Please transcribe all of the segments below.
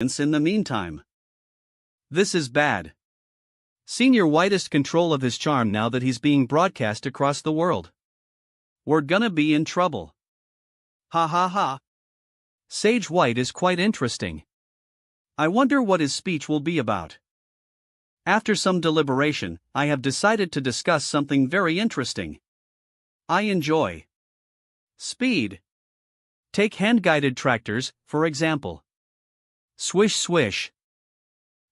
in the meantime. This is bad. Senior White's control of his charm now that he's being broadcast across the world. We're gonna be in trouble. Ha ha ha. Sage White is quite interesting. I wonder what his speech will be about. After some deliberation, I have decided to discuss something very interesting. I enjoy speed. Take hand-guided tractors, for example. Swish swish.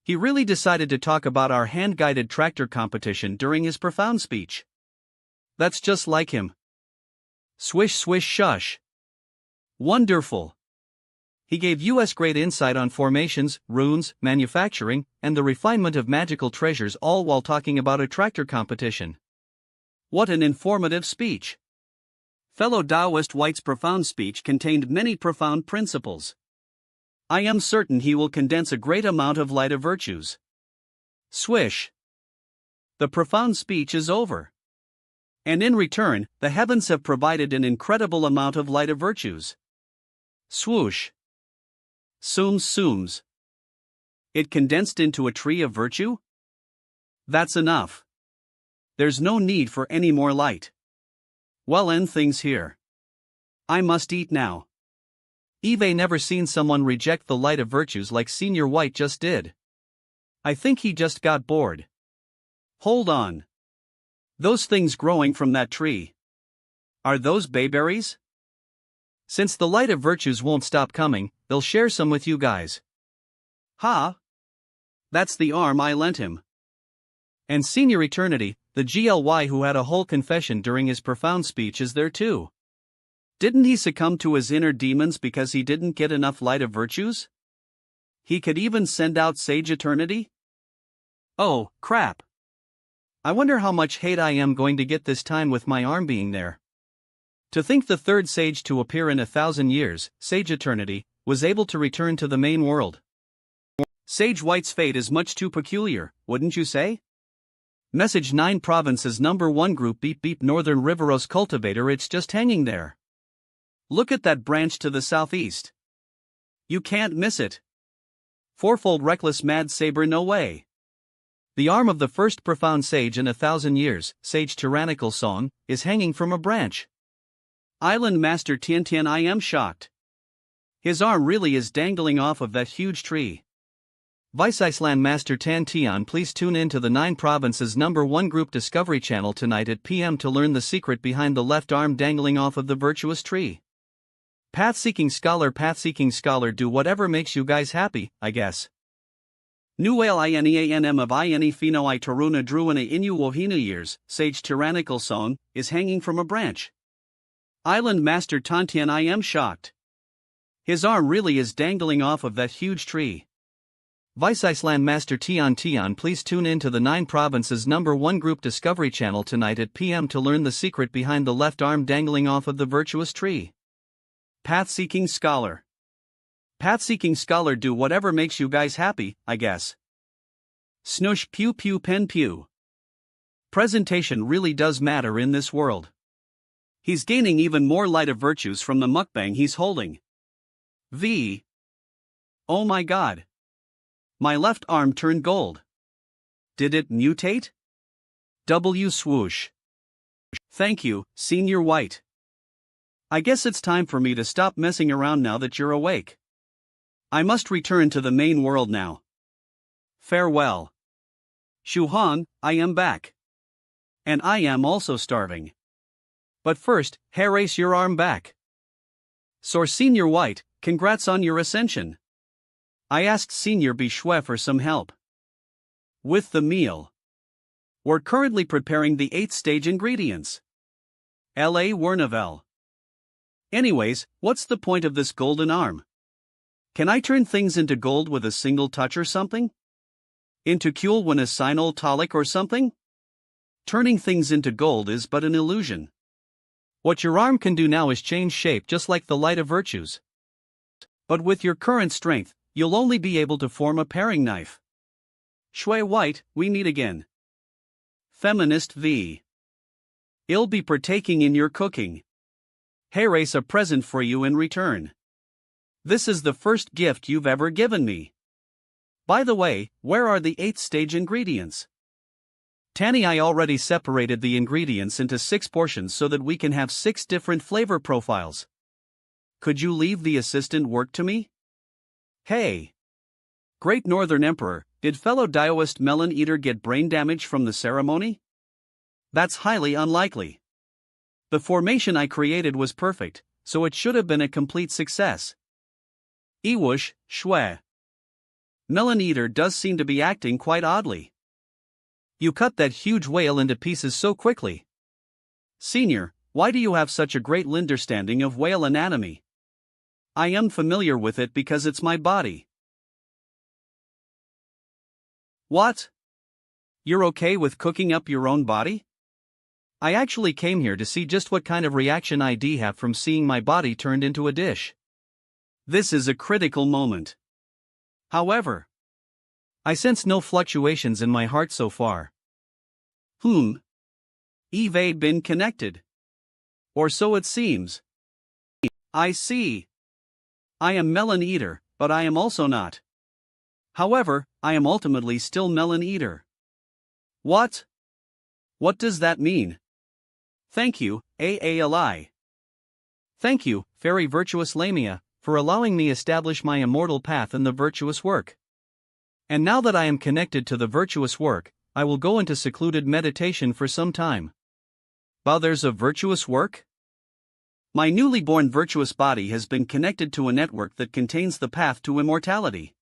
He really decided to talk about our hand-guided tractor competition during his profound speech. That's just like him. Swish swish shush. Wonderful. He gave us great insight on formations, runes, manufacturing, and the refinement of magical treasures, all while talking about a tractor competition. What an informative speech. Fellow Taoist White's profound speech contained many profound principles. I am certain he will condense a great amount of light of virtues. Swish. The profound speech is over. And in return, the heavens have provided an incredible amount of light of virtues. Swoosh. Sooms sooms. It condensed into a tree of virtue? That's enough. There's no need for any more light. Well, end things here. I must eat now. Eve never seen someone reject the light of virtues like Senior White just did. I think he just got bored. Hold on. Those things growing from that tree. Are those bayberries? Since the light of virtues won't stop coming, they'll share some with you guys. Ha! That's the arm I lent him. And Senior Eternity, the GLY who had a whole confession during his profound speech, is there too. Didn't he succumb to his inner demons because he didn't get enough light of virtues? He could even send out Sage Eternity? Oh, crap. I wonder how much hate I am going to get this time with my arm being there. To think the third sage to appear in 1,000 years, Sage Eternity, was able to return to the main world. Sage White's fate is much too peculiar, wouldn't you say? Message 9 Provinces number 1 group beep beep Northern Riveros Cultivator, it's just hanging there. Look at that branch to the southeast. You can't miss it. Fourfold Reckless Mad Saber, no way. The arm of the first profound sage in 1,000 years, Sage Tyrannical Song, is hanging from a branch. Island Master Tian Tian, I am shocked. His arm really is dangling off of that huge tree. Vice Iceland Master Tan Tian, please tune in to the 9 Provinces number 1 group Discovery Channel tonight at PM to learn the secret behind the left arm dangling off of the virtuous tree. Path-seeking scholar, do whatever makes you guys happy, I guess. Nuel Ineanm of Ine Fino I Taruna Druina Inu Wohina years, Sage Tyrannical Song, is hanging from a branch. Island Master Tantian, I am shocked. His arm really is dangling off of that huge tree. Vice Iceland Master Tian Tian, please tune in to the 9 Provinces number 1 group Discovery Channel tonight at PM to learn the secret behind the left arm dangling off of the virtuous tree. Path-seeking scholar, do whatever makes you guys happy, I guess. Snoosh pew pew pen pew. Presentation really does matter in this world. He's gaining even more light of virtues from the mukbang he's holding. Oh my god. My left arm turned gold. Did it mutate? Swoosh. Thank you, Senior White. I guess it's time for me to stop messing around now that you're awake. I must return to the main world now. Farewell. Shuhan, I am back. And I am also starving. But first, race your arm back. Sor Senior White, congrats on your ascension. I asked Senior Bichwe for some help with the meal. We're currently preparing the 8th stage ingredients. La Wernavel. Anyways, what's the point of this golden arm? Can I turn things into gold with a single touch or something? Into Kulwanasynol Talik or something? Turning things into gold is but an illusion. What your arm can do now is change shape just like the light of virtues. But with your current strength, you'll only be able to form a paring knife. Shui White, we meet again. Feminist V. I'll be partaking in your cooking. Race a present for you in return. This is the first gift you've ever given me. By the way, where are the 8th stage ingredients? Tanny, I already separated the ingredients into 6 portions so that we can have 6 different flavor profiles. Could you leave the assistant work to me? Hey! Great Northern Emperor, did fellow Daoist Melon Eater get brain damage from the ceremony? That's highly unlikely. The formation I created was perfect, so it should have been a complete success. Ewush, shwe. Melon Eater does seem to be acting quite oddly. You cut that huge whale into pieces so quickly. Senior, why do you have such a great understanding of whale anatomy? I am familiar with it because it's my body. What? You're okay with cooking up your own body? I actually came here to see just what kind of reaction I'd have from seeing my body turned into a dish. This is a critical moment. However, I sense no fluctuations in my heart so far. Evade been connected. Or so it seems. I see. I am Melon Eater, but I am also not. However, I am ultimately still Melon Eater. What? What does that mean? Thank you, Aali. Thank you, Fairy Virtuous Lamia, for allowing me establish my immortal path in the virtuous work. And now that I am connected to the virtuous work, I will go into secluded meditation for some time. Wow, there's a virtuous work? My newly born virtuous body has been connected to a network that contains the path to immortality.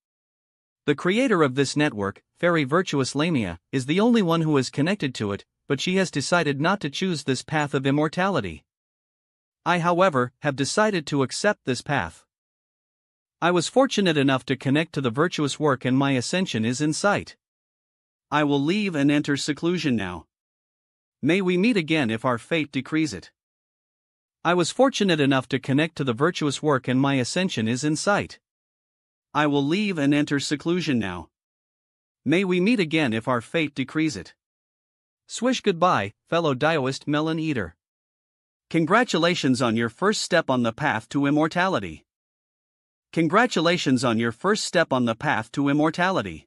The creator of this network, Fairy Virtuous Lamia, is the only one who is connected to it, but she has decided not to choose this path of immortality. I, however, have decided to accept this path. I was fortunate enough to connect to the virtuous work and my ascension is in sight. I will leave and enter seclusion now. May we meet again if our fate decrees it. I was fortunate enough to connect to the virtuous work and my ascension is in sight. I will leave and enter seclusion now. May we meet again if our fate decrees it. Swish goodbye, fellow Daoist Melon Eater. Congratulations on your first step on the path to immortality. Congratulations on your first step on the path to immortality.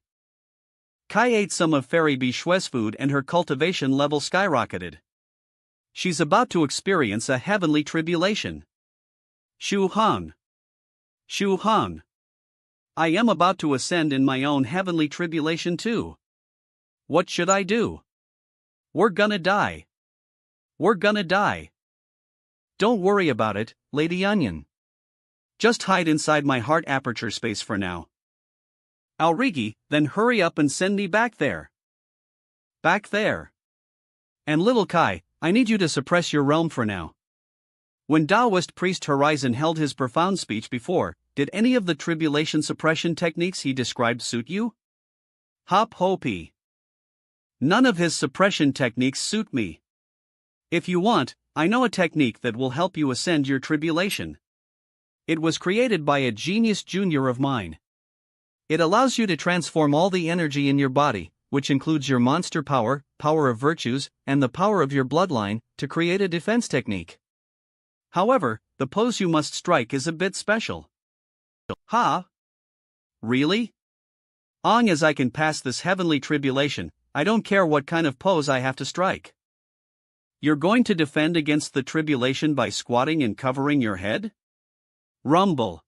Kai ate some of Fairy Bishwe's food and her cultivation level skyrocketed. She's about to experience a heavenly tribulation. Shu Han. Shu Han. I am about to ascend in my own heavenly tribulation too. What should I do? We're gonna die. We're gonna die. Don't worry about it, Lady Onion. Just hide inside my heart aperture space for now. Alrigi, then hurry up and send me back there. Back there. And little Kai, I need you to suppress your realm for now. When Taoist priest Horizon held his profound speech before, did any of the tribulation suppression techniques he described suit you? Hop hopi. None of his suppression techniques suit me. If you want, I know a technique that will help you ascend your tribulation. It was created by a genius junior of mine. It allows you to transform all the energy in your body, which includes your monster power, power of virtues, and the power of your bloodline, to create a defense technique. However, the pose you must strike is a bit special. Ha? Really? Long as I can pass this heavenly tribulation, I don't care what kind of pose I have to strike. You're going to defend against the tribulation by squatting and covering your head? Rumble.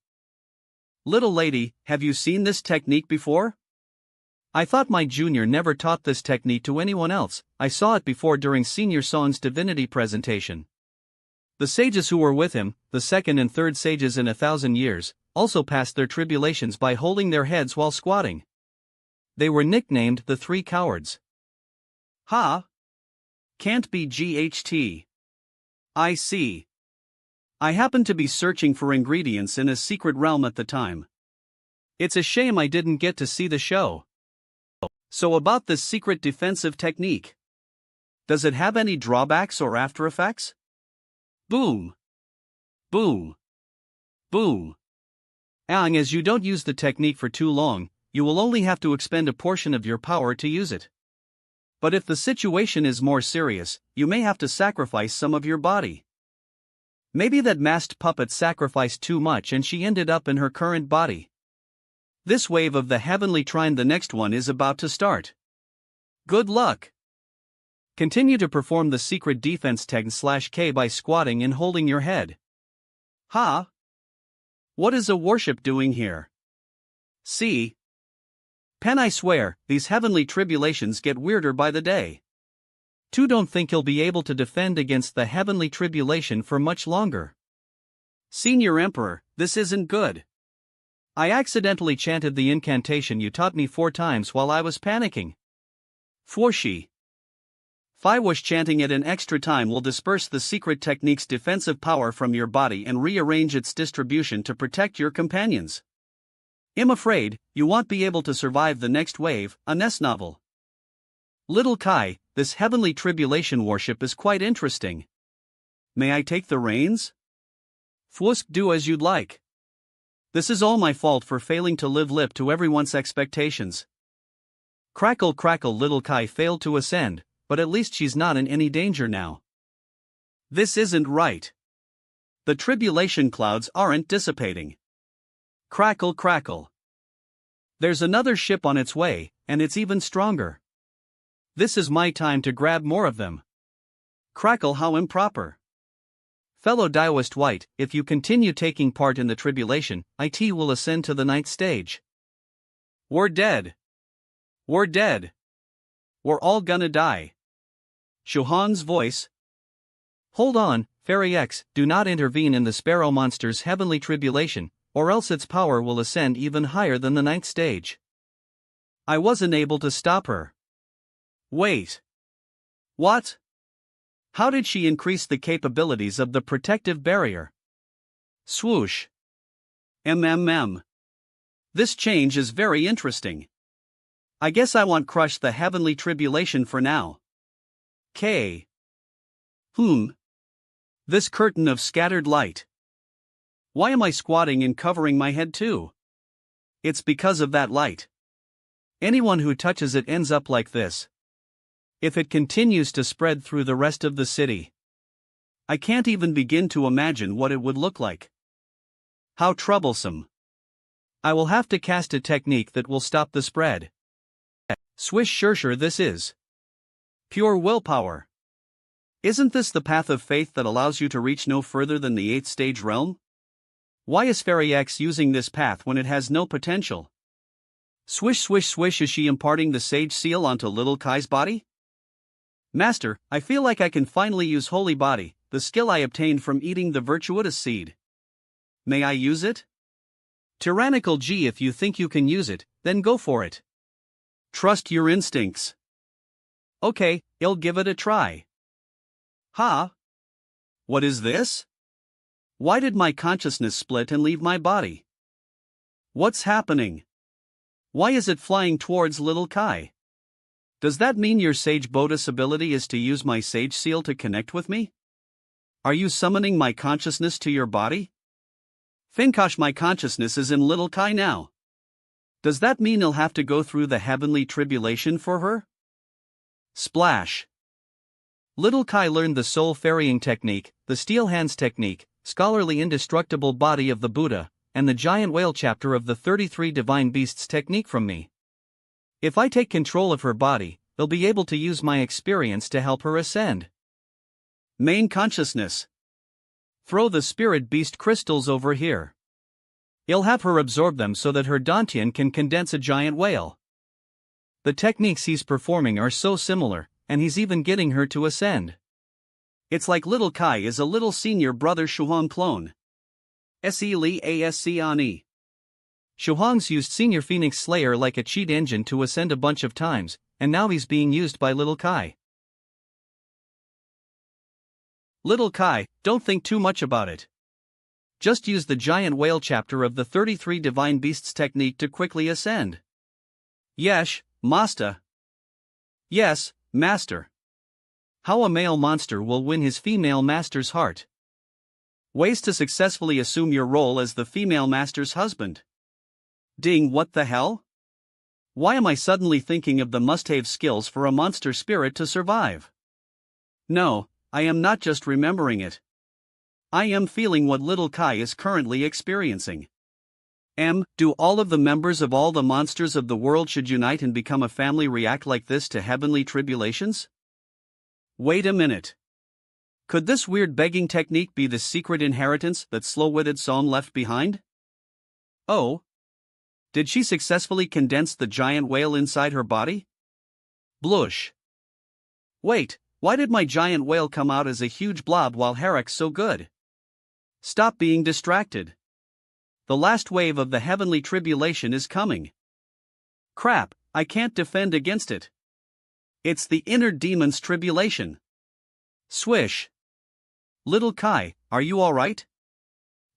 Little lady, have you seen this technique before? I thought my junior never taught this technique to anyone else. I saw it before during Senior Son's divinity presentation. The sages who were with him, the second and third sages in 1,000 years, also passed their tribulations by holding their heads while squatting. They were nicknamed the Three Cowards. Ha? Can't be GHT. I see. I happened to be searching for ingredients in a secret realm at the time. It's a shame I didn't get to see the show. So about this secret defensive technique. Does it have any drawbacks or after effects? Boom. Boom. Boom. As you don't use the technique for too long, you will only have to expend a portion of your power to use it. But if the situation is more serious, you may have to sacrifice some of your body. Maybe that masked puppet sacrificed too much and she ended up in her current body. This wave of the heavenly trine, the next one is about to start. Good luck! Continue to perform the secret defense tag/K by squatting and holding your head. Ha! What is a warship doing here? See? Pen, I swear, these heavenly tribulations get weirder by the day. 2. Don't think you'll be able to defend against the heavenly tribulation for much longer. Senior Emperor, this isn't good. I accidentally chanted the incantation you taught me 4 times while I was panicking. Fwoshi. 5. Wish chanting it an extra time will disperse the secret technique's defensive power from your body and rearrange its distribution to protect your companions. I'm afraid you won't be able to survive the next wave, a Ness novel. Little Kai, this heavenly tribulation warship is quite interesting. May I take the reins? Fwusk, do as you'd like. This is all my fault for failing to live lip to everyone's expectations. Crackle crackle, Little Kai failed to ascend, but at least she's not in any danger now. This isn't right. The tribulation clouds aren't dissipating. Crackle crackle. There's another ship on its way, and it's even stronger. This is my time to grab more of them. Crackle, how improper. Fellow Daoist White, if you continue taking part in the tribulation, IT will ascend to the 9th stage. We're dead. We're dead. We're all gonna die. Shuhan's voice. Hold on, Fairy X, do not intervene in the Sparrow Monster's heavenly tribulation, or else its power will ascend even higher than the 9th stage. I wasn't able to stop her. Wait. What? How did she increase the capabilities of the protective barrier? Swoosh. This change is very interesting. I guess I won't crush the heavenly tribulation for now. K. This curtain of scattered light. Why am I squatting and covering my head too? It's because of that light. Anyone who touches it ends up like this. If it continues to spread through the rest of the city, I can't even begin to imagine what it would look like. How troublesome. I will have to cast a technique that will stop the spread. Swish sure this is pure willpower. Isn't this the path of faith that allows you to reach no further than the 8th stage realm? Why is Fairy X using this path when it has no potential? Swish swish swish, is she imparting the sage seal onto Little Kai's body? Master, I feel like I can finally use Holy Body, the skill I obtained from eating the Virtuous seed. May I use it? Tyrannical G, if you think you can use it, then go for it. Trust your instincts. Okay, I'll give it a try. Ha! What is this? Why did my consciousness split and leave my body? What's happening? Why is it flying towards Little Kai? Does that mean your Sage Bodhis ability is to use my Sage Seal to connect with me? Are you summoning my consciousness to your body? Finkosh, my consciousness is in Little Kai now. Does that mean I'll have to go through the heavenly tribulation for her? Splash. Little Kai learned the soul ferrying technique, the steel hands technique, scholarly indestructible body of the Buddha, and the giant whale chapter of the 33 divine beasts technique from me. If I take control of her body, they'll be able to use my experience to help her ascend. Main consciousness. Throw the spirit beast crystals over here. I'll have her absorb them so that her Dantian can condense a giant whale. The techniques he's performing are so similar, and he's even getting her to ascend. It's like Little Kai is a little senior brother Shuhong clone. Se Li Asc Ani. Shuhong's used Senior Phoenix Slayer like a cheat engine to ascend a bunch of times, and now he's being used by Little Kai. Little Kai, don't think too much about it. Just use the giant whale chapter of the 33 divine beasts technique to quickly ascend. Yesh, Master. Yes, Master. How a male monster will win his female master's heart. Ways to successfully assume your role as the female master's husband. Ding, what the hell? Why am I suddenly thinking of the must-have skills for a monster spirit to survive? No, I am not just remembering it. I am feeling what Little Kai is currently experiencing. Do all of the members of all the monsters of the world should unite and become a family react like this to heavenly tribulations? Wait a minute. Could this weird begging technique be the secret inheritance that slow-witted Song left behind? Oh. Did she successfully condense the giant whale inside her body? Blush. Wait, why did my giant whale come out as a huge blob while Harek's so good? Stop being distracted. The last wave of the heavenly tribulation is coming. Crap, I can't defend against it. It's the inner demon's tribulation. Swish. Little Kai, are you alright?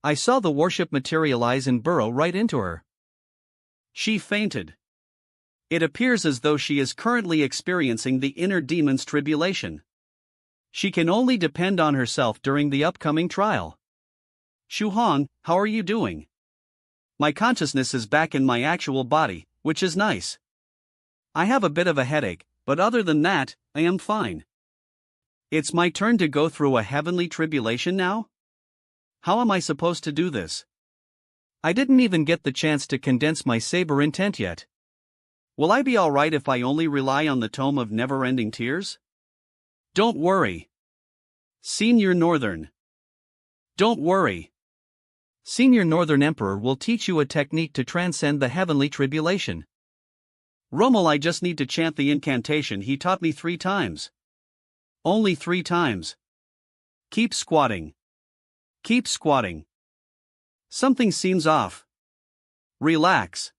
I saw the warship materialize and burrow right into her. She fainted. It appears as though she is currently experiencing the inner demon's tribulation. She can only depend on herself during the upcoming trial. Shuhong, how are you doing? My consciousness is back in my actual body, which is nice. I have a bit of a headache, but other than that, I am fine. It's my turn to go through a heavenly tribulation now? How am I supposed to do this? I didn't even get the chance to condense my saber intent yet. Will I be alright if I only rely on the tome of never-ending tears? Don't worry. Senior Northern. Don't worry. Senior Northern Emperor will teach you a technique to transcend the heavenly tribulation. Rommel, I just need to chant the incantation he taught me 3 times. Only 3 times. Keep squatting. Keep squatting. Something seems off. Relax.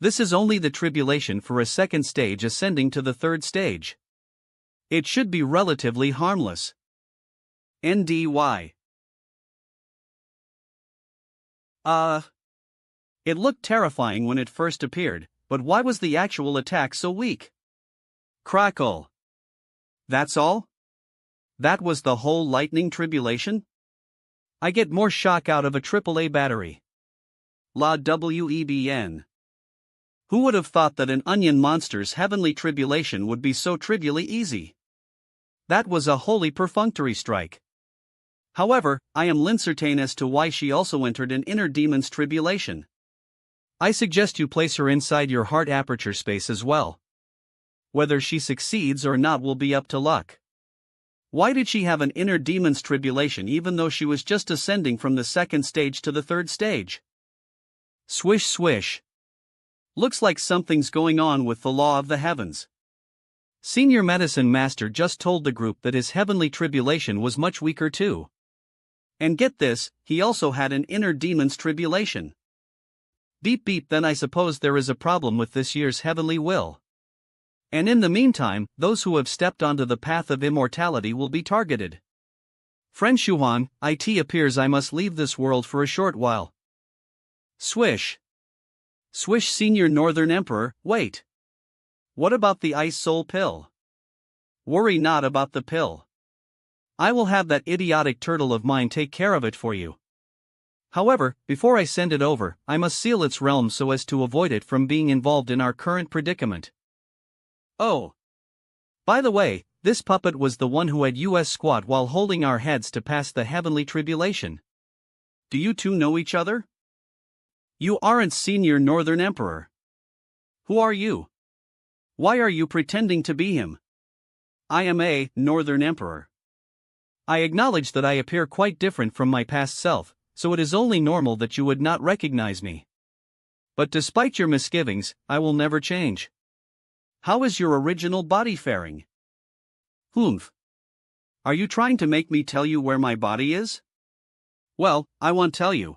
This is only the tribulation for a second stage ascending to the third stage. It should be relatively harmless. NDY. It looked terrifying when it first appeared, but why was the actual attack so weak? Crackle. That's all? That was the whole lightning tribulation? I get more shock out of a AAA battery. La WEBN. Who would have thought that an onion monster's heavenly tribulation would be so trivially easy? That was a wholly perfunctory strike. However, I am uncertain as to why she also entered an inner demon's tribulation. I suggest you place her inside your heart aperture space as well. Whether she succeeds or not will be up to luck. Why did she have an inner demon's tribulation even though she was just ascending from the second stage to the third stage? Swish swish. Looks like something's going on with the law of the heavens. Senior Medicine Master just told the group that his heavenly tribulation was much weaker too. And get this, he also had an inner demon's tribulation. Beep beep, then I suppose there is a problem with this year's heavenly will. And in the meantime, those who have stepped onto the path of immortality will be targeted. Friend Shuhan, it appears I must leave this world for a short while. Swish. Swish, Senior Northern Emperor, wait. What about the Ice Soul pill? Worry not about the pill. I will have that idiotic turtle of mine take care of it for you. However, before I send it over, I must seal its realm so as to avoid it from being involved in our current predicament. Oh. By the way, this puppet was the one who had US squat while holding our heads to pass the heavenly tribulation. Do you two know each other? You aren't Senior Northern Emperor. Who are you? Why are you pretending to be him? I am a Northern Emperor. I acknowledge that I appear quite different from my past self, so it is only normal that you would not recognize me. But despite your misgivings, I will never change. How is your original body faring? Humph. Are you trying to make me tell you where my body is? Well, I won't tell you.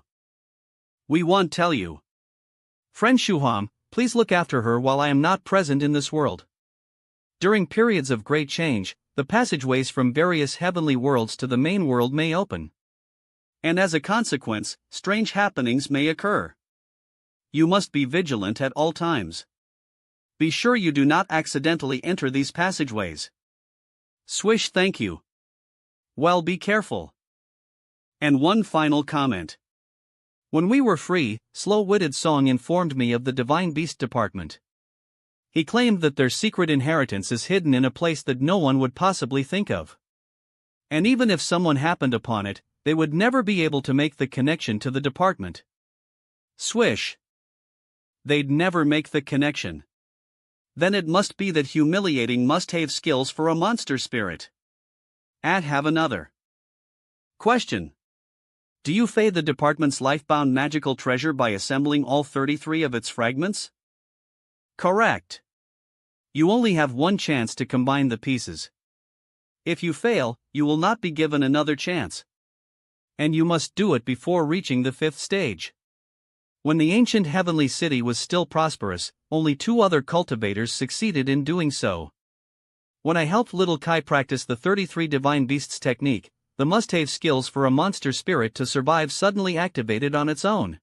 We won't tell you. Friend Shuham, please look after her while I am not present in this world. During periods of great change, the passageways from various heavenly worlds to the main world may open. And as a consequence, strange happenings may occur. You must be vigilant at all times. Be sure you do not accidentally enter these passageways. Swish, thank you. Well, be careful. And one final comment. When we were free, Slow-Witted Song informed me of the Divine Beast Department. He claimed that their secret inheritance is hidden in a place that no one would possibly think of. And even if someone happened upon it, they would never be able to make the connection to the department. Swish. They'd never make the connection. Then it must be that humiliating must-have skills for a monster spirit. I'd have another. Question. Do you fade the department's lifebound magical treasure by assembling all 33 of its fragments? Correct. You only have one chance to combine the pieces. If you fail, you will not be given another chance. And you must do it before reaching the 5th stage. When the ancient heavenly city was still prosperous, only 2 other cultivators succeeded in doing so. When I helped little Kai practice the 33 divine beasts technique, the must-have skills for a monster spirit to survive suddenly activated on its own.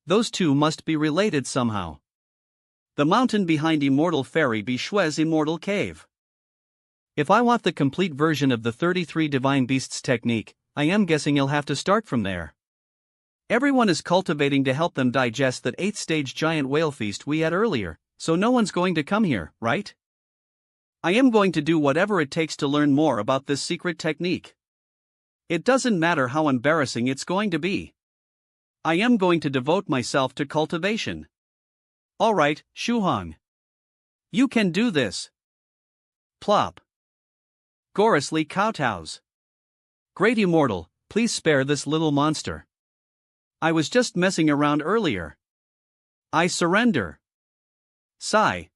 Those two must be related somehow. The mountain behind Immortal Fairy Bishue's Immortal Cave. If I want the complete version of the 33 divine beasts technique, I am guessing I'll have to start from there. Everyone is cultivating to help them digest that 8th stage giant whale feast we had earlier, so no one's going to come here, right? I am going to do whatever it takes to learn more about this secret technique. It doesn't matter how embarrassing it's going to be. I am going to devote myself to cultivation. Alright, Shuhong. You can do this. Plop. Goriously kowtows. Great Immortal, please spare this little monster. I was just messing around earlier. I surrender. Sigh.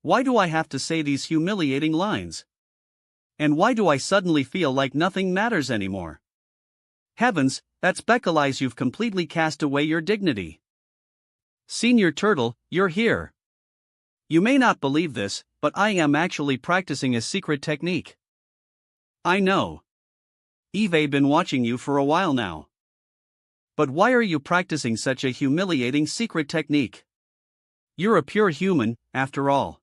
Why do I have to say these humiliating lines? And why do I suddenly feel like nothing matters anymore? Heavens, that speckalize you've completely cast away your dignity. Senior Turtle, you're here. You may not believe this, but I am actually practicing a secret technique. I know. Eve's been watching you for a while now. But why are you practicing such a humiliating secret technique? You're a pure human, after all.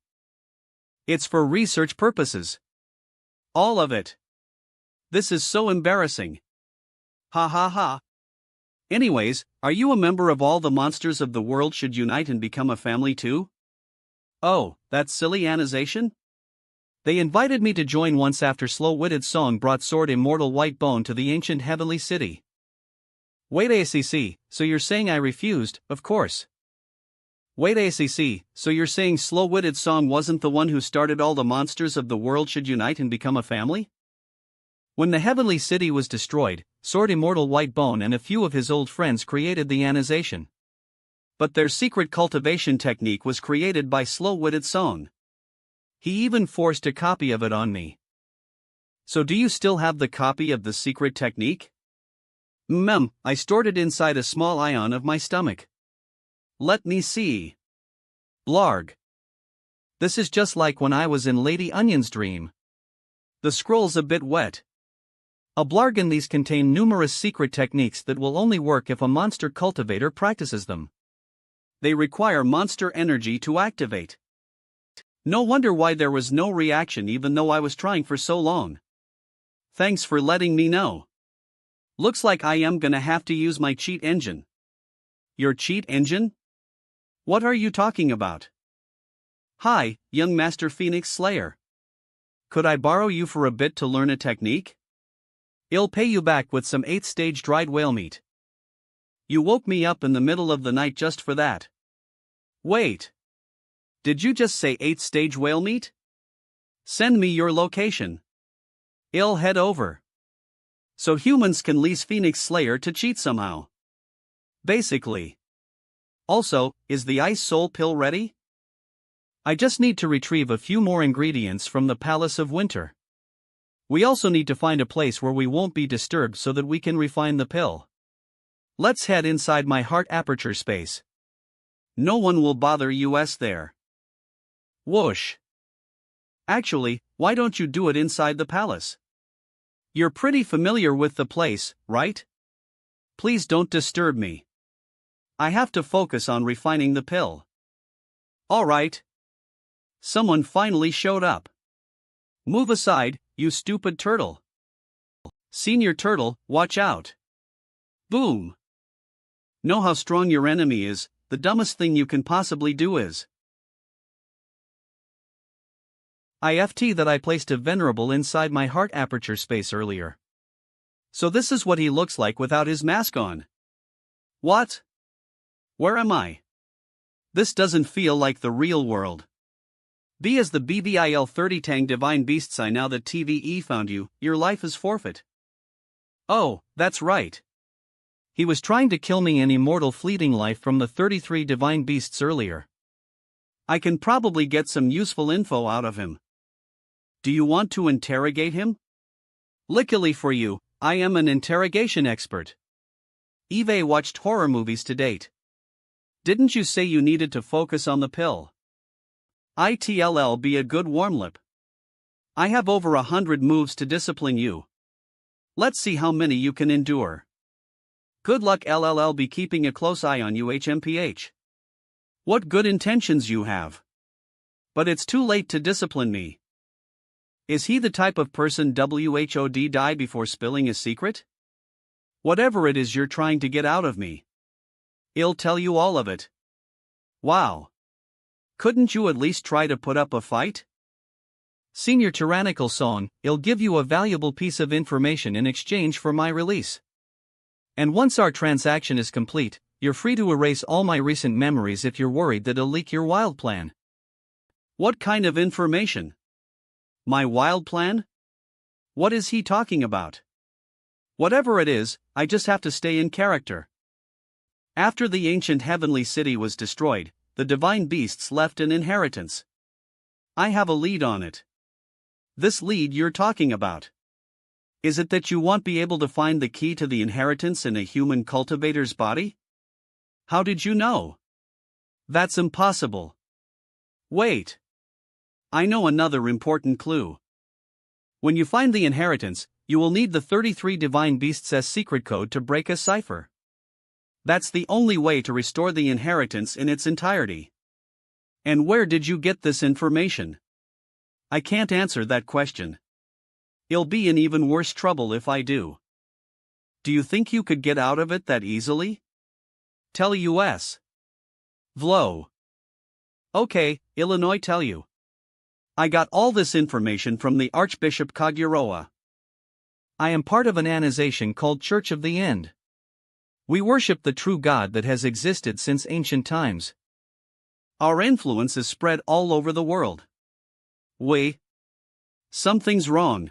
It's for research purposes. All of it. This is so embarrassing. Ha ha ha. Anyways, are you a member of all the monsters of the world should unite and become a family too? Oh, that silly annization? They invited me to join once after Slow-Witted Song brought Sword Immortal White Bone to the ancient heavenly city. Wait ACC, so you're saying I refused, of course. Wait ACC, so you're saying Slow-Witted Song wasn't the one who started all the monsters of the world should unite and become a family? When the heavenly city was destroyed, Sword Immortal White Bone and a few of his old friends created the annization. But their secret cultivation technique was created by Slow-Witted Song. He even forced a copy of it on me. So do you still have the copy of the secret technique? I stored it inside a small ion of my stomach. Let me see. Blarg. This is just like when I was in Lady Onion's dream. The scroll's a bit wet. A blarg, and these contain numerous secret techniques that will only work if a monster cultivator practices them. They require monster energy to activate. No wonder why there was no reaction even though I was trying for so long. Thanks for letting me know. Looks like I am gonna have to use my cheat engine. Your cheat engine? What are you talking about? Hi, young Master Phoenix Slayer. Could I borrow you for a bit to learn a technique? I'll pay you back with some 8th stage dried whale meat. You woke me up in the middle of the night just for that. Wait. Did you just say 8th stage whale meat? Send me your location. I'll head over. So humans can lease Phoenix Slayer to cheat somehow. Basically. Also, is the ice soul pill ready? I just need to retrieve a few more ingredients from the Palace of Winter. We also need to find a place where we won't be disturbed so that we can refine the pill. Let's head inside my heart aperture space. No one will bother us there. Whoosh. Actually, why don't you do it inside the palace? You're pretty familiar with the place, right? Please don't disturb me. I have to focus on refining the pill. Alright. Someone finally showed up. Move aside, you stupid turtle. Senior Turtle, watch out. Boom. Know how strong your enemy is, the dumbest thing you can possibly do is IFT that I placed a venerable inside my heart aperture space earlier. So this is what he looks like without his mask on. What? Where am I? This doesn't feel like the real world. Be as the BBIL 30 Tang Divine Beasts. I now that TVE found you, your life is forfeit. Oh, that's right. He was trying to kill me an immortal fleeting life from the 33 Divine Beasts earlier. I can probably get some useful info out of him. Do you want to interrogate him? Luckily for you, I am an interrogation expert. Eve watched horror movies to date. Didn't you say you needed to focus on the pill? It'll be a good warm lip. I have over 100 moves to discipline you. Let's see how many you can endure. Good luck. LLL be keeping a close eye on you. HMPH. What good intentions you have. But it's too late to discipline me. Is he the type of person WHOD die before spilling his secret? Whatever it is you're trying to get out of me, I'll tell you all of it. Wow. Couldn't you at least try to put up a fight? Senior Tyrannical Son, I'll give you a valuable piece of information in exchange for my release. And once our transaction is complete, you're free to erase all my recent memories if you're worried that it'll leak your wild plan. What kind of information? My wild plan? What is he talking about? Whatever it is, I just have to stay in character. After the ancient heavenly city was destroyed, the divine beasts left an inheritance. I have a lead on it. This lead you're talking about. Is it that you won't be able to find the key to the inheritance in a human cultivator's body? How did you know? That's impossible. Wait. I know another important clue. When you find the inheritance, you will need the 33 Divine Beasts' secret code to break a cipher. That's the only way to restore the inheritance in its entirety. And where did you get this information? I can't answer that question. I'll be in even worse trouble if I do. Do you think you could get out of it that easily? Tell us. Vlo. Okay, Illinois tell you. I got all this information from the Archbishop Kaguroa. I am part of an organization called Church of the End. We worship the true God that has existed since ancient times. Our influence is spread all over the world. Something's wrong.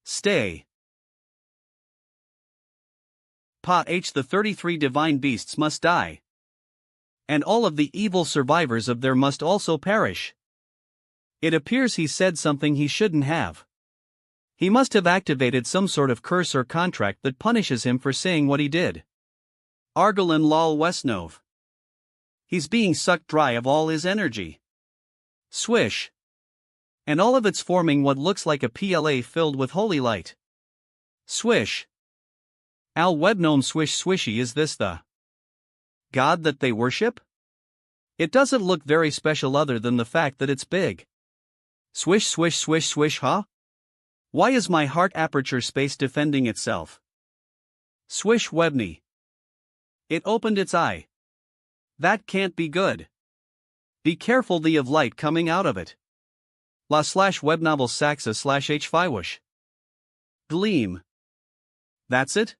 Stay. The 33 divine beasts must die. And all of the evil survivors of there must also perish. It appears he said something he shouldn't have. He must have activated some sort of curse or contract that punishes him for saying what he did. Argelin Lal Westnov. He's being sucked dry of all his energy. Swish. And all of it's forming what looks like a PLA filled with holy light. Swish. Al Webnome Swish Swishy. Is this the God that they worship? It doesn't look very special other than the fact that it's big. Swish swish swish swish, huh? Why is my heart aperture space defending itself? Swish Webney. It opened its eye. That can't be good. Be careful the of light coming out of it. La/webnovel saxa/h5wish. Gleam. That's it?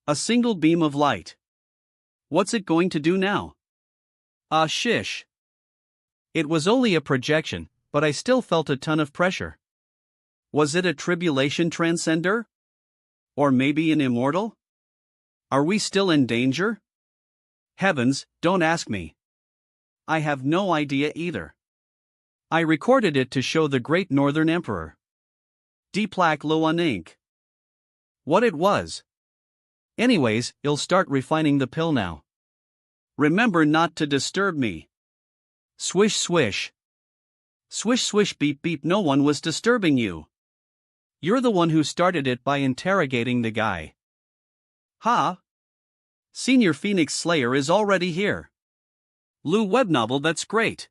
A single beam of light. What's it going to do now? Shish. It was only a projection, but I still felt a ton of pressure. Was it a tribulation transcender? Or maybe an immortal? Are we still in danger? Heavens, don't ask me. I have no idea either. I recorded it to show the Great Northern Emperor. Deeplak Loan Inc. What it was. Anyways, I'll start refining the pill now. Remember not to disturb me. Swish swish. Swish swish beep beep. No one was disturbing you. You're the one who started it by interrogating the guy. Ha! Senior Phoenix Slayer is already here. Lou Webnovel, that's great.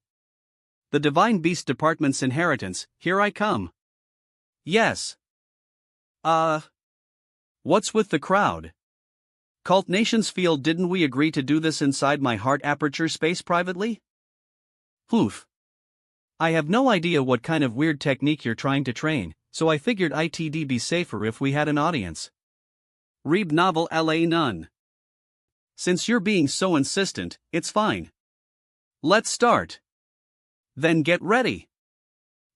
The Divine Beast Department's inheritance, here I come. Yes. What's with the crowd? Cult Nations Field, didn't we agree to do this inside my heart aperture space privately? Oof. I have no idea what kind of weird technique you're trying to train, so I figured it'd be safer if we had an audience. Reeb Novel LA None. Since you're being so insistent, it's fine. Let's start. Then get ready.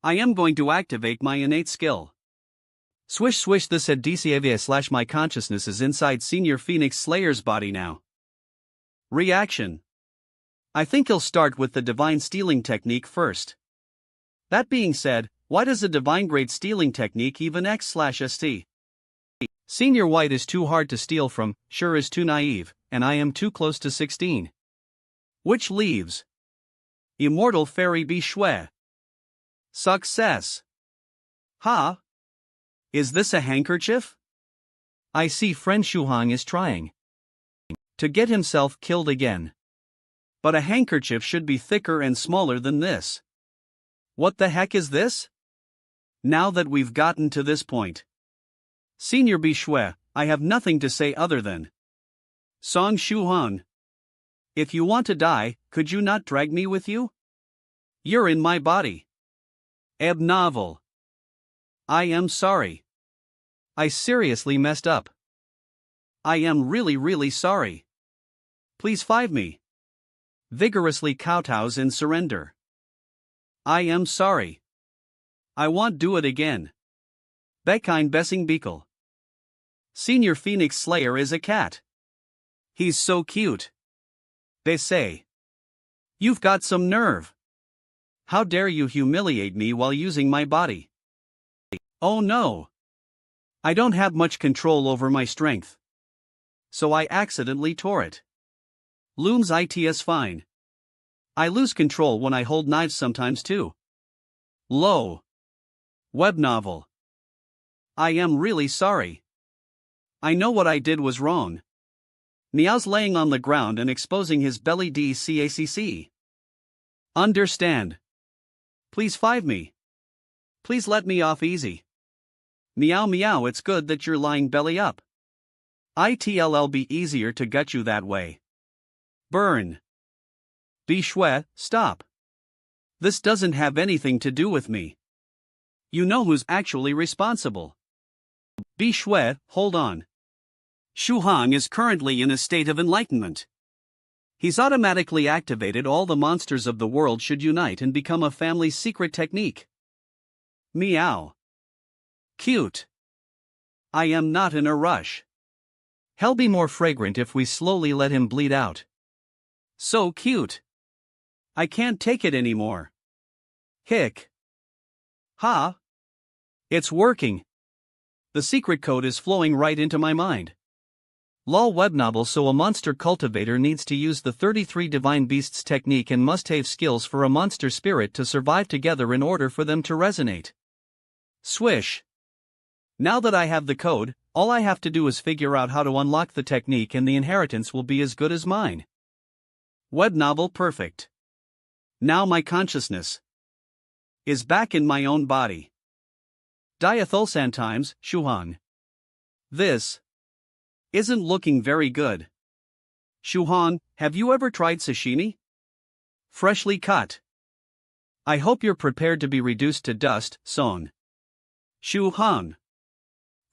I am going to activate my innate skill. Swish swish, this said DCAVA / my consciousness is inside Senior Phoenix Slayer's body now. Reaction. I think he'll start with the divine stealing technique first. That being said, why does a divine grade stealing technique even X/ST? Senior White is too hard to steal from, sure is too naive, and I am too close to 16. Which leaves Immortal Fairy B Shui. Success. Ha? Is this a handkerchief? I see friend Shuhang is trying to get himself killed again. But a handkerchief should be thicker and smaller than this. What the heck is this? Now that we've gotten to this point, Senior B Shui, I have nothing to say other than Song Shuhan. If you want to die, could you not drag me with you? You're in my body. Ebb novel. I am sorry. I seriously messed up. I am really sorry. Please five me. Vigorously kowtows in surrender. I am sorry. I won't do it again. Bekine Bessing Beakle. Senior Phoenix Slayer is a cat. He's so cute. They say. You've got some nerve. How dare you humiliate me while using my body? Oh no. I don't have much control over my strength. So I accidentally tore it. Looms its fine. I lose control when I hold knives sometimes too. Low. Web novel. I am really sorry. I know what I did was wrong. Niao's laying on the ground and exposing his belly DCACC. Understand. Please five me. Please let me off easy. Meow meow, it's good that you're lying belly up. It'll be easier to gut you that way. Burn. B Shui, stop. This doesn't have anything to do with me. You know who's actually responsible. B Shui, hold on. Shuhang is currently in a state of enlightenment. He's automatically activated all the monsters of the world should unite and become a family's secret technique. Meow. Cute. I am not in a rush. Hell be more fragrant if we slowly let him bleed out. So cute. I can't take it anymore. Hick. Ha. It's working. The secret code is flowing right into my mind. Lol web novel. So a monster cultivator needs to use the 33 divine beasts technique and must have skills for a monster spirit to survive together in order for them to resonate. Swish. Now that I have the code, all I have to do is figure out how to unlock the technique and the inheritance will be as good as mine. Web novel perfect. Now my consciousness is back in my own body. Diethylsan times, Shuhang. This isn't looking very good. Shuhang, have you ever tried sashimi? Freshly cut. I hope you're prepared to be reduced to dust, Song. Shuhang.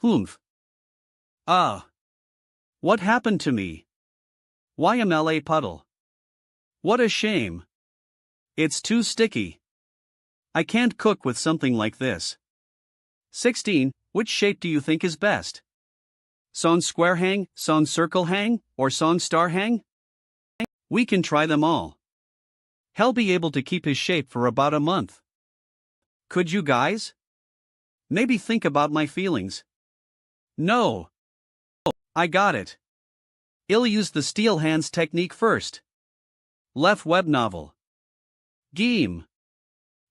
Humph. What happened to me? YMLA puddle. What a shame. It's too sticky. I can't cook with something like this. 16. Which shape do you think is best? Song square hang, song circle hang, or song star hang? We can try them all. He'll be able to keep his shape for about a month. Could you guys? Maybe think about my feelings. No. I got it. I'll use the steel hands technique first. Left web novel. Game.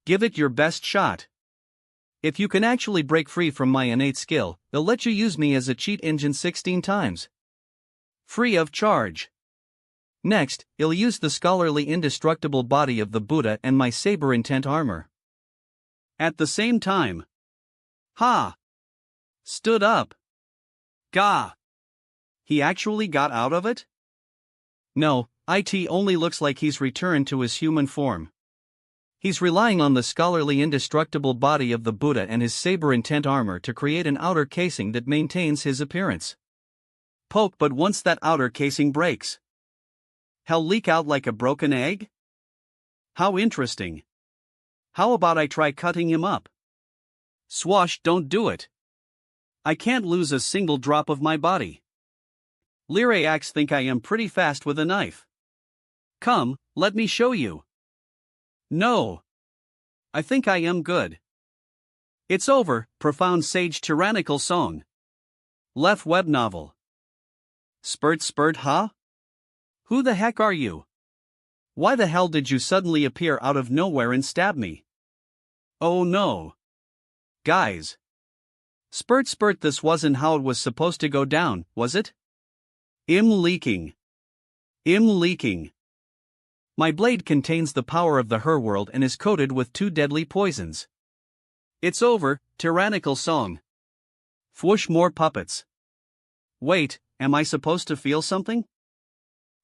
Give it your best shot. If you can actually break free from my innate skill, they'll let you use me as a cheat engine 16 times. Free of charge. Next, I'll use the scholarly indestructible body of the Buddha and my saber intent armor. At the same time. Ha! Stood up. Gah! He actually got out of it? No, it only looks like he's returned to his human form. He's relying on the scholarly indestructible body of the Buddha and his saber intent armor to create an outer casing that maintains his appearance. Poke, but once that outer casing breaks, Hell leak out like a broken egg? How interesting. How about I try cutting him up? Swash, don't do it. I can't lose a single drop of my body. Lyriacs think I am pretty fast with a knife. Come, let me show you. No. I think I am good. It's over, profound sage tyrannical song. Left web novel. Spurt spurt, huh? Who the heck are you? Why the hell did you suddenly appear out of nowhere and stab me? Oh no. Guys. Spurt spurt, this wasn't how it was supposed to go down, was it? I'm leaking. I'm leaking. My blade contains the power of the her world and is coated with 2 deadly poisons. It's over, tyrannical song. Fwoosh, more puppets. Wait, am I supposed to feel something?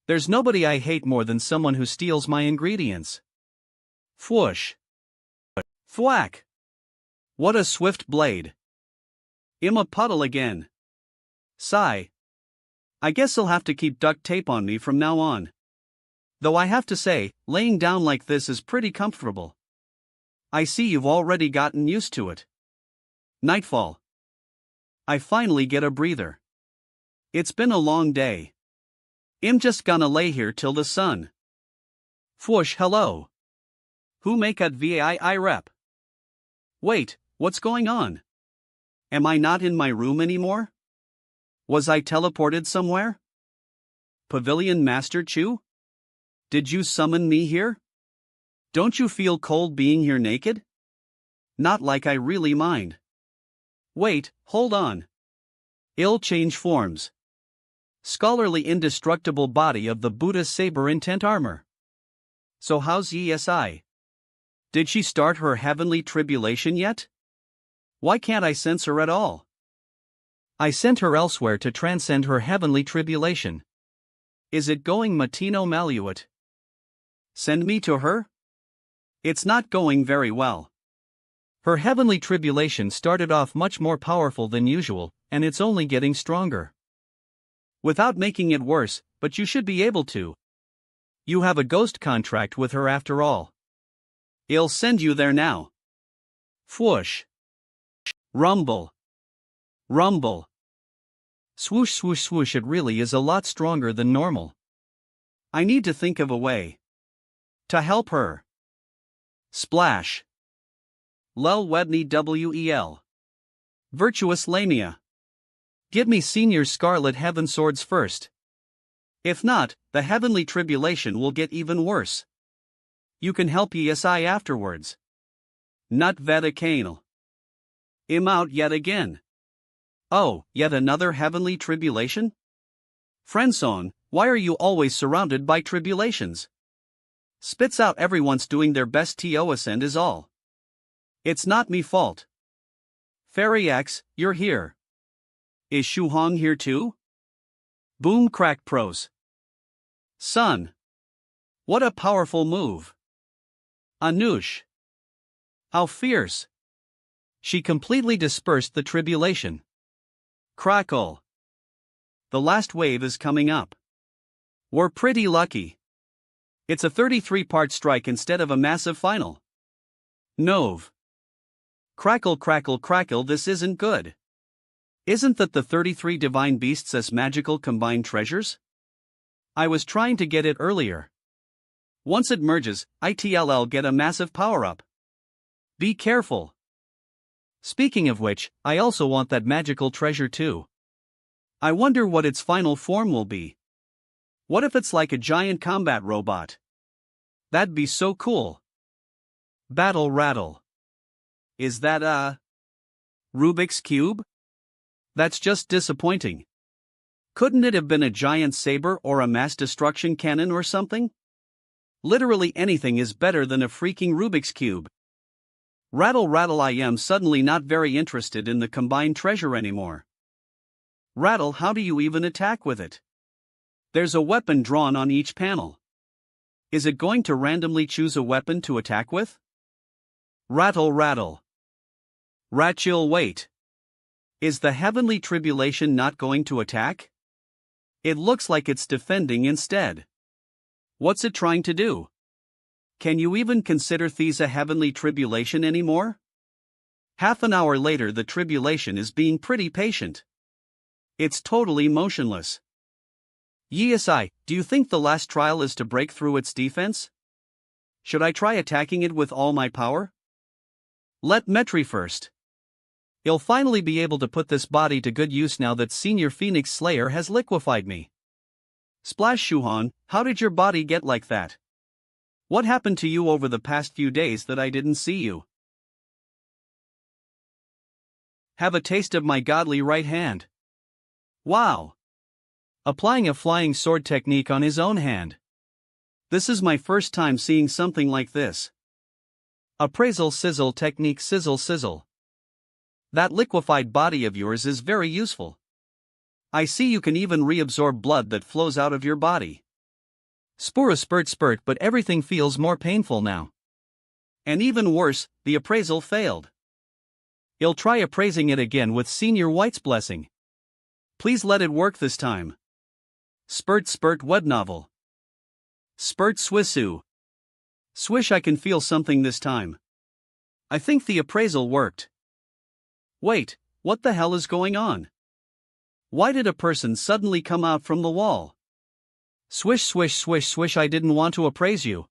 There's nobody I hate more than someone who steals my ingredients. Fwoosh. Thwack. What a swift blade. I'm a puddle again. Sigh. I guess I'll have to keep duct tape on me from now on. Though I have to say, laying down like this is pretty comfortable. I see you've already gotten used to it. Nightfall. I finally get a breather. It's been a long day. I'm just gonna lay here till the sun. Fwoosh, hello. Who make at VAI rep? Wait, what's going on? Am I not in my room anymore? Was I teleported somewhere? Pavilion Master Chu? Did you summon me here? Don't you feel cold being here naked? Not like I really mind. Wait, hold on. I'll change forms. Scholarly indestructible body of the Buddha saber intent armor. So how's ESI? Did she start her heavenly tribulation yet? Why can't I sense her at all? I sent her elsewhere to transcend her heavenly tribulation. Is it going Matino Maluit? Send me to her? It's not going very well. Her heavenly tribulation started off much more powerful than usual, and it's only getting stronger. Without making it worse, but you should be able to. You have a ghost contract with her after all. I'll send you there now. Fwoosh. Rumble. Rumble. Swoosh swoosh swoosh, it really is a lot stronger than normal. I need to think of a way to help her. Splash. Lel Wedney Wel. Virtuous Lamia. Give me Senior Scarlet Heaven Swords first. If not, the heavenly tribulation will get even worse. You can help ESI afterwards. Nut Veda Canal. I'm out yet again. Oh, yet another heavenly tribulation? Friendsong, why are you always surrounded by tribulations? Spits out everyone's doing their best to ascend is all. It's not me fault. Fairy X, you're here. Is Shu Hong here too? Boom crack pros. Son. What a powerful move. Anush. How fierce. She completely dispersed the tribulation. Crackle. The last wave is coming up. We're pretty lucky. It's a 33-part strike instead of a massive final. Nove. Crackle crackle crackle, this isn't good. Isn't that the 33 divine beasts as magical combined treasures? I was trying to get it earlier. Once it merges, ITLL get a massive power-up. Be careful. Speaking of which, I also want that magical treasure too. I wonder what its final form will be. What if it's like a giant combat robot? That'd be so cool. Battle rattle. Is that a Rubik's Cube? That's just disappointing. Couldn't it have been a giant saber or a mass destruction cannon or something? Literally anything is better than a freaking Rubik's Cube. Rattle rattle, I am suddenly not very interested in the combined treasure anymore. Rattle, how do you even attack with it? There's a weapon drawn on each panel. Is it going to randomly choose a weapon to attack with? Rattle rattle. Ratchill, wait. Is the heavenly tribulation not going to attack? It looks like it's defending instead. What's it trying to do? Can you even consider these a heavenly tribulation anymore? Half an hour later, the tribulation is being pretty patient. It's totally motionless. Yesai, do you think the last trial is to break through its defense? Should I try attacking it with all my power? Let Metri first. He'll finally be able to put this body to good use now that Senior Phoenix Slayer has liquefied me. Splash Shuhan, how did your body get like that? What happened to you over the past few days that I didn't see you? Have a taste of my godly right hand. Wow! Applying a flying sword technique on his own hand. This is my first time seeing something like this. Appraisal sizzle technique sizzle sizzle. That liquefied body of yours is very useful. I see you can even reabsorb blood that flows out of your body. Spura spurt spurt, but everything feels more painful now. And even worse, the appraisal failed. He'll try appraising it again with Senior White's blessing. Please let it work this time. Spurt spurt web novel. Spurt swissu. Swish, I can feel something this time. I think the appraisal worked. Wait, what the hell is going on? Why did a person suddenly come out from the wall? Swish swish swish swish, I didn't want to appraise you.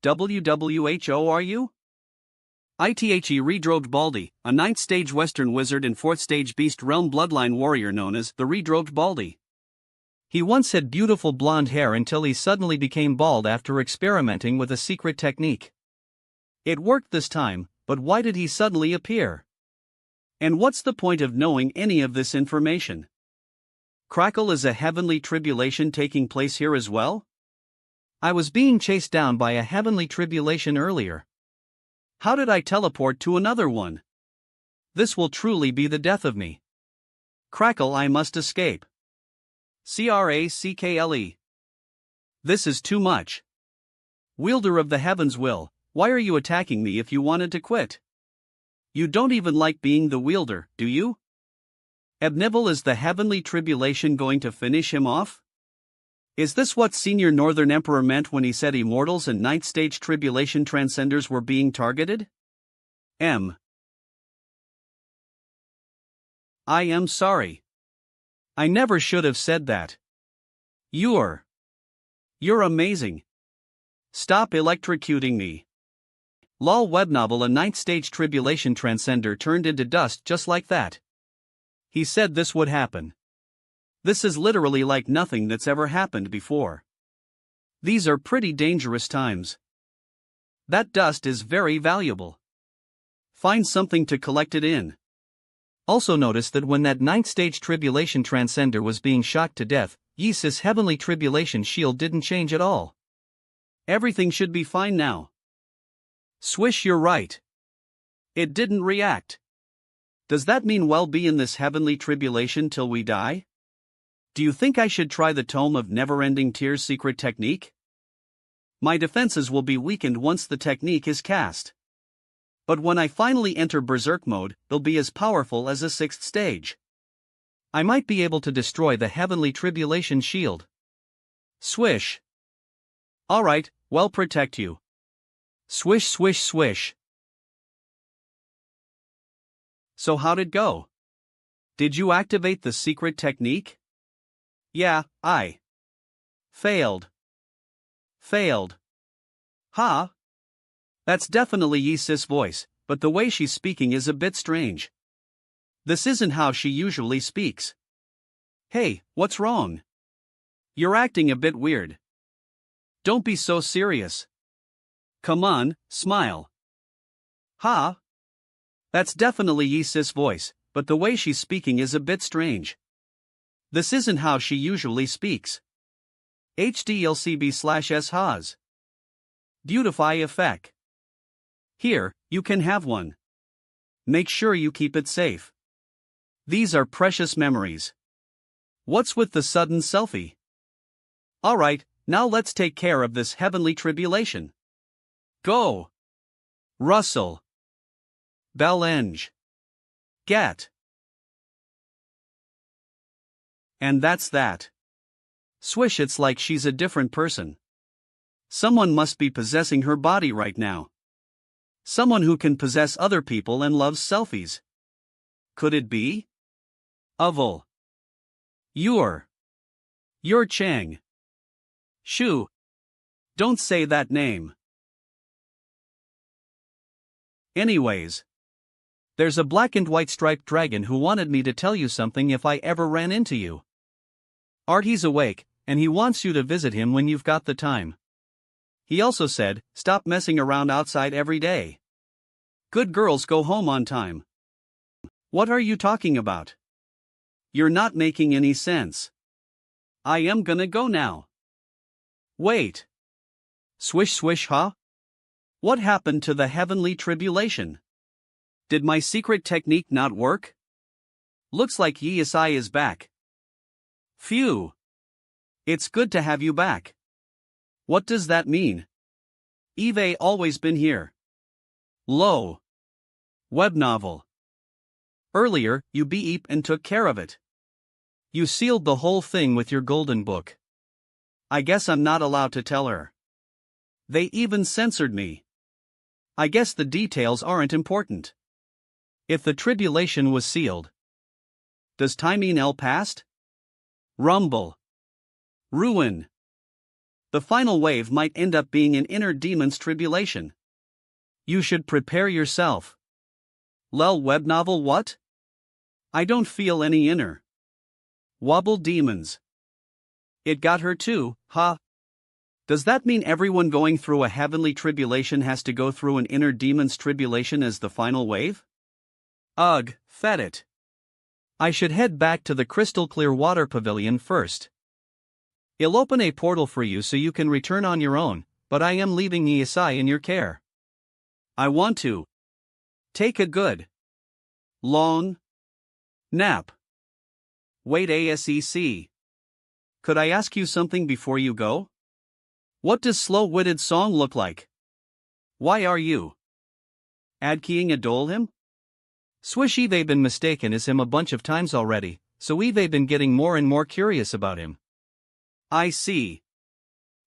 WWHO are you? ITHE Redrobed Baldy, a 9th stage Western wizard and 4th stage Beast Realm bloodline warrior known as the Redrobed Baldy. He once had beautiful blonde hair until he suddenly became bald after experimenting with a secret technique. It worked this time, but why did he suddenly appear? And what's the point of knowing any of this information? Crackle, is a heavenly tribulation taking place here as well? I was being chased down by a heavenly tribulation earlier. How did I teleport to another one? This will truly be the death of me. Crackle, I must escape. CRACKLE. This is too much. Wielder of the Heavens Will, why are you attacking me if you wanted to quit? You don't even like being the wielder, do you? Ebnivel, is the heavenly tribulation going to finish him off? Is this what Senior Northern Emperor meant when he said immortals and 9th stage tribulation transcenders were being targeted? I am sorry. I never should have said that. You're amazing. Stop electrocuting me. Lol webnovel, a 9th stage tribulation transcender turned into dust just like that. He said this would happen. This is literally like nothing that's ever happened before. These are pretty dangerous times. That dust is very valuable. Find something to collect it in. Also notice that when that 9th stage tribulation transcender was being shocked to death, Yeesis' heavenly tribulation shield didn't change at all. Everything should be fine now. Swish, you're right. It didn't react. Does that mean we'll be in this heavenly tribulation till we die? Do you think I should try the Tome of Never-Ending Tears secret technique? My defenses will be weakened once the technique is cast. But when I finally enter Berserk mode, they'll be as powerful as a 6th stage. I might be able to destroy the heavenly tribulation shield. Swish. Alright, well, protect you. Swish swish swish. So how'd it go? Did you activate the secret technique? Yeah, I failed. Huh? That's definitely Yeesis' voice, but the way she's speaking is a bit strange. This isn't how she usually speaks. Hey, what's wrong? You're acting a bit weird. Don't be so serious. Come on, smile. Huh? That's definitely Yeesis' voice, but the way she's speaking is a bit strange. This isn't how she usually speaks. HDLCB/S Haas. Beautify effect. Here, you can have one. Make sure you keep it safe. These are precious memories. What's with the sudden selfie? Alright, now let's take care of this heavenly tribulation. Go! Russell. Belenge. Get. And that's that. Swish, it's like she's a different person. Someone must be possessing her body right now. Someone who can possess other people and loves selfies. Could it be? Oval. You're Chang. Shoo. Don't say that name. Anyways. There's a black and white striped dragon who wanted me to tell you something if I ever ran into you. Artie's awake, and he wants you to visit him when you've got the time. He also said, stop messing around outside every day. Good girls go home on time. What are you talking about? You're not making any sense. I am gonna go now. Wait. Swish swish huh? What happened to the heavenly tribulation? Did my secret technique not work? Looks like Yi-Sai is back. Phew. It's good to have you back. What does that mean? Eve always been here. Low. Web novel. Earlier, you beep and took care of it. You sealed the whole thing with your golden book. I guess I'm not allowed to tell her. They even censored me. I guess the details aren't important. If the tribulation was sealed. Does time mean El past? Rumble. Ruin. The final wave might end up being an inner demon's tribulation. You should prepare yourself. Lel web novel what? I don't feel any inner. Wobble demons. It got her too, huh? Does that mean everyone going through a heavenly tribulation has to go through an inner demon's tribulation as the final wave? Ugh, fed it. I should head back to the crystal clear water pavilion first. I'll open a portal for you so you can return on your own, but I am leaving Yi-Sai in your care. I want to take a good long nap. Wait ASEC. Could I ask you something before you go? What does slow-witted song look like? Why are you ad-keying a dole him? Swish Eve been mistaken as him a bunch of times already, so Eve been getting more and more curious about him. I see.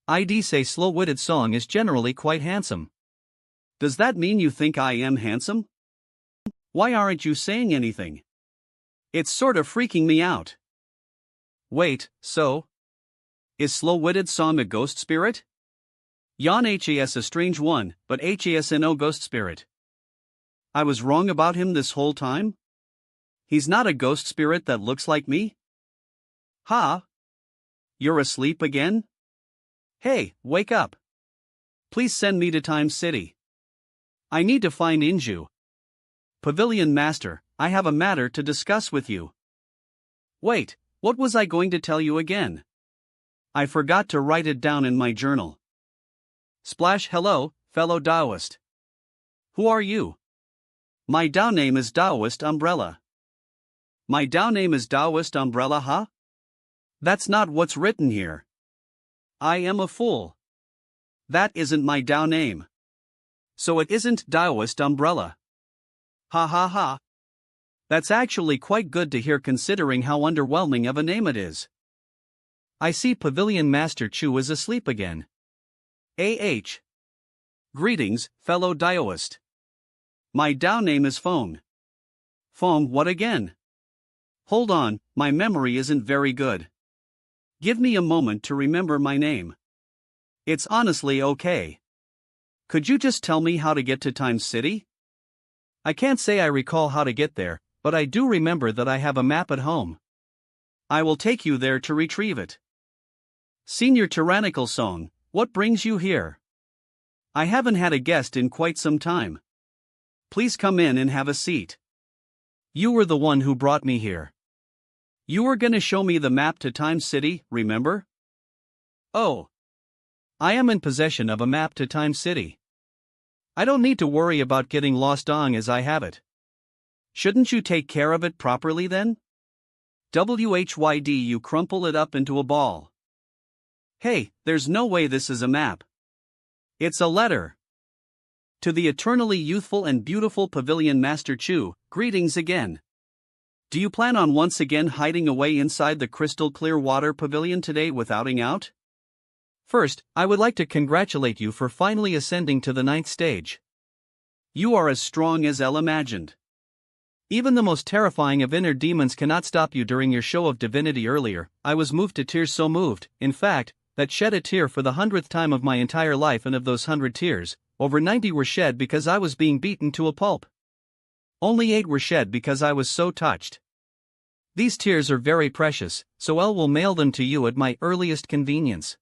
I'd say slow-witted song is generally quite handsome. Does that mean you think I am handsome? Why aren't you saying anything? It's sort of freaking me out. Wait, so? Is slow-witted song a ghost spirit? Yon HAS a strange one, but HAS no ghost spirit. I was wrong about him this whole time? He's not a ghost spirit that looks like me? Ha? You're asleep again? Hey, wake up. Please send me to Time City. I need to find Inju. Pavilion Master, I have a matter to discuss with you. Wait, what was I going to tell you again? I forgot to write it down in my journal. Splash hello, fellow Taoist. Who are you? My Dao name is Taoist Umbrella. My Dao name is Taoist Umbrella huh? That's not what's written here. I am a fool. That isn't my Dao name. So it isn't Taoist Umbrella. Ha ha ha. That's actually quite good to hear considering how underwhelming of a name it is. I see Pavilion Master Chu is asleep again. AH. Greetings, fellow Taoist. My Dao name is Fong. Fong what again? Hold on, my memory isn't very good. Give me a moment to remember my name. It's honestly okay. Could you just tell me how to get to Time City? I can't say I recall how to get there, but I do remember that I have a map at home. I will take you there to retrieve it. Senior Tyrannical Song, what brings you here? I haven't had a guest in quite some time. Please come in and have a seat. You were the one who brought me here. You were gonna show me the map to Time City, remember? Oh. I am in possession of a map to Time City. I don't need to worry about getting lost on as I have it. Shouldn't you take care of it properly then? WHYD you crumple it up into a ball. Hey, there's no way this is a map. It's a letter. To the eternally youthful and beautiful Pavilion Master Chu, greetings again. Do you plan on once again hiding away inside the crystal clear water pavilion today without outing out? First, I would like to congratulate you for finally ascending to the 9th stage. You are as strong as El imagined. Even the most terrifying of inner demons cannot stop you. During your show of divinity earlier, I was moved to tears, so moved, in fact, that shed a tear for the 100th time of my entire life, and of those 100 tears, over 90 were shed because I was being beaten to a pulp. Only 8 were shed because I was so touched. These tears are very precious, so El will mail them to you at my earliest convenience.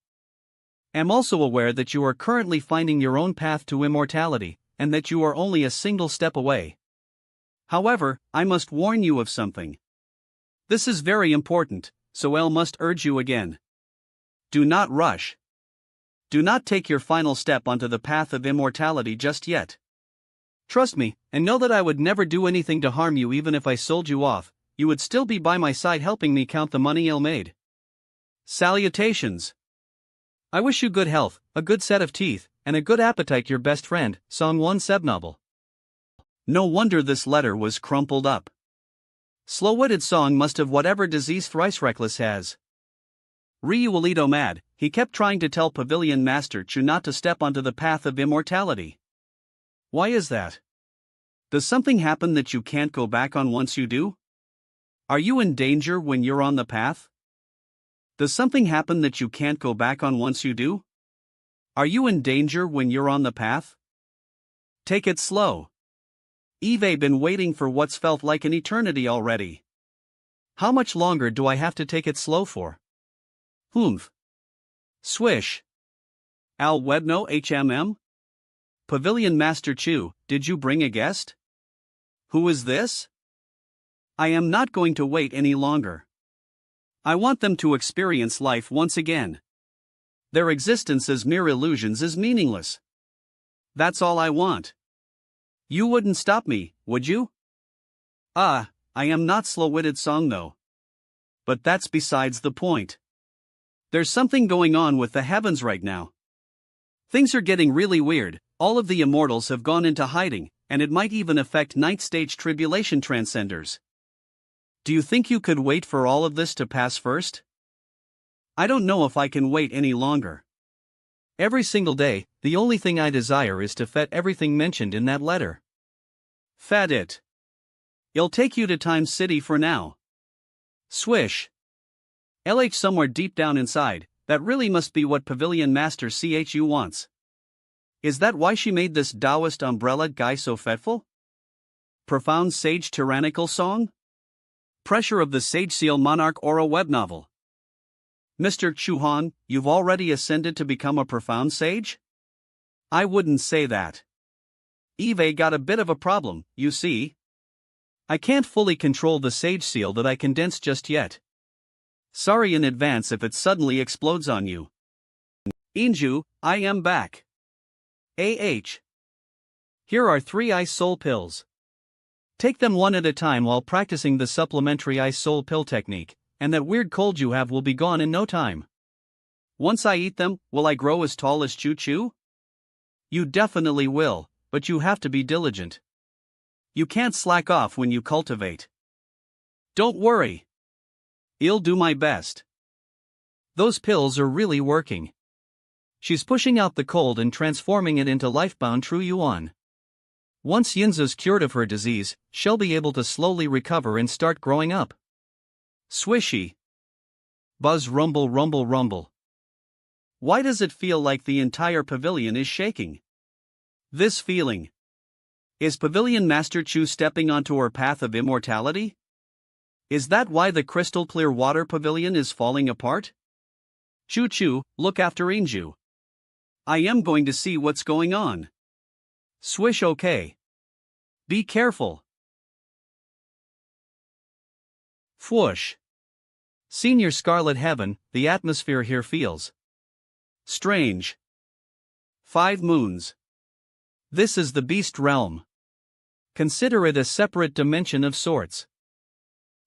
Am also aware that you are currently finding your own path to immortality, and that you are only a single step away. However, I must warn you of something. This is very important, so El must urge you again. Do not rush. Do not take your final step onto the path of immortality just yet. Trust me, and know that I would never do anything to harm you. Even if I sold you off, you would still be by my side helping me count the money El made. Salutations. I wish you good health, a good set of teeth, and a good appetite. Your best friend, Songwon Sebnoble. No wonder this letter was crumpled up. Slow-witted Song must have whatever disease Thrice Reckless has. Ryu Alito mad. He kept trying to tell Pavilion Master Chu not to step onto the path of immortality. Why is that? Does something happen that you can't go back on once you do? Are you in danger when you're on the path? Does something happen that you can't go back on once you do? Are you in danger when you're on the path? Take it slow. Eve been waiting for what's felt like an eternity already. How much longer do I have to take it slow for? Humph. Swish. Al Wedno HMM? Pavilion Master Chu, did you bring a guest? Who is this? I am not going to wait any longer. I want them to experience life once again. Their existence as mere illusions is meaningless. That's all I want. You wouldn't stop me, would you? I am not slow-witted Song though. But that's besides the point. There's something going on with the heavens right now. Things are getting really weird. All of the immortals have gone into hiding, and it might even affect 9th stage tribulation transcenders. Do you think you could wait for all of this to pass first? I don't know if I can wait any longer. Every single day, the only thing I desire is to fet everything mentioned in that letter. Fet it. It'll take you to Time City for now. Swish. LH somewhere deep down inside, that really must be what Pavilion Master Chu wants. Is that why she made this Taoist umbrella guy so fretful? Profound Sage Tyrannical Song? Pressure of the Sage Seal Monarch Aura web novel. Mr. Chuhan, you've already ascended to become a profound sage? I wouldn't say that. Eve got a bit of a problem, you see. I can't fully control the Sage Seal that I condensed just yet. Sorry in advance if it suddenly explodes on you. Inju, I am back. AH. Here are 3 Ice Soul Pills. Take them one at a time while practicing the supplementary Ice Soul Pill technique, and that weird cold you have will be gone in no time. Once I eat them, will I grow as tall as Choo Choo? You definitely will, but you have to be diligent. You can't slack off when you cultivate. Don't worry. I'll do my best. Those pills are really working. She's pushing out the cold and transforming it into lifebound True Yuan. Once Yinza's cured of her disease, she'll be able to slowly recover and start growing up. Swishy. Buzz rumble rumble rumble. Why does it feel like the entire pavilion is shaking? This feeling. Is Pavilion Master Chu stepping onto her path of immortality? Is that why the crystal clear water pavilion is falling apart? Choo Choo, look after Inju. I am going to see what's going on. Swish okay. Be careful. Fwoosh. Senior Scarlet Heaven, the atmosphere here feels strange. 5 moons. This is the beast realm. Consider it a separate dimension of sorts.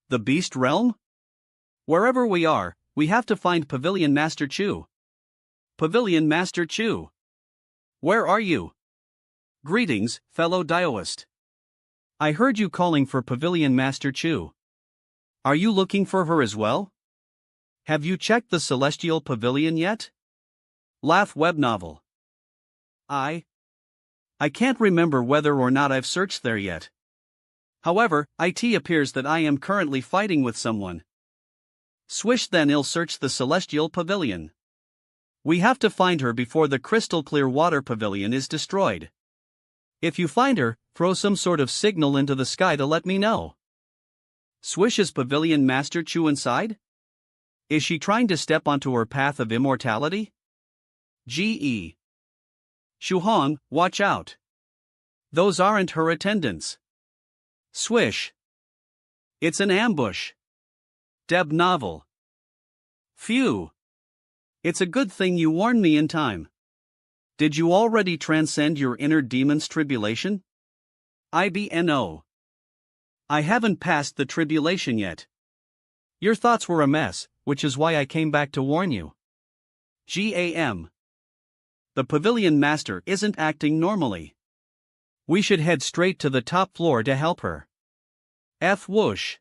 The beast realm? Wherever we are, we have to find Pavilion Master Chu. Pavilion Master Chu. Where are you? Greetings, fellow Daoist. I heard you calling for Pavilion Master Chu. Are you looking for her as well? Have you checked the Celestial Pavilion yet? Laugh web novel. I can't remember whether or not I've searched there yet. However, it appears that I am currently fighting with someone. Swish, then I'll search the Celestial Pavilion. We have to find her before the crystal clear water pavilion is destroyed. If you find her, throw some sort of signal into the sky to let me know. Swish, is Pavilion Master Chu inside? Is she trying to step onto her path of immortality? Ge. Shuhong, watch out. Those aren't her attendants. Swish. It's an ambush. Deb novel. Phew. It's a good thing you warned me in time. Did you already transcend your inner demon's tribulation? IBNO. I haven't passed the tribulation yet. Your thoughts were a mess, which is why I came back to warn you. GAM. The Pavilion Master isn't acting normally. We should head straight to the top floor to help her. F whoosh.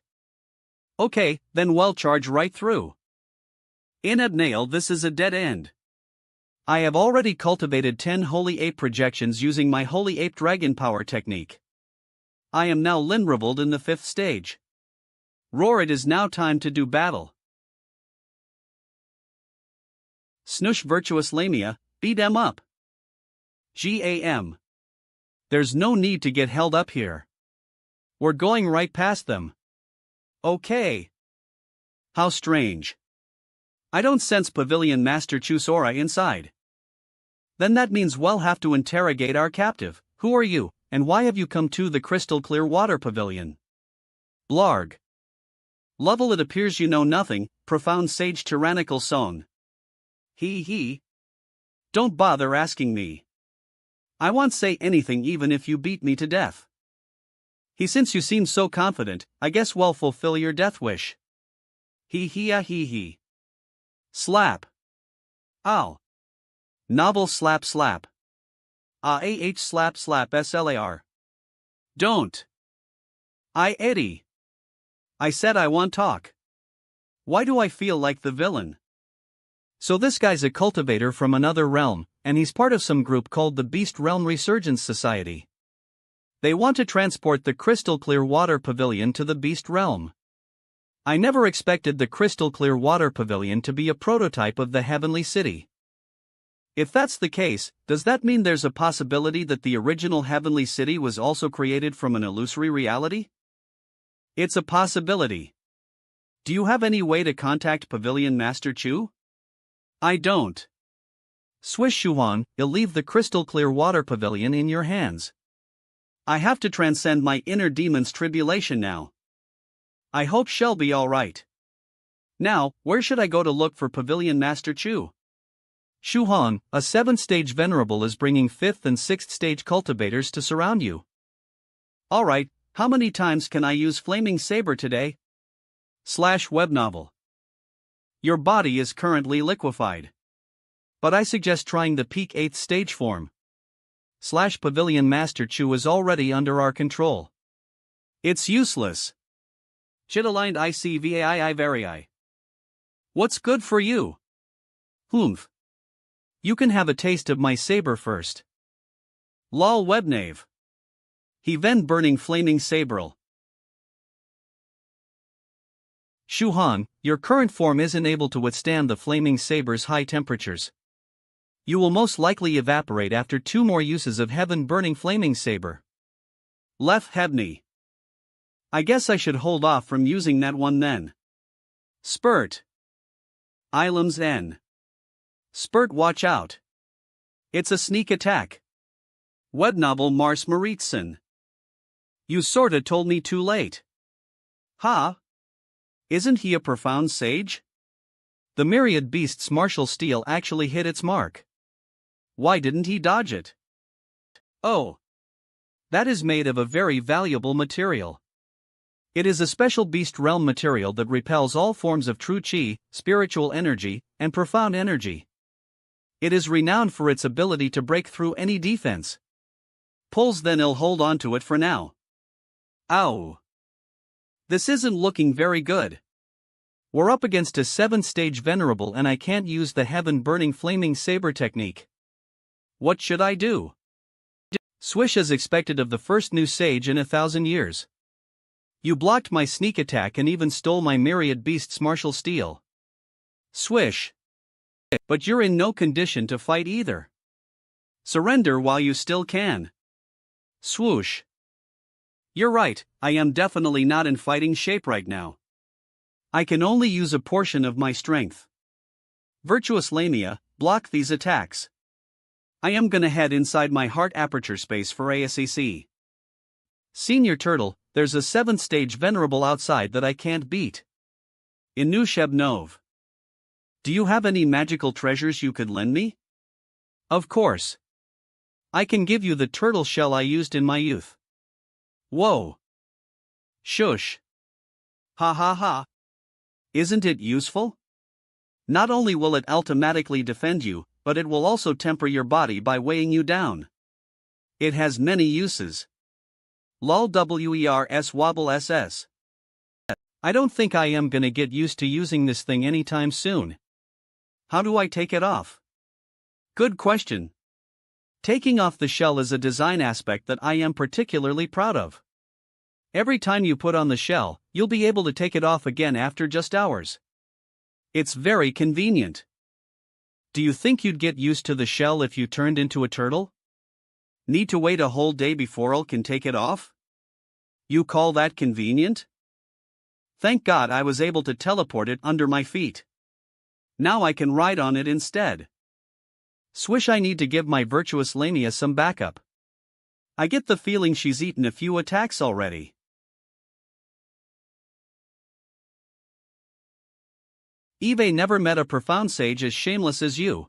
Okay, then we'll charge right through. In Abnail, this is a dead end. I have already cultivated 10 Holy Ape projections using my Holy Ape Dragon Power technique. I am now Linriveled in the 5th stage. Roar, it is now time to do battle. Snoosh Virtuous Lamia, beat 'em up. GAM. There's no need to get held up here. We're going right past them. Okay. How strange. I don't sense Pavilion Master Chu's aura inside. Then that means we'll have to interrogate our captive. Who are you, and why have you come to the crystal clear water pavilion? Blarg. Lovell, it appears you know nothing, profound sage tyrannical song. He. Don't bother asking me. I won't say anything even if you beat me to death. Since you seem so confident, I guess we'll fulfill your death wish. He. Slap. Ow. Novel slap slap. Slap slap SLAR. Don't. Eddie. I said I won't talk. Why do I feel like the villain? So this guy's a cultivator from another realm, and he's part of some group called the Beast Realm Resurgence Society. They want to transport the crystal clear water pavilion to the Beast Realm. I never expected the crystal clear water pavilion to be a prototype of the Heavenly City. If that's the case, does that mean there's a possibility that the original Heavenly City was also created from an illusory reality? It's a possibility. Do you have any way to contact Pavilion Master Chu? I don't. Swish Shuhan, you'll leave the crystal clear water pavilion in your hands. I have to transcend my inner demon's tribulation now. I hope she'll be alright. Now, where should I go to look for Pavilion Master Chu? Shuhan, a 7th stage venerable is bringing 5th and 6th stage cultivators to surround you. Alright, how many times can I use Flaming Saber today? /web novel. Your body is currently liquefied. But I suggest trying the peak 8th stage form. Pavilion Master Chu is already under our control. It's useless. Chit-aligned ICVAII varii. What's good for you? Humph. You can have a taste of my saber first. Lol webnave. He ven burning flaming sabrel. Shuhan, your current form isn't able to withstand the flaming saber's high temperatures. You will most likely evaporate after 2 more uses of heaven burning flaming saber. Lef Hebney. I guess I should hold off from using that one then. Spurt. Ilums N. Spurt, watch out. It's a sneak attack. Web novel Mars Maritson. You sorta told me too late. Ha? Isn't he a profound sage? The myriad beast's martial steel actually hit its mark. Why didn't he dodge it? Oh. That is made of a very valuable material. It is a special beast realm material that repels all forms of true chi, spiritual energy, and profound energy. It is renowned for its ability to break through any defense. Pulls, then I'll hold on to it for now. Ow. This isn't looking very good. We're up against a 7th-stage venerable and I can't use the heaven-burning flaming saber technique. What should I do? Swish as expected of the first new sage in 1,000 years. You blocked my sneak attack and even stole my myriad beasts' martial steel. Swish. But you're in no condition to fight either. Surrender while you still can. Swoosh. You're right, I am definitely not in fighting shape right now. I can only use a portion of my strength. Virtuous Lamia, block these attacks. I am gonna head inside my heart aperture space for ASEC. Senior Turtle, there's a 7th stage venerable outside that I can't beat. Inu Shebnov. Do you have any magical treasures you could lend me? Of course. I can give you the turtle shell I used in my youth. Whoa. Shush. Ha ha ha. Isn't it useful? Not only will it automatically defend you, but it will also temper your body by weighing you down. It has many uses. Lol wers wobble ss. I don't think I am gonna get used to using this thing anytime soon. How do I take it off? Good question. Taking off the shell is a design aspect that I am particularly proud of. Every time you put on the shell, you'll be able to take it off again after just hours. It's very convenient. Do you think you'd get used to the shell if you turned into a turtle? Need to wait a whole day before I can take it off? You call that convenient? Thank God I was able to teleport it under my feet. Now I can ride on it instead. Swish, I need to give my Virtuous Lamia some backup. I get the feeling she's eaten a few attacks already. Eve never met a profound sage as shameless as you.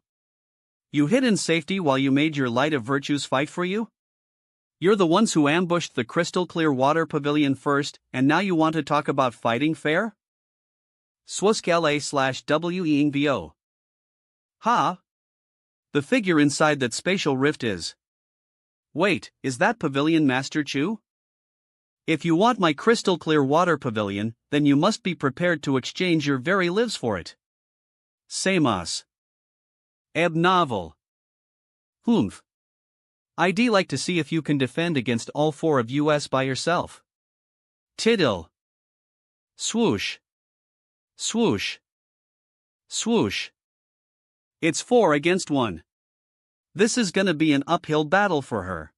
You hid in safety while you made your light of virtues fight for you? You're the ones who ambushed the crystal clear water pavilion first, and now you want to talk about fighting fair? Swuskla/WEingVO. Ha! The figure inside that spatial rift is. Wait, is that Pavilion Master Chu? If you want my crystal clear water pavilion, then you must be prepared to exchange your very lives for it. Samos. Eb novel. Humph. I'd like to see if you can defend against all 4 of us by yourself. Tiddle. Swoosh. Swoosh. Swoosh. It's 4 against 1. This is gonna be an uphill battle for her.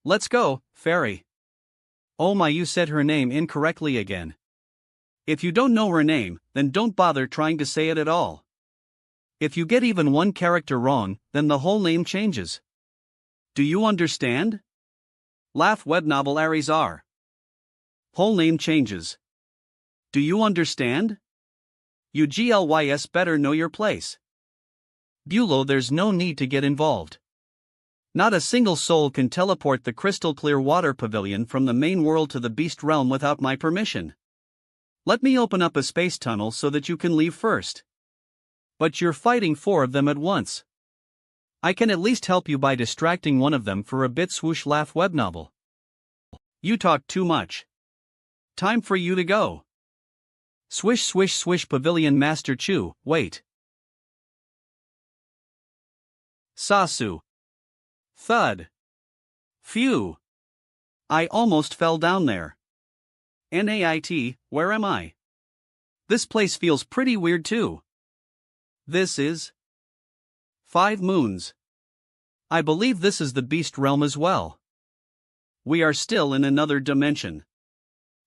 Let's go, Fairy. Oh my, you said her name incorrectly again. If you don't know her name, then don't bother trying to say it at all. If you get even one character wrong, then the whole name changes. Do you understand? Laugh webnovel Aries R. Whole name changes. Do you understand? You glys better know your place. Bulow, there's no need to get involved. Not a single soul can teleport the crystal clear water pavilion from the main world to the beast realm without my permission. Let me open up a space tunnel so that you can leave first. But you're fighting 4 of them at once. I can at least help you by distracting one of them for a bit. Swoosh laugh webnovel. You talk too much. Time for you to go. Swish swish swish Pavilion Master Chu, wait. Sasu. Thud. Phew. I almost fell down there. NAIT, where am I? This place feels pretty weird too. This is 5 moons. I believe this is the beast realm as well. We are still in another dimension.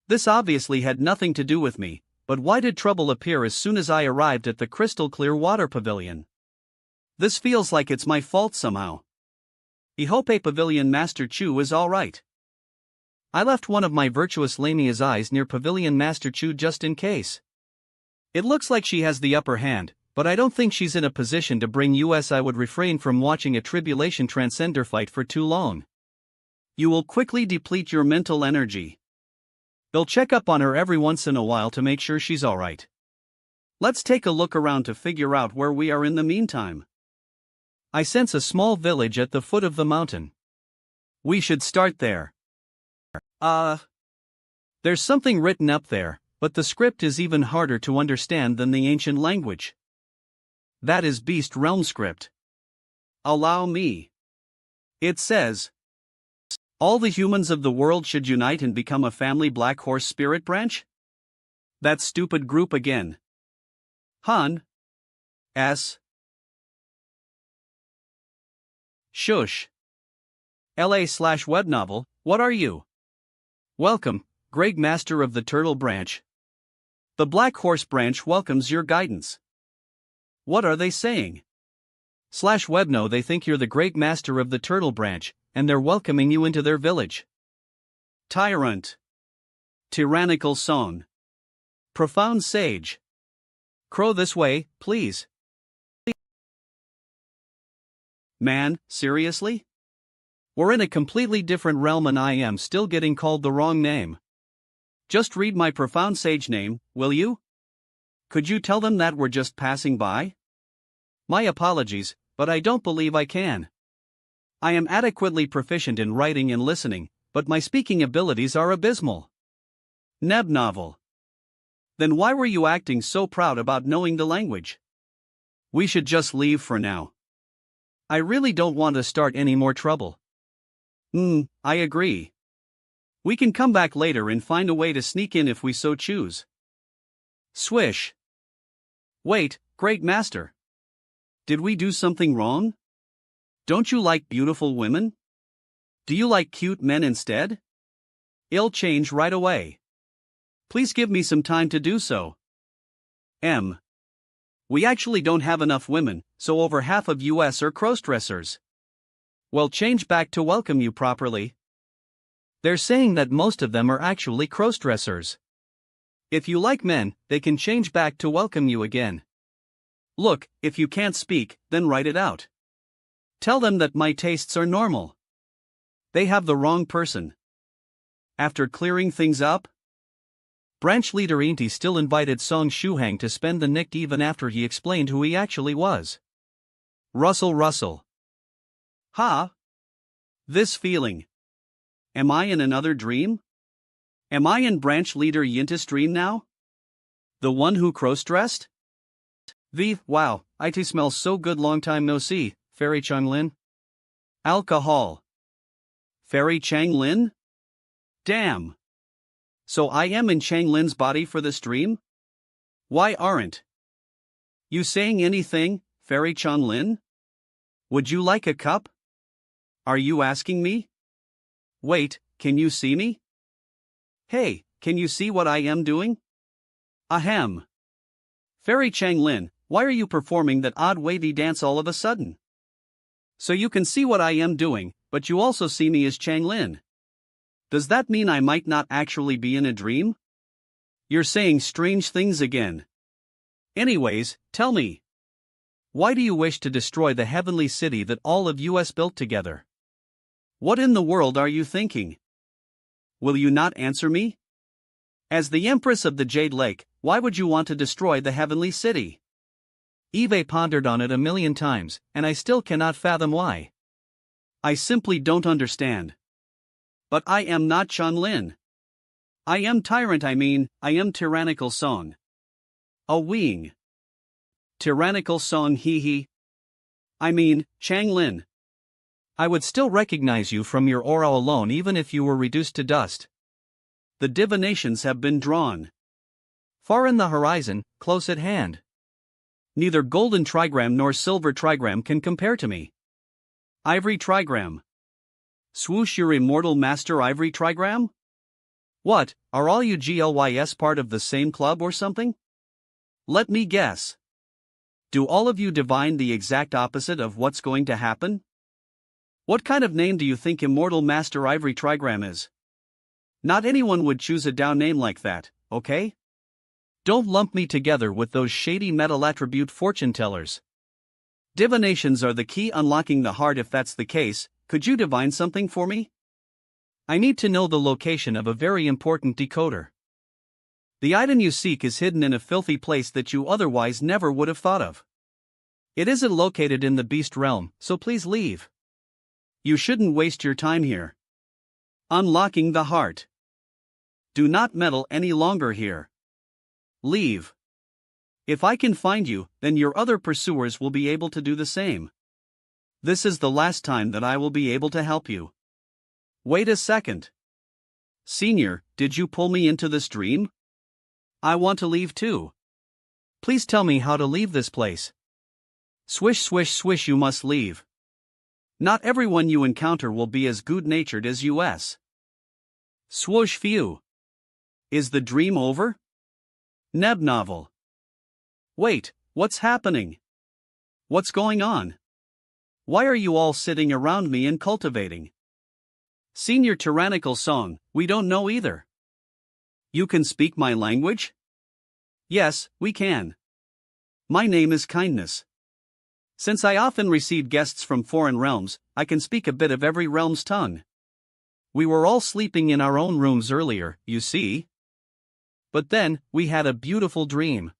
This obviously had nothing to do with me, but why did trouble appear as soon as I arrived at the crystal clear water pavilion? This feels like it's my fault somehow. I hope a Pavilion Master Chu is alright. I left one of my Virtuous Lamia's eyes near Pavilion Master Chu just in case. It looks like she has the upper hand, but I don't think she's in a position to bring us. I would refrain from watching a Tribulation Transcender fight for too long. You will quickly deplete your mental energy. They'll check up on her every once in a while to make sure she's alright. Let's take a look around to figure out where we are in the meantime. I sense a small village at the foot of the mountain. We should start there. There's something written up there, But the script is even harder to understand than the ancient language. That is Beast Realm script. Allow me. It says, all the humans of the world should unite and become a family Black Horse spirit branch? That stupid group again. Han. S. Shush. LA/web novel, what are you? Welcome, Great Master of the Turtle Branch. The Black Horse Branch welcomes your guidance. What are they saying? /web no, they think you're the Great Master of the Turtle Branch, and they're welcoming you into their village. Tyrant. Tyrannical song. Profound sage. Crow this way, please. Man, seriously? We're in a completely different realm and I am still getting called the wrong name. Just read my profound sage name, will you? Could you tell them that we're just passing by? My apologies, but I don't believe I can. I am adequately proficient in writing and listening, but my speaking abilities are abysmal. Neb novel. Then why were you acting so proud about knowing the language? We should just leave for now. I really don't want to start any more trouble. I agree. We can come back later and find a way to sneak in if we so choose. Swish. Wait, Great Master. Did we do something wrong? Don't you like beautiful women? Do you like cute men instead? It'll change right away. Please give me some time to do so. We actually don't have enough women, so over half of US are crossdressers. Well, change back to welcome you properly. They're saying that most of them are actually crossdressers. If you like men, they can change back to welcome you again. Look, if you can't speak, then write it out. Tell them that my tastes are normal. They have the wrong person. After clearing things up, branch leader Ainty still invited Song Shuhang to spend the night even after he explained who he actually was. Russell. Ha? This feeling. Am I in another dream? Am I in branch leader Yinta's dream now? The one who cross-dressed? Wow, it smells so good, long time no see, Fairy Changlin. Alcohol. Fairy Changlin? Damn. So I am in Changlin's body for this dream? Why aren't you saying anything, Fairy Changlin? Would you like a cup? Are you asking me? Wait, can you see me? Hey, can you see what I am doing? Ahem. Fairy Changlin, why are you performing that odd wavy dance all of a sudden? So you can see what I am doing, but you also see me as Changlin. Does that mean I might not actually be in a dream? You're saying strange things again. Anyways, tell me. Why do you wish to destroy the heavenly city that all of US built together? What in the world are you thinking? Will you not answer me? As the Empress of the Jade Lake, why would you want to destroy the heavenly city? Eve pondered on it 1,000,000 times, and I still cannot fathom why. I simply don't understand. But I am not Chanlin. I am tyrant, I am tyrannical song. A wing. Tyrannical song, hee. Changlin. I would still recognize you from your aura alone even if you were reduced to dust. The divinations have been drawn. Far in the horizon, close at hand. Neither golden trigram nor silver trigram can compare to me. Ivory trigram. Swoosh, your immortal master ivory trigram? What, are all you GLYS part of the same club or something? Let me guess. Do all of you divine the exact opposite of what's going to happen? What kind of name do you think Immortal Master Ivory Trigram is? Not anyone would choose a down name like that, okay? Don't lump me together with those shady metal attribute fortune tellers. Divinations are the key unlocking the heart. If that's the case, could you divine something for me? I need to know the location of a very important decoder. The item you seek is hidden in a filthy place that you otherwise never would have thought of. It isn't located in the beast realm, so please leave. You shouldn't waste your time here. Unlocking the heart. Do not meddle any longer here. Leave. If I can find you, then your other pursuers will be able to do the same. This is the last time that I will be able to help you. Wait a second. Senior, did you pull me into this dream? I want to leave too. Please tell me how to leave this place. Swish swish swish, you must leave. Not everyone you encounter will be as good-natured as us. Swoosh phew. Is the dream over? Neb novel. Wait, what's happening? What's going on? Why are you all sitting around me and cultivating? Senior tyrannical song, we don't know either. You can speak my language? Yes, we can. My name is Kindness. Since I often receive guests from foreign realms, I can speak a bit of every realm's tongue. We were all sleeping in our own rooms earlier, you see. But then, we had a beautiful dream.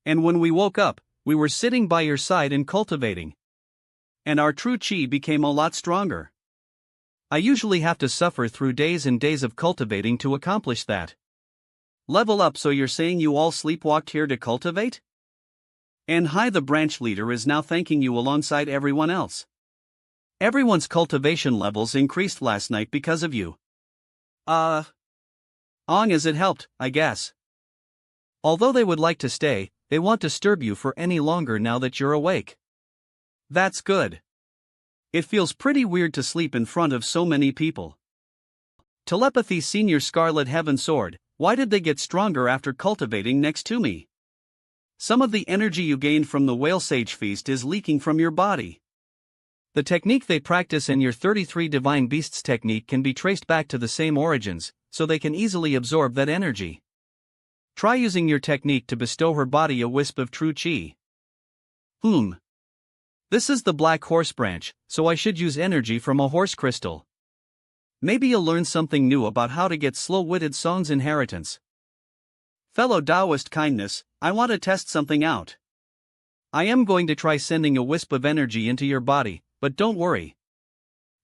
And when we woke up, we were sitting by your side and cultivating. And our true chi became a lot stronger. I usually have to suffer through days and days of cultivating to accomplish that. Level up, so you're saying you all sleepwalked here to cultivate? And hi, the branch leader is now thanking you alongside everyone else. Everyone's cultivation levels increased last night because of you. Ong as it helped, I guess. Although they would like to stay, they won't disturb you for any longer now that you're awake. That's good. It feels pretty weird to sleep in front of so many people. Telepathy Senior Scarlet Heaven Sword, why did they get stronger after cultivating next to me? Some of the energy you gained from the whale sage feast is leaking from your body. The technique they practice in your 33 Divine Beasts technique can be traced back to the same origins, so they can easily absorb that energy. Try using your technique to bestow her body a wisp of true chi. This is the black horse branch, so I should use energy from a horse crystal. Maybe you'll learn something new about how to get slow-witted Song's inheritance. Fellow Taoist Kindness, I want to test something out. I am going to try sending a wisp of energy into your body, but don't worry.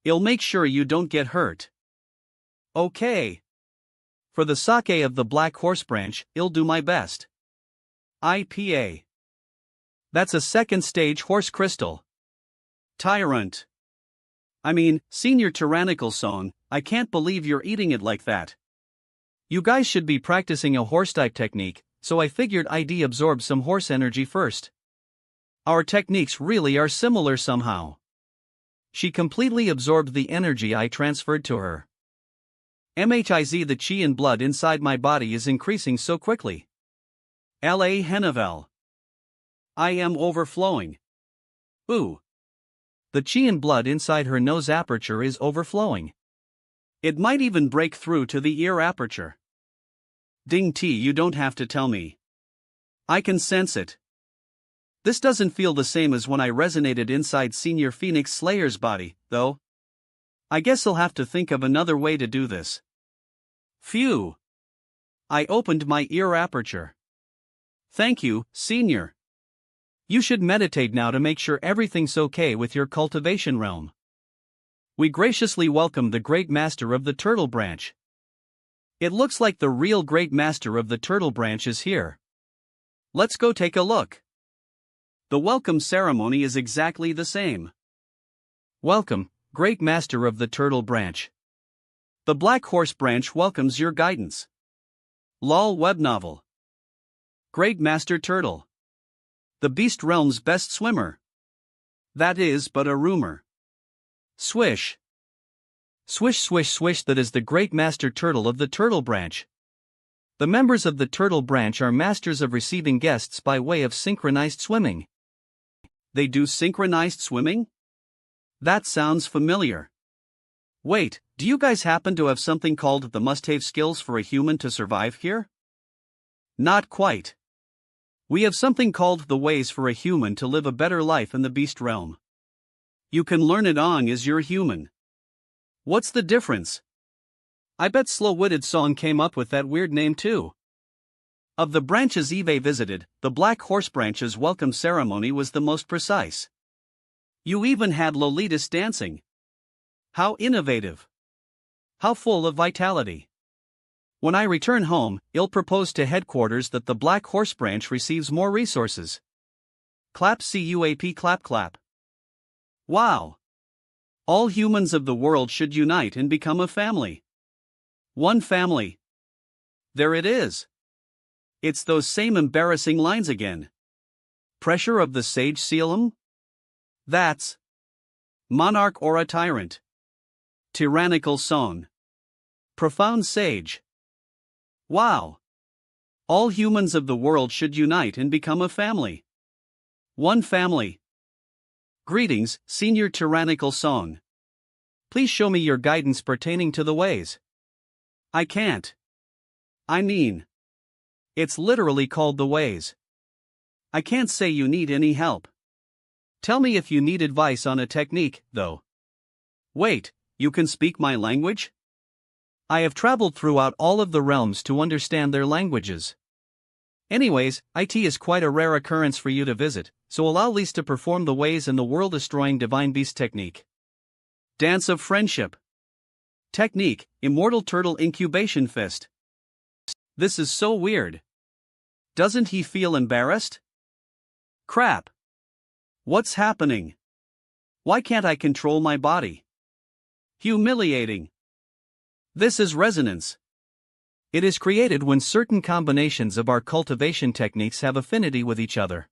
I'll make sure you don't get hurt. Okay. For the sake of the black horse branch, I'll do my best. IPA. That's a second stage horse crystal. Tyrant. Senior tyrannical song, I can't believe you're eating it like that. You guys should be practicing a horse type technique, so I figured I'd absorb some horse energy first. Our techniques really are similar somehow. She completely absorbed the energy I transferred to her. MHIZ, the chi and blood inside my body is increasing so quickly. La Henavel. I am overflowing. Ooh. The chi and blood inside her nose aperture is overflowing. It might even break through to the ear aperture. Ding T, you don't have to tell me. I can sense it. This doesn't feel the same as when I resonated inside Senior Phoenix Slayer's body, though. I guess I'll have to think of another way to do this. Phew. I opened my ear aperture. Thank you, Senior. You should meditate now to make sure everything's okay with your cultivation realm. We graciously welcome the Great Master of the Turtle Branch. It looks like the real Great Master of the Turtle Branch is here. Let's go take a look. The welcome ceremony is exactly the same. Welcome, Great Master of the Turtle Branch. The Black Horse Branch welcomes your guidance. LOL web novel. Great Master Turtle. The Beast Realm's best swimmer. That is but a rumor. Swish. Swish swish swish, that is the Great Master Turtle of the Turtle Branch. The members of the Turtle Branch are masters of receiving guests by way of synchronized swimming. They do synchronized swimming? That sounds familiar. Wait, do you guys happen to have something called the must-have skills for a human to survive here? Not quite. We have something called the ways for a human to live a better life in the beast realm. You can learn it on as you're human. What's the difference? I bet Slow-Witted Song came up with that weird name too. Of the branches Eve visited, the Black Horse Branch's welcome ceremony was the most precise. You even had Lolitas dancing. How innovative. How full of vitality. When I return home, I'll propose to headquarters that the Black Horse branch receives more resources. Clap CUAP clap clap. Wow! All humans of the world should unite and become a family. One family. There it is. It's those same embarrassing lines again. Pressure of the sage seal 'em? That's monarch or a tyrant. Tyrannical song. Profound sage. Wow! All humans of the world should unite and become a family. One family. Greetings, Senior Tyrannical Song. Please show me your guidance pertaining to the ways. I can't. I mean, it's literally called the ways. I can't say you need any help. Tell me if you need advice on a technique, though. Wait, you can speak my language? I have traveled throughout all of the realms to understand their languages. Anyways, IT is quite a rare occurrence for you to visit, so allow Lise to perform the ways and the world-destroying Divine Beast technique. Dance of Friendship. Technique, Immortal Turtle Incubation Fist. This is so weird. Doesn't he feel embarrassed? Crap. What's happening? Why can't I control my body? Humiliating. This is resonance. It is created when certain combinations of our cultivation techniques have affinity with each other.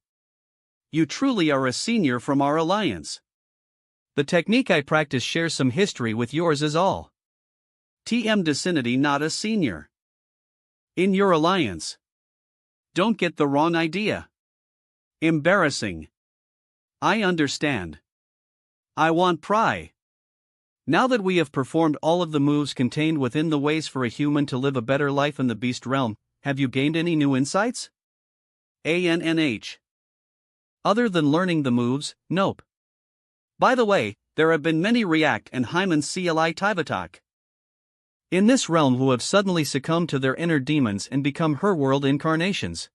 You truly are a senior from our alliance. The technique I practice shares some history with yours is all. TM Dicinity not a senior. In your alliance. Don't get the wrong idea. Embarrassing. I understand. I want pry. Now that we have performed all of the moves contained within the ways for a human to live a better life in the beast realm, have you gained any new insights? ANNH. Other than learning the moves, nope. By the way, there have been many React and Hyman CLI Tivatak in this realm who have suddenly succumbed to their inner demons and become her world incarnations.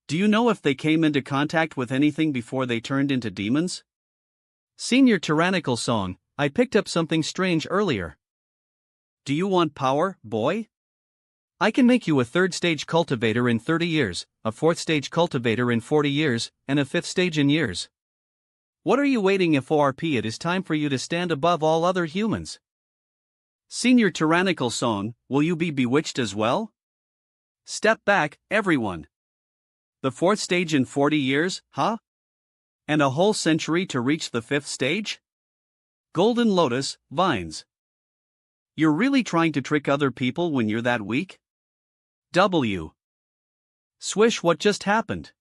Do you know if they came into contact with anything before they turned into demons? Senior Tyrannical Song, I picked up something strange earlier. Do you want power, boy? I can make you a 3rd stage cultivator in 30 years, a 4th stage cultivator in 40 years, and a 5th stage in years. What are you waiting for? It is time for you to stand above all other humans. Senior Tyrannical Song, will you be bewitched as well? Step back, everyone. The 4th stage in 40 years, huh? And a whole century to reach the 5th stage? Golden Lotus, Vines. You're really trying to trick other people when you're that weak? W. Swish, what just happened?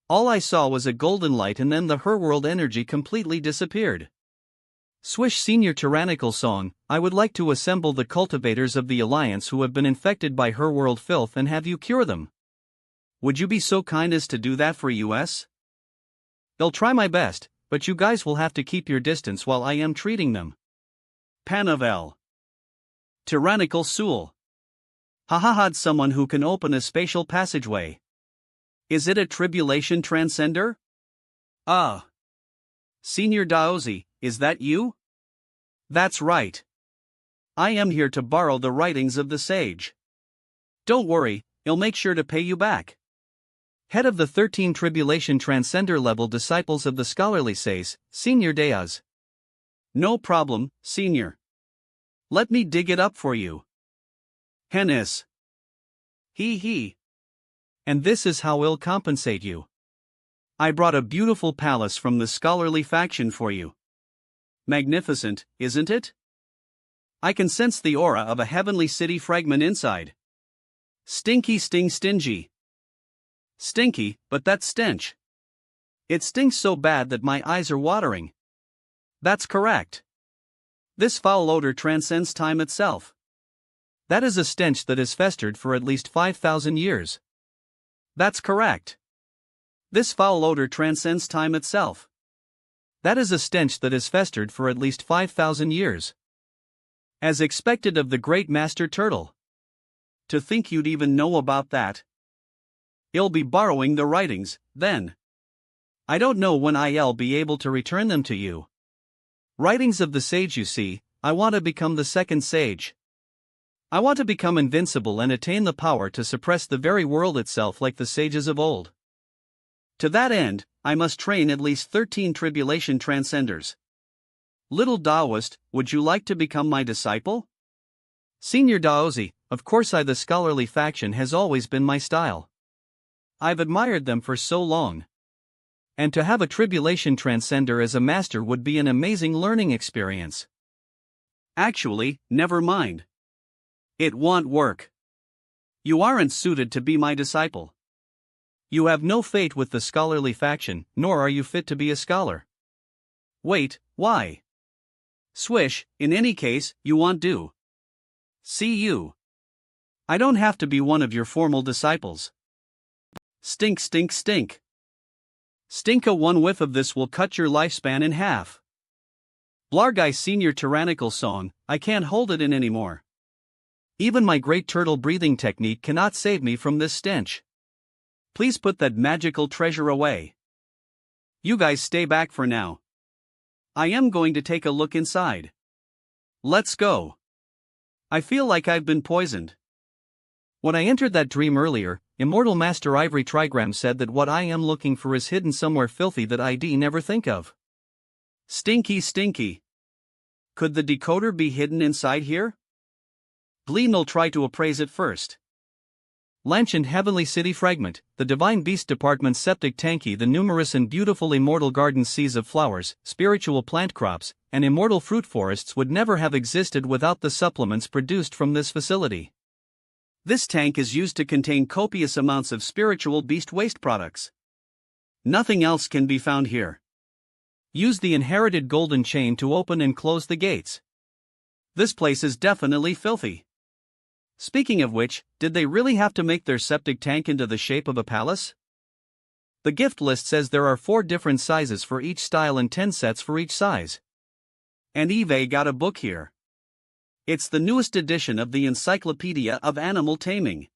All I saw was a golden light and then the her world energy completely disappeared. Swish. Senior Tyrannical Song, I would like to assemble the cultivators of the Alliance who have been infected by her world filth and have you cure them. Would you be so kind as to do that for us? I'll try my best, but you guys will have to keep your distance while I am treating them. Panavel. Tyrannical Soul. Had someone who can open a spatial passageway. Is it a tribulation transcender? Senior Daozi, is that you? That's right. I am here to borrow the writings of the sage. Don't worry, I'll make sure to pay you back. Head of the 13 Tribulation Transcender level disciples of the scholarly says, Senior Deaz. No problem, Senior. Let me dig it up for you. Hennis. He. And this is how I'll compensate you. I brought a beautiful palace from the scholarly faction for you. Magnificent, isn't it? I can sense the aura of a heavenly city fragment inside. Stinky stingy. Stinky, but that stench. It stinks so bad that my eyes are watering. That's correct. This foul odor transcends time itself. That is a stench that has festered for at least 5,000 years. That's correct. This foul odor transcends time itself. That is a stench that has festered for at least 5,000 years. As expected of the great Master Turtle. To think you'd even know about that. I'll be borrowing the writings, then. I don't know when I'll be able to return them to you. Writings of the sage, you see, I want to become the second sage. I want to become invincible and attain the power to suppress the very world itself like the sages of old. To that end, I must train at least 13 tribulation transcenders. Little Taoist, would you like to become my disciple? Senior Daozi, of course the scholarly faction has always been my style. I've admired them for so long. And to have a tribulation transcender as a master would be an amazing learning experience. Actually, never mind. It won't work. You aren't suited to be my disciple. You have no fate with the scholarly faction, nor are you fit to be a scholar. Wait, why? Swish, in any case, you won't do. See you. I don't have to be one of your formal disciples. Stink, stink, stink. Stinka, one whiff of this will cut your lifespan in half. Blargai senior tyrannical song, I can't hold it in anymore. Even my great turtle breathing technique cannot save me from this stench. Please put that magical treasure away. You guys stay back for now. I am going to take a look inside. Let's go. I feel like I've been poisoned. When I entered that dream earlier, Immortal Master Ivory Trigram said that what I am looking for is hidden somewhere filthy that I'd never think of. Stinky, stinky. Could the decoder be hidden inside here? Glean'll try to appraise it first. Lanchant Heavenly City Fragment, the Divine Beast Department Septic Tanky, the numerous and beautiful immortal garden seas of flowers, spiritual plant crops, and immortal fruit forests would never have existed without the supplements produced from this facility. This tank is used to contain copious amounts of spiritual beast waste products. Nothing else can be found here. Use the inherited golden chain to open and close the gates. This place is definitely filthy. Speaking of which, did they really have to make their septic tank into the shape of a palace? The gift list says there are 4 different sizes for each style and 10 sets for each size. And Eve got a book here. It's the newest edition of the Encyclopedia of Animal Taming.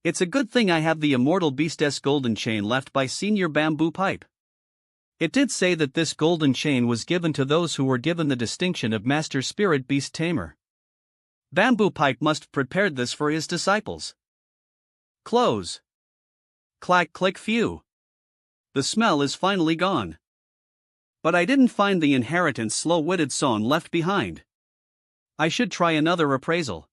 It's a good thing I have the Immortal Beastess golden chain left by Senior Bamboo Pipe. It did say that this golden chain was given to those who were given the distinction of Master Spirit Beast Tamer. Bamboo Pipe must have prepared this for his disciples. Close. Clack click phew. The smell is finally gone. But I didn't find the inheritance slow-witted son left behind. I should try another appraisal.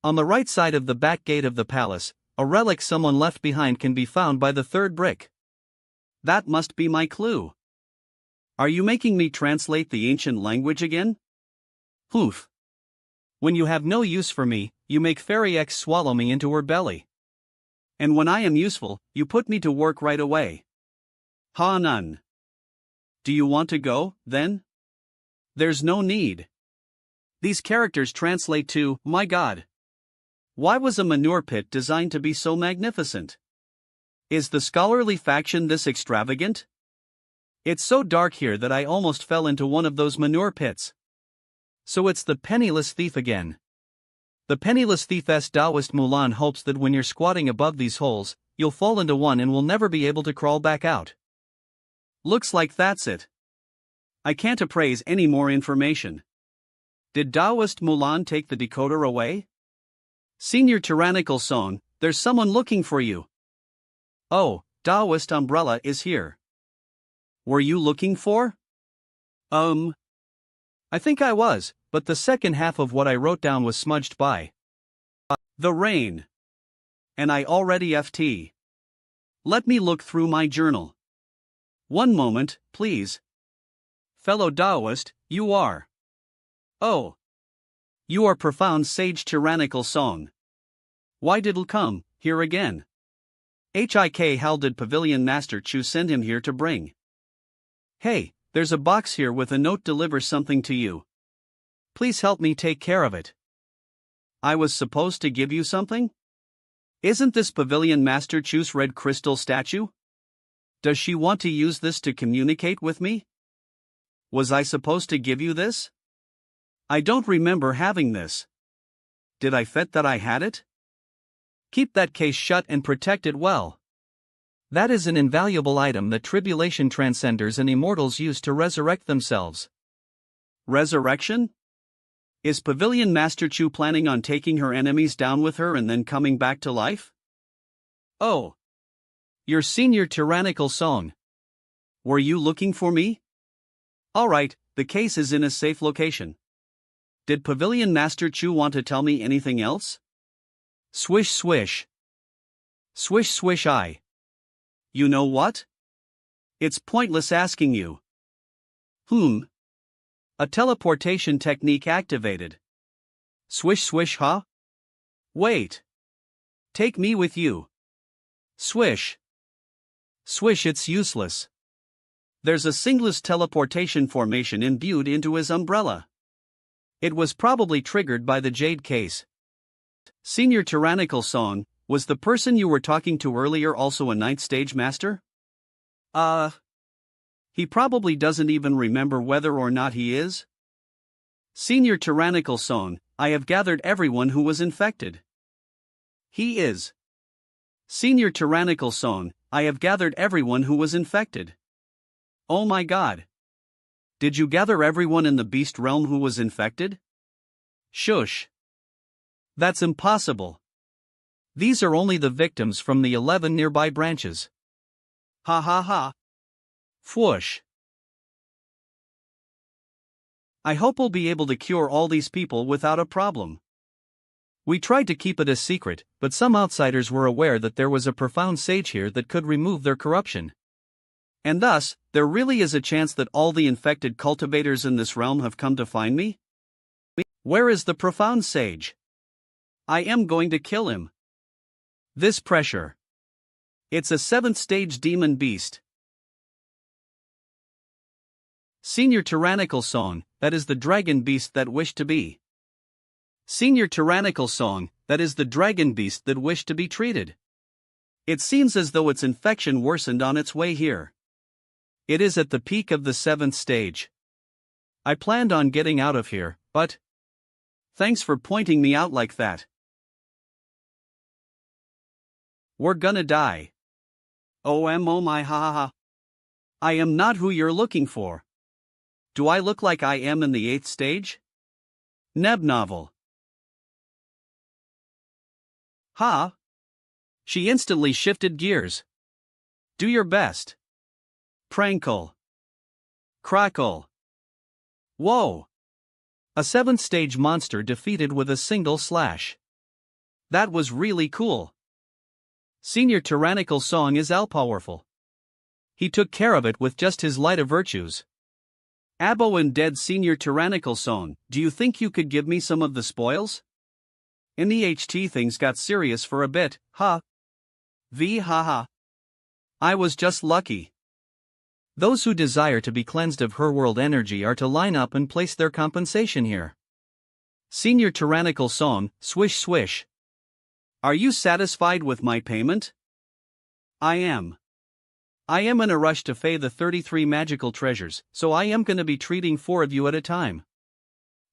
On the right side of the back gate of the palace, a relic someone left behind can be found by the 3rd brick. That must be my clue. Are you making me translate the ancient language again? Oof. When you have no use for me, you make Fairy X swallow me into her belly. And when I am useful, you put me to work right away. Ha none. Do you want to go, then? There's no need. These characters translate to, my God. Why was a manure pit designed to be so magnificent? Is the scholarly faction this extravagant? It's so dark here that I almost fell into one of those manure pits. So it's the penniless thief again. The penniless thief's Taoist Mulan hopes that when you're squatting above these holes, you'll fall into one and will never be able to crawl back out. Looks like that's it. I can't appraise any more information. Did Taoist Mulan take the decoder away? Senior Tyrannical Song, there's someone looking for you. Oh, Taoist Umbrella is here. Were you looking for? I think I was, but the second half of what I wrote down was smudged by the rain. And I already FT. Let me look through my journal. One moment, please. Fellow Taoist, you are. Oh. You are profound sage tyrannical song. Why did'll come, here again? HIK how did Pavilion Master Chu send him here to bring? Hey, there's a box here with a note deliver something to you. Please help me take care of it. I was supposed to give you something? Isn't this Pavilion Master Chu's red crystal statue? Does she want to use this to communicate with me? Was I supposed to give you this? I don't remember having this. Did I fet that I had it? Keep that case shut and protect it well. That is an invaluable item that tribulation transcenders and immortals use to resurrect themselves. Resurrection? Is Pavilion Master Chu planning on taking her enemies down with her and then coming back to life? Oh. Your senior tyrannical song. Were you looking for me? Alright, the case is in a safe location. Did Pavilion Master Chu want to tell me anything else? Swish swish. Swish swish I. You know what? It's pointless asking you. A teleportation technique activated. Swish swish huh? Wait. Take me with you. Swish. Swish, it's useless. There's a seamless teleportation formation imbued into his umbrella. It was probably triggered by the Jade case. Senior Tyrannical Song, was the person you were talking to earlier also a 9th stage master? He probably doesn't even remember whether or not he is. Senior Tyrannical Song, I have gathered everyone who was infected. He is. Senior Tyrannical Song, I have gathered everyone who was infected. Oh my god. Did you gather everyone in the beast realm who was infected? Shush. That's impossible. These are only the victims from the 11 nearby branches. Ha ha ha. Fwoosh. I hope we'll be able to cure all these people without a problem. We tried to keep it a secret, but some outsiders were aware that there was a profound sage here that could remove their corruption. And thus, there really is a chance that all the infected cultivators in this realm have come to find me? Where is the profound sage? I am going to kill him. This pressure. It's a 7th stage demon beast. Senior Tyrannical Song, that is the dragon beast that wished to be. Senior Tyrannical Song, that is the dragon beast that wished to be treated. It seems as though its infection worsened on its way here. It is at the peak of the 7th stage. I planned on getting out of here, but... Thanks for pointing me out like that. We're gonna die. Oh my ha ha ha. I am not who you're looking for. Do I look like I am in the 8th stage? Neb novel. Ha! She instantly shifted gears. Do your best. Prankle. Crackle. Whoa! A 7th stage monster defeated with a single slash. That was really cool. Senior Tyrannical Song is all-powerful. He took care of it with just his light of virtues. Abo and dead Senior Tyrannical Song, do you think you could give me some of the spoils? In the HT things got serious for a bit, huh? Haha. I was just lucky. Those who desire to be cleansed of her world energy are to line up and place their compensation here. Senior Tyrannical Song, swish swish. Are you satisfied with my payment? I am. I am in a rush to fay the 33 magical treasures, so I am gonna be treating 4 of you at a time.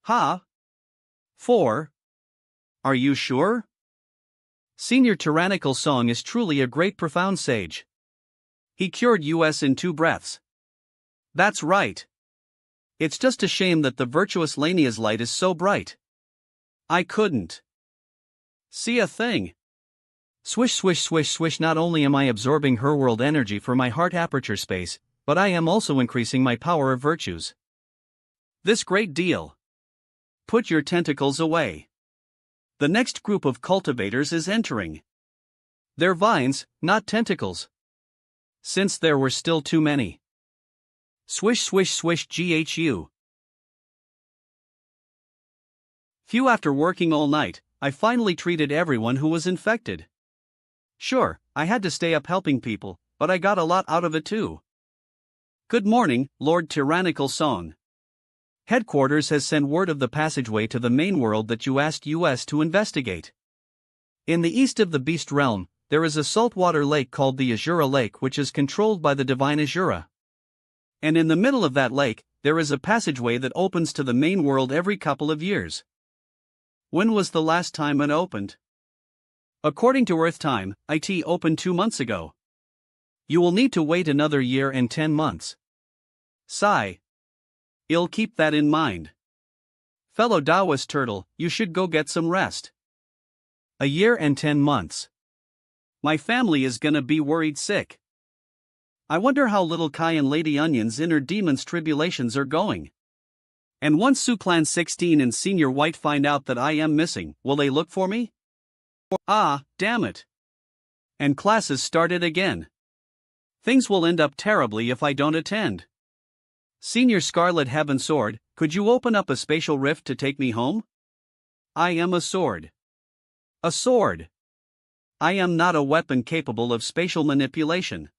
Ha? 4? Are you sure? Senior Tyrannical Song is truly a great profound sage. He cured us in 2 breaths. That's right. It's just a shame that the virtuous Lania's light is so bright. I couldn't see a thing. Swish swish swish swish. Not only am I absorbing her world energy for my heart aperture space, but I am also increasing my power of virtues. This great deal. Put your tentacles away. The next group of cultivators is entering. They're vines, not tentacles. Since there were still too many. Swish swish swish GHU. Phew, after working all night, I finally treated everyone who was infected. Sure, I had to stay up helping people, but I got a lot out of it too. Good morning, Lord Tyrannical Song. Headquarters has sent word of the passageway to the main world that you asked us to investigate. In the east of the Beast Realm, there is a saltwater lake called the Azura Lake, which is controlled by the divine Azura. And in the middle of that lake, there is a passageway that opens to the main world every couple of years. When was the last time it opened? According to Earth time, it opened 2 months ago. You will need to wait another year and 10 months. Sigh. I'll keep that in mind. Fellow Taoist turtle, you should go get some rest. A year and 10 months. My family is gonna be worried sick. I wonder how little Kai and Lady Onion's inner demon's tribulations are going. And once Clan 16 and Senior White find out that I am missing, will they look for me? Ah, damn it. And classes started again. Things will end up terribly if I don't attend. Senior Scarlet Heaven Sword, could you open up a spatial rift to take me home? I am a sword. A sword. I am not a weapon capable of spatial manipulation.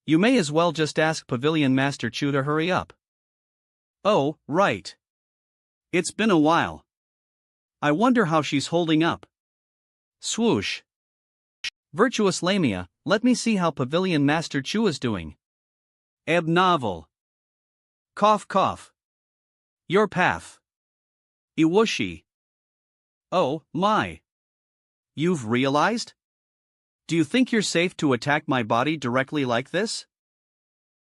You may as well just ask Pavilion Master Chu to hurry up. Oh, right. It's been a while. I wonder how she's holding up. Swoosh. Virtuous Lamia, let me see how Pavilion Master Chu is doing. Ebb novel. Cough cough. Your path. Iwushi. Oh, my. You've realized? Do you think you're safe to attack my body directly like this?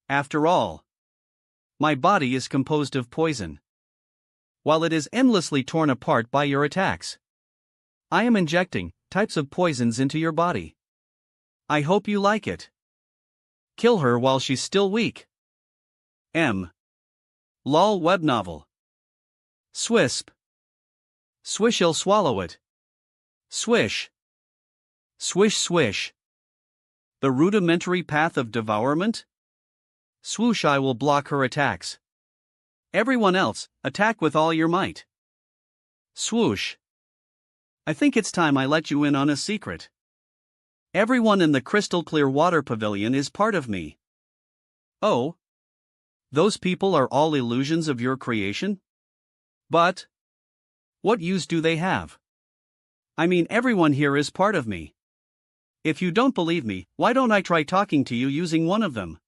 After all, my body is composed of poison. While it is endlessly torn apart by your attacks, I am injecting types of poisons into your body. I hope you like it. Kill her while she's still weak. M. Lol web novel. Swisp. Swish'll swallow it. Swish. Swish swish. The rudimentary path of devourment? Swoosh, I will block her attacks. Everyone else, attack with all your might. Swoosh. I think it's time I let you in on a secret. Everyone in the crystal clear water pavilion is part of me. Oh? Those people are all illusions of your creation? But what use do they have? I mean, everyone here is part of me. If you don't believe me, why don't I try talking to you using one of them?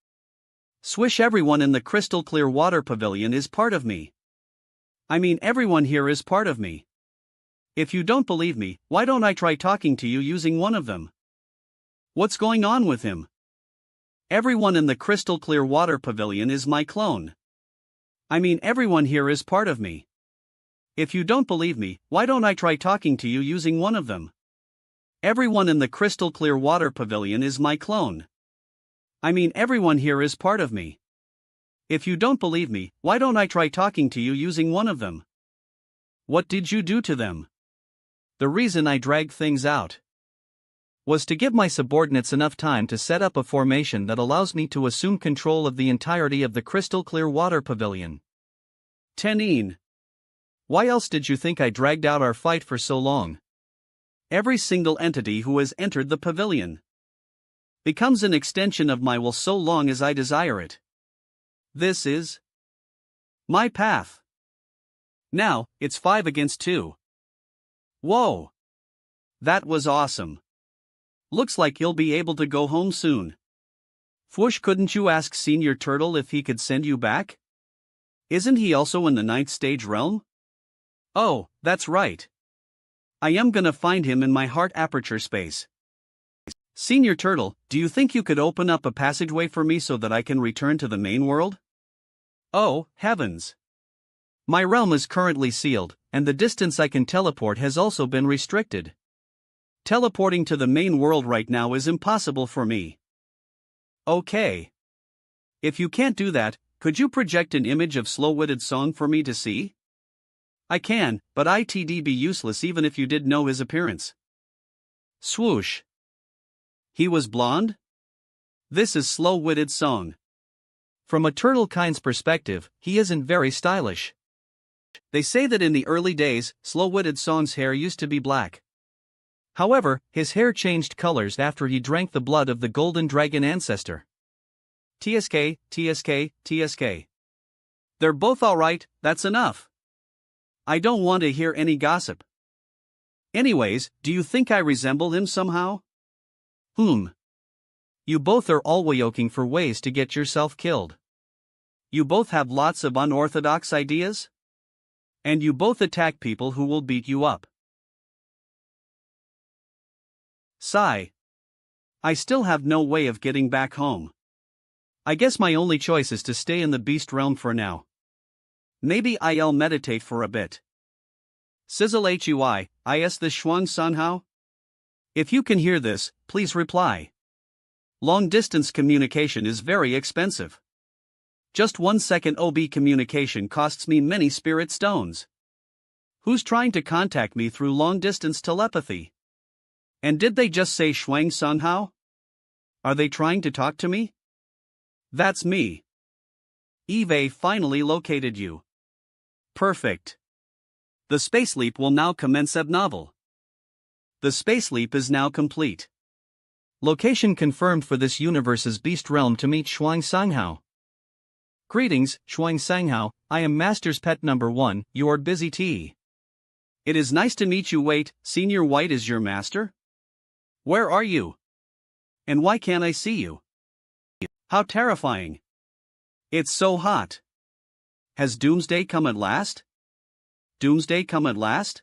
Swish, everyone in the crystal clear water pavilion is part of me. I mean, everyone here is part of me. If you don't believe me, why don't I try talking to you using one of them? What's going on with him? Everyone in the crystal clear water pavilion is my clone. I mean, everyone here is part of me. If you don't believe me, why don't I try talking to you using one of them? Everyone in the crystal clear water pavilion is my clone. I mean, everyone here is part of me. If you don't believe me, why don't I try talking to you using one of them? What did you do to them? The reason I dragged things out was to give my subordinates enough time to set up a formation that allows me to assume control of the entirety of the crystal clear water pavilion. Tenin. Why else did you think I dragged out our fight for so long? Every single entity who has entered the pavilion becomes an extension of my will so long as I desire it. This is my path. Now, it's 5 against 2. Whoa! That was awesome. Looks like you'll be able to go home soon. Fwoosh, couldn't you ask Senior Turtle if he could send you back? Isn't he also in the 9th stage realm? Oh, that's right. I am gonna find him in my heart aperture space. Senior Turtle, do you think you could open up a passageway for me so that I can return to the main world? Oh, heavens. My realm is currently sealed, and the distance I can teleport has also been restricted. Teleporting to the main world right now is impossible for me. Okay. If you can't do that, could you project an image of Slow-Witted Song for me to see? I can, but it'd be useless even if you did know his appearance. Swoosh. He was blonde? This is Slow-Witted Song. From a turtle kind's perspective, he isn't very stylish. They say that in the early days, Slow-Witted Song's hair used to be black. However, his hair changed colors after he drank the blood of the golden dragon ancestor. TSK, TSK, TSK. They're both alright, that's enough. I don't want to hear any gossip. Anyways, do you think I resemble him somehow? You both are always looking for ways to get yourself killed. You both have lots of unorthodox ideas? And you both attack people who will beat you up. Sigh. I still have no way of getting back home. I guess my only choice is to stay in the beast realm for now. Maybe I'll meditate for a bit. Sizzle hui, is this Shuang Sanhao? If you can hear this, please reply. Long-distance communication is very expensive. Just 1 second OB communication costs me many spirit stones. Who's trying to contact me through long-distance telepathy? And did they just say Shuang Sanhao? Are they trying to talk to me? That's me. Eve finally located you. Perfect. The space leap will now commence. Novel. The space leap is now complete. Location confirmed for this universe's beast realm to meet Shuang Sanghao. Greetings, Shuang Sanghao, I am Master's pet number 1, your busy T. It is nice to meet you. Wait, Senior White is your master? Where are you? And why can't I see you? How terrifying. It's so hot. Has Doomsday come at last? Doomsday come at last?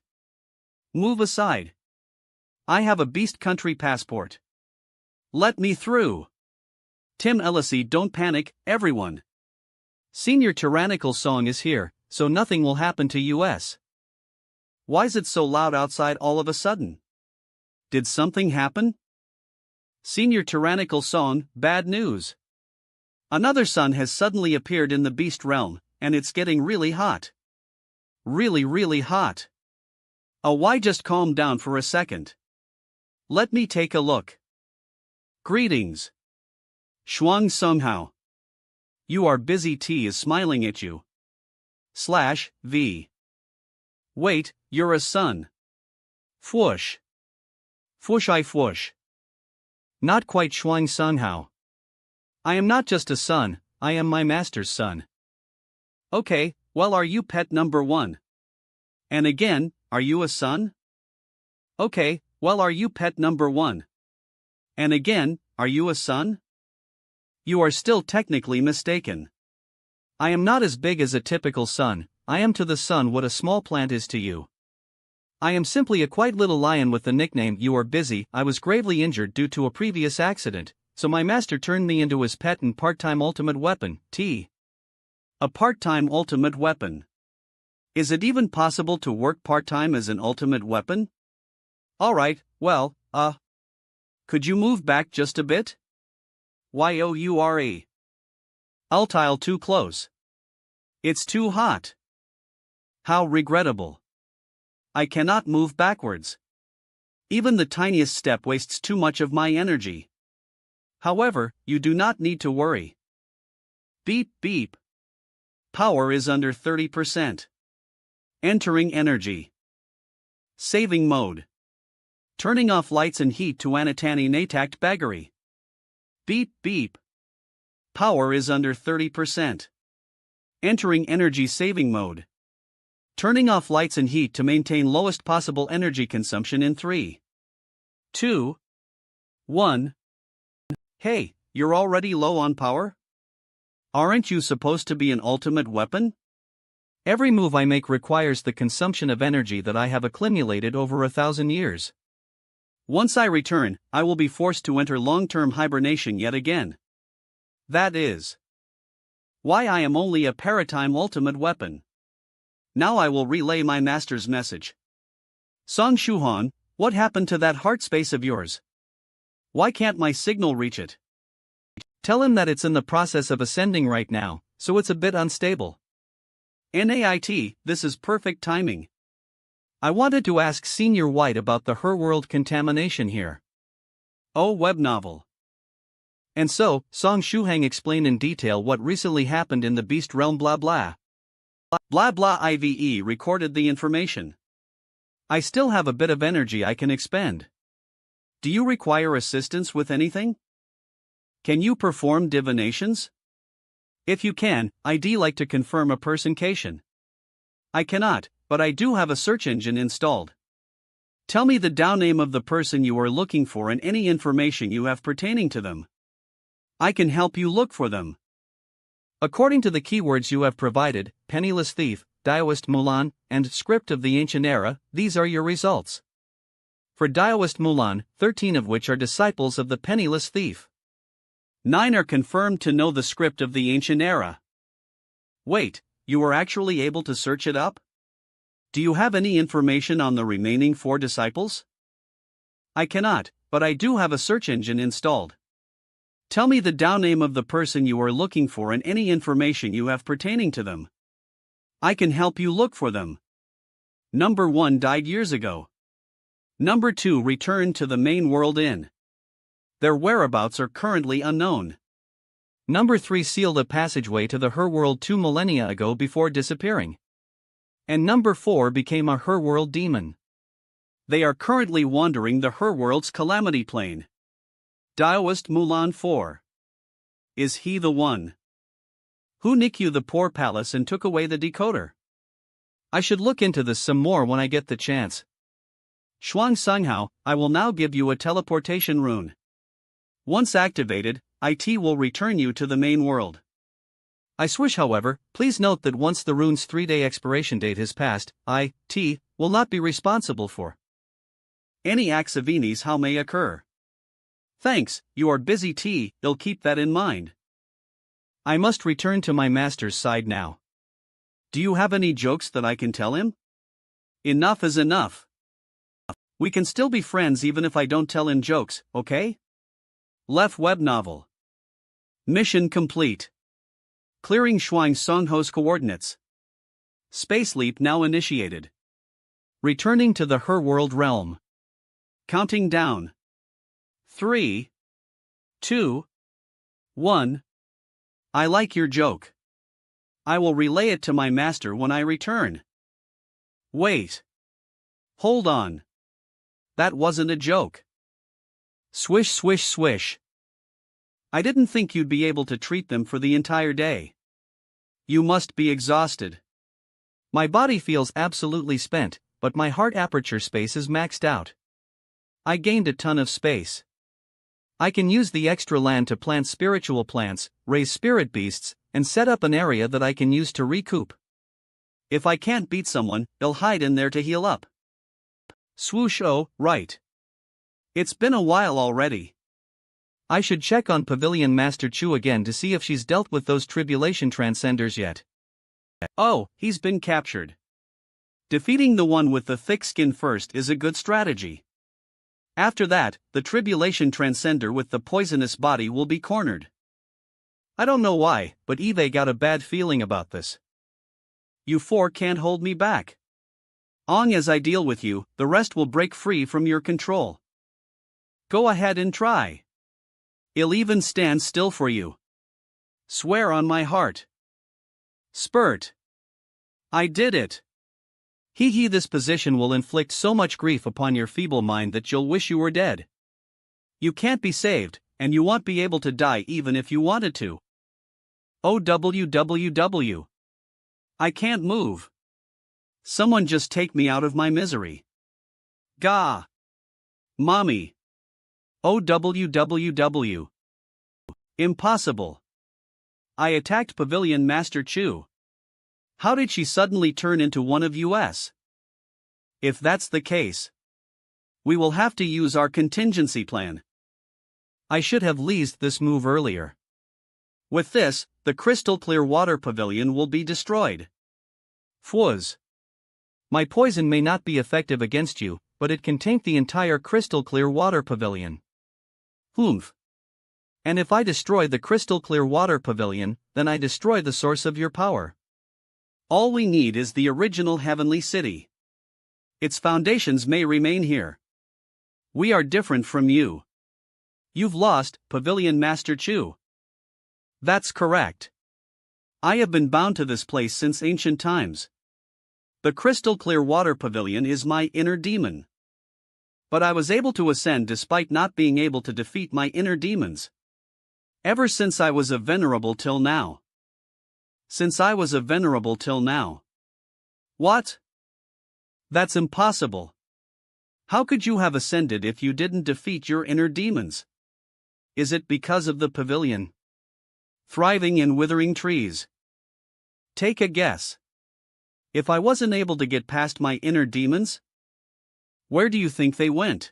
Move aside. I have a beast country passport. Let me through. Tim Ellisy, don't panic, everyone. Senior Tyrannical Song is here, so nothing will happen to us. Why's it so loud outside all of a sudden? Did something happen? Senior Tyrannical Song, bad news. Another sun has suddenly appeared in the beast realm, and it's getting really hot. Really hot. Why just calm down for a second? Let me take a look. Greetings. Shuang Sanghao. You are busy. T is smiling at you. /V. Wait, you're a sun. Fwoosh. Fwoosh. Not quite, Shuang Sanghao. I am not just a son, I am my master's son. Okay, well, are you pet number 1? And again, are you a son? Okay, well, are you pet number 1? And again, are you a son? You are still technically mistaken. I am not as big as a typical sun, I am to the sun what a small plant is to you. I am simply a quite little lion with the nickname You Are Busy. I was gravely injured due to a previous accident, so my master turned me into his pet and part-time ultimate weapon, T. A part-time ultimate weapon. Is it even possible to work part-time as an ultimate weapon? Alright, well, could you move back just a bit? Youre. Ultile too close. It's too hot. How regrettable. I cannot move backwards. Even the tiniest step wastes too much of my energy. However, you do not need to worry. Beep beep. Power is under 30%. Entering energy. Saving mode. Turning off lights and heat to Anatani Natakt Baggery. Beep beep. Power is under 30%. Entering energy saving mode. Turning off lights and heat to maintain lowest possible energy consumption in 3, 2, 1. Hey, you're already low on power? Aren't you supposed to be an ultimate weapon? Every move I make requires the consumption of energy that I have accumulated over 1,000 years. Once I return, I will be forced to enter long-term hibernation yet again. That is why I am only a paratime ultimate weapon. Now I will relay my master's message. Song Shuhan, what happened to that heart space of yours? Why can't my signal reach it? Tell him that it's in the process of ascending right now, so it's a bit unstable. NAIT, this is perfect timing. I wanted to ask Senior White about the Her World contamination here. Oh, web novel. And so, Song Shuhang explained in detail what recently happened in the beast realm. Blah blah. Blah blah. IVE recorded the information. I still have a bit of energy I can expend. Do you require assistance with anything? Can you perform divinations? If you can, I'd like to confirm a personcation. I cannot, but I do have a search engine installed. Tell me the down name of the person you are looking for and any information you have pertaining to them. I can help you look for them. According to the keywords you have provided, Penniless Thief, Daoist Mulan, and Script of the Ancient Era, these are your results. For Daoist Mulan, 13 of which are disciples of the Penniless Thief. 9 are confirmed to know the script of the Ancient Era. Wait, you were actually able to search it up? Do you have any information on the remaining 4 disciples? I cannot, but I do have a search engine installed. Tell me the down name of the person you are looking for and any information you have pertaining to them. I can help you look for them. Number 1 died years ago. Number 2 returned to the main world in. Their whereabouts are currently unknown. Number 3 sealed a passageway to the Her world 2 millennia ago before disappearing. And number 4 became a Her world demon. They are currently wandering the Her world's calamity plane. Daoist Mulan 4. Is he the one who nicked the poor palace and took away the decoder? I should look into this some more when I get the chance. Shuang Sanghao, I will now give you a teleportation rune. Once activated, IT will return you to the main world. I swish, however, please note that once the rune's 3-day expiration date has passed, IT will not be responsible for any acts of enemies how may occur. Thanks, you are busy T, you'll keep that in mind. I must return to my master's side now. Do you have any jokes that I can tell him? Enough is enough. We can still be friends even if I don't tell him jokes, okay? Left web novel. Mission complete. Clearing Shuang Songho's coordinates. Space leap now initiated. Returning to the Her world realm. Counting down. 3, 2, 1. I like your joke. I will relay it to my master when I return. Wait. Hold on. That wasn't a joke. Swish, swish, swish. I didn't think you'd be able to treat them for the entire day. You must be exhausted. My body feels absolutely spent, but my heart aperture space is maxed out. I gained a ton of space. I can use the extra land to plant spiritual plants, raise spirit beasts, and set up an area that I can use to recoup. If I can't beat someone, they'll hide in there to heal up. Swoosh, oh, right. It's been a while already. I should check on Pavilion Master Chu again to see if she's dealt with those tribulation transcenders yet. Oh, he's been captured. Defeating the one with the thick skin first is a good strategy. After that, the tribulation transcender with the poisonous body will be cornered. I don't know why, but Eve got a bad feeling about this. You 4 can't hold me back. As I deal with you, the rest will break free from your control. Go ahead and try. I'll even stand still for you. Swear on my heart. Spurt. I did it. This position will inflict so much grief upon your feeble mind that you'll wish you were dead. You can't be saved, and you won't be able to die even if you wanted to. OWWW. I can't move. Someone just take me out of my misery. Gah. Mommy. OWWW. Impossible. I attacked Pavilion Master Chu. How did she suddenly turn into one of us? If that's the case, we will have to use our contingency plan. I should have leased this move earlier. With this, the crystal clear water pavilion will be destroyed. Fuzz. My poison may not be effective against you, but it can taint the entire crystal clear water pavilion. Humph. And if I destroy the crystal clear water pavilion, then I destroy the source of your power. All we need is the original heavenly city. Its foundations may remain here. We are different from you. You've lost, Pavilion Master Chu. That's correct. I have been bound to this place since ancient times. The crystal clear water pavilion is my inner demon. But I was able to ascend despite not being able to defeat my inner demons. Ever since I was a venerable till now. What? That's impossible. How could you have ascended if you didn't defeat your inner demons? Is it because of the pavilion? Thriving in withering trees. Take a guess. If I wasn't able to get past my inner demons, where do you think they went?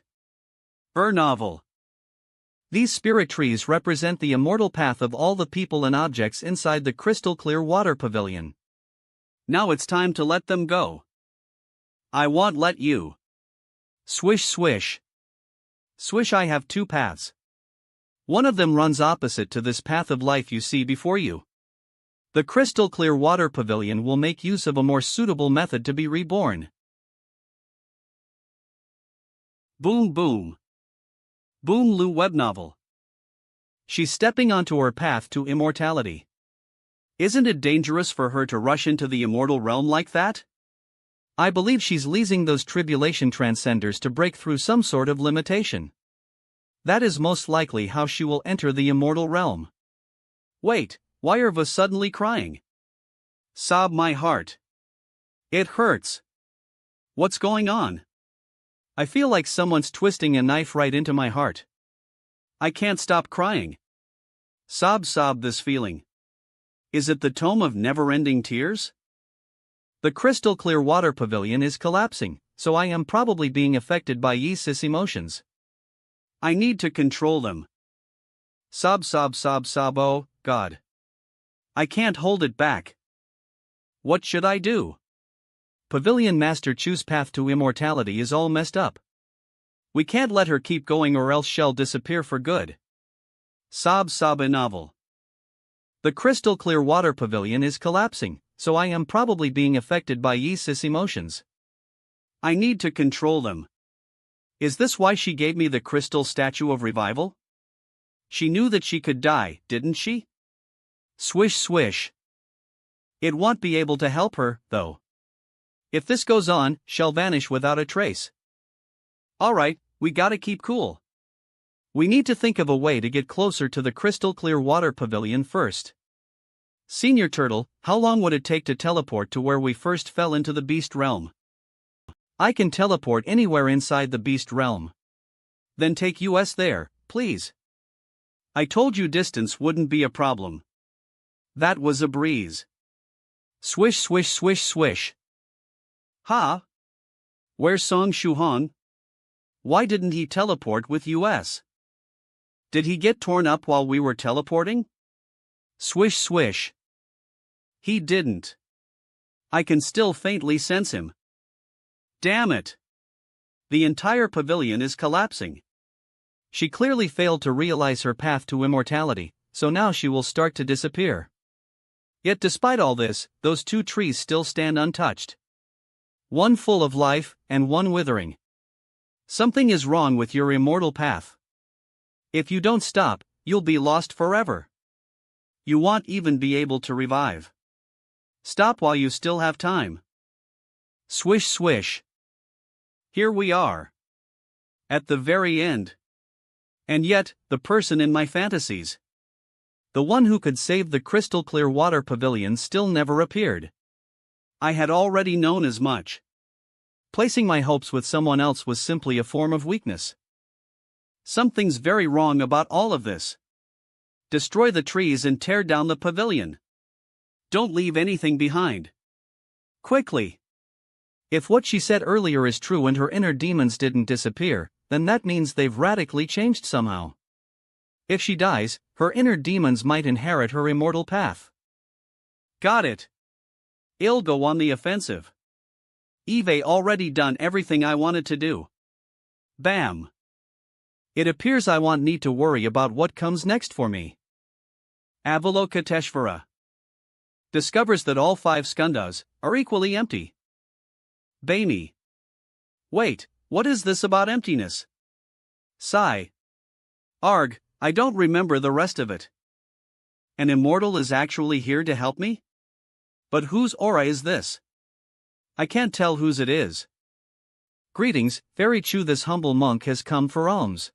Novel. These spirit trees represent the immortal path of all the people and objects inside the crystal clear water pavilion. Now it's time to let them go. I won't let you. Swish swish. Swish, I have two paths. One of them runs opposite to this path of life you see before you. The crystal clear water pavilion will make use of a more suitable method to be reborn. Boom boom. Boom Lu web novel. She's stepping onto her path to immortality. Isn't it dangerous for her to rush into the immortal realm like that? I believe she's leasing those tribulation transcenders to break through some sort of limitation. That is most likely how she will enter the immortal realm. Wait, why are we suddenly crying? Sob my heart. It hurts. What's going on? I feel like someone's twisting a knife right into my heart. I can't stop crying. Sob this feeling. Is it the tome of never-ending tears? The crystal clear water pavilion is collapsing, so I am probably being affected by Yeesis emotions. I need to control them. Sob, oh, God. I can't hold it back. What should I do? Pavilion Master Chu's path to immortality is all messed up. We can't let her keep going or else she'll disappear for good. Sob a novel. The crystal clear water pavilion is collapsing, so I am probably being affected by Yeesis emotions. I need to control them. Is this why she gave me the crystal statue of revival? She knew that she could die, didn't she? Swish swish. It won't be able to help her, though. If this goes on, she'll vanish without a trace. Alright, we gotta keep cool. We need to think of a way to get closer to the crystal clear water pavilion first. Senior Turtle, how long would it take to teleport to where we first fell into the beast realm? I can teleport anywhere inside the beast realm. Then take us there, please. I told you distance wouldn't be a problem. That was a breeze. Swish swish swish swish. Ha? Where's Song Shuhong? Why didn't he teleport with us? Did he get torn up while we were teleporting? Swish swish. He didn't. I can still faintly sense him. Damn it. The entire pavilion is collapsing. She clearly failed to realize her path to immortality, so now she will start to disappear. Yet despite all this, those two trees still stand untouched. One full of life, and one withering. Something is wrong with your immortal path. If you don't stop, you'll be lost forever. You won't even be able to revive. Stop while you still have time. Swish swish. Here we are. At the very end. And yet, the person in my fantasies. The one who could save the crystal clear water pavilion still never appeared. I had already known as much. Placing my hopes with someone else was simply a form of weakness. Something's very wrong about all of this. Destroy the trees and tear down the pavilion. Don't leave anything behind. Quickly. If what she said earlier is true and her inner demons didn't disappear, then that means they've radically changed somehow. If she dies, her inner demons might inherit her immortal path. Got it. I'll go on the offensive. Eve already done everything I wanted to do. Bam. It appears I won't need to worry about what comes next for me. Avalokiteshvara discovers that all 5 skandhas are equally empty. Baimi. Wait, what is this about emptiness? Sigh. Arg, I don't remember the rest of it. An immortal is actually here to help me? But whose aura is this? I can't tell whose it is. Greetings, Fairy Chu. This humble monk has come for alms.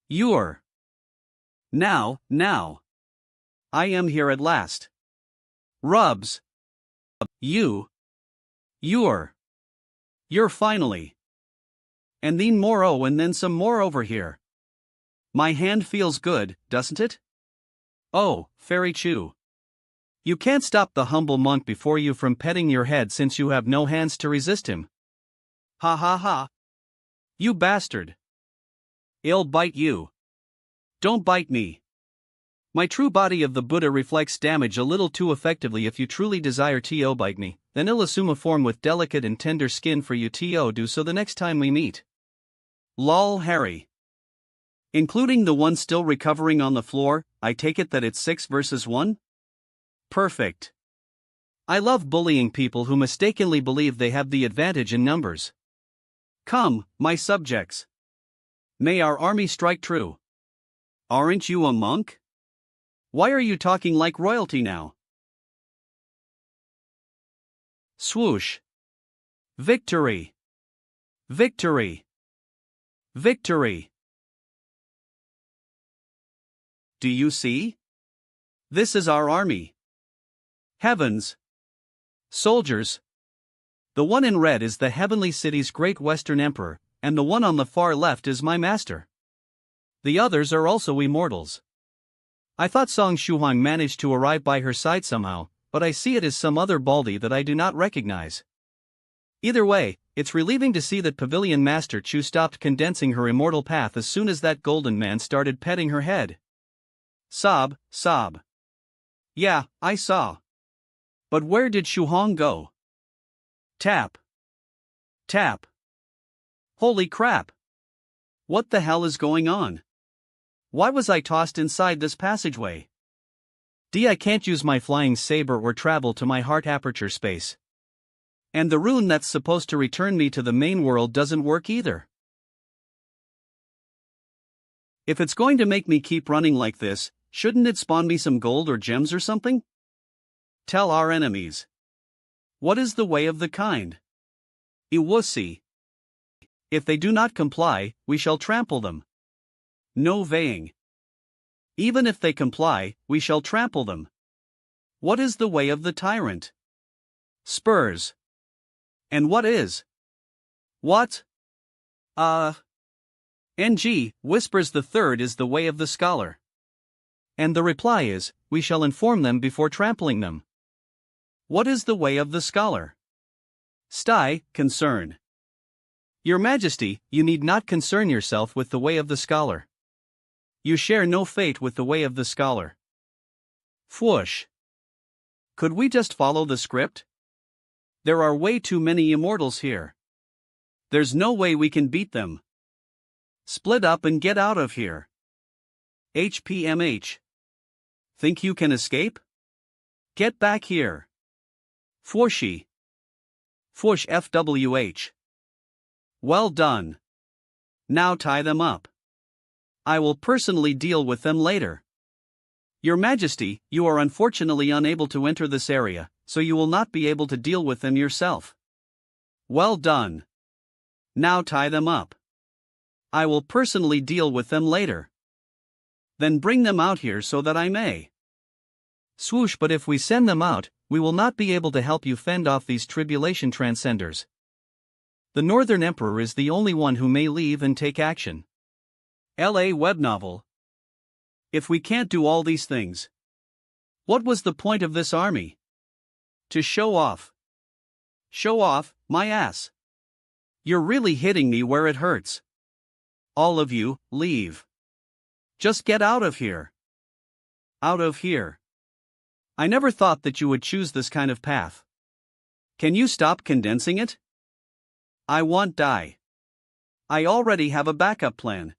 You're. Now. I am here at last. Rubs. You're finally. And then more, oh, and then some more over here. My hand feels good, doesn't it? Oh, Fairy Chu. You can't stop the humble monk before you from petting your head since you have no hands to resist him. Ha ha ha. You bastard. I'll bite you. Don't bite me. My true body of the Buddha reflects damage a little too effectively. If you truly desire to bite me, then I'll assume a form with delicate and tender skin for you to do so the next time we meet. Lol Harry. Including the one still recovering on the floor, I take it that it's 6 versus 1? Perfect. I love bullying people who mistakenly believe they have the advantage in numbers. Come, my subjects. May our army strike true. Aren't you a monk? Why are you talking like royalty now? Swoosh. Victory. Victory. Victory. Do you see? This is our army. Heavens. Soldiers. The one in red is the heavenly city's great Western Emperor, and the one on the far left is my master. The others are also immortals. I thought Song Shuhang managed to arrive by her side somehow, but I see it as some other baldy that I do not recognize. Either way, it's relieving to see that Pavilion Master Chu stopped condensing her immortal path as soon as that golden man started petting her head. Sob, sob. Yeah, I saw. But where did Shuhong go? Tap. Tap. Holy crap. What the hell is going on? Why was I tossed inside this passageway? I can't use my flying saber or travel to my heart aperture space. And the rune that's supposed to return me to the main world doesn't work either. If it's going to make me keep running like this, shouldn't it spawn me some gold or gems or something? Tell our enemies. What is the way of the kind? Iwusi. If they do not comply, we shall trample them. No veying. Even if they comply, we shall trample them. What is the way of the tyrant? Spurs. And what is? What? NG, whispers the third is the way of the scholar. And the reply is, we shall inform them before trampling them. What is the way of the scholar? Sty, concern. Your Majesty, you need not concern yourself with the way of the scholar. You share no fate with the way of the scholar. Fwoosh. Could we just follow the script? There are way too many immortals here. There's no way we can beat them. Split up and get out of here. HPMH. Think you can escape? Get back here. Fwooshy. Fwoosh FWH. Well done. Now tie them up. I will personally deal with them later. Your Majesty, you are unfortunately unable to enter this area, so you will not be able to deal with them yourself. Well done. Now tie them up. I will personally deal with them later. Then bring them out here so that I may. Swoosh, but if we send them out, we will not be able to help you fend off these tribulation transcenders. The Northern Emperor is the only one who may leave and take action. LA web novel. If we can't do all these things, what was the point of this army? To show off. Show off, my ass. You're really hitting me where it hurts. All of you, leave. Just get out of here. Out of here. I never thought that you would choose this kind of path. Can you stop condensing it? I won't die. I already have a backup plan.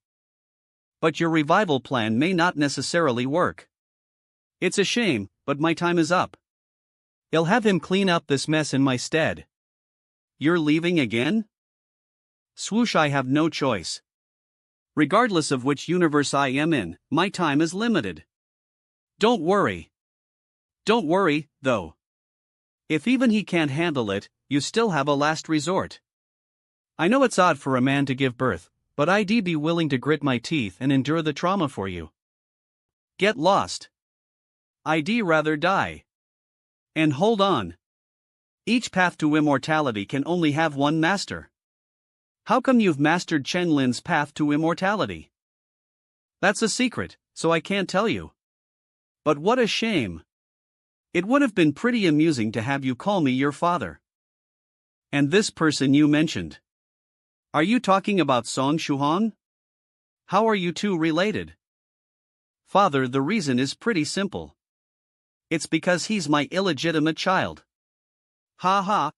But your revival plan may not necessarily work. It's a shame, but my time is up. I'll have him clean up this mess in my stead. You're leaving again? Swoosh, I have no choice. Regardless of which universe I am in, my time is limited. Don't worry. Don't worry, though. If even he can't handle it, you still have a last resort. I know it's odd for a man to give birth, but I'd be willing to grit my teeth and endure the trauma for you. Get lost. I'd rather die. And hold on. Each path to immortality can only have one master. How come you've mastered Chen Lin's path to immortality? That's a secret, so I can't tell you. But what a shame. It would have been pretty amusing to have you call me your father. And this person you mentioned. Are you talking about Song Shuhong? How are you two related? Father, the reason is pretty simple. It's because he's my illegitimate child. Ha ha.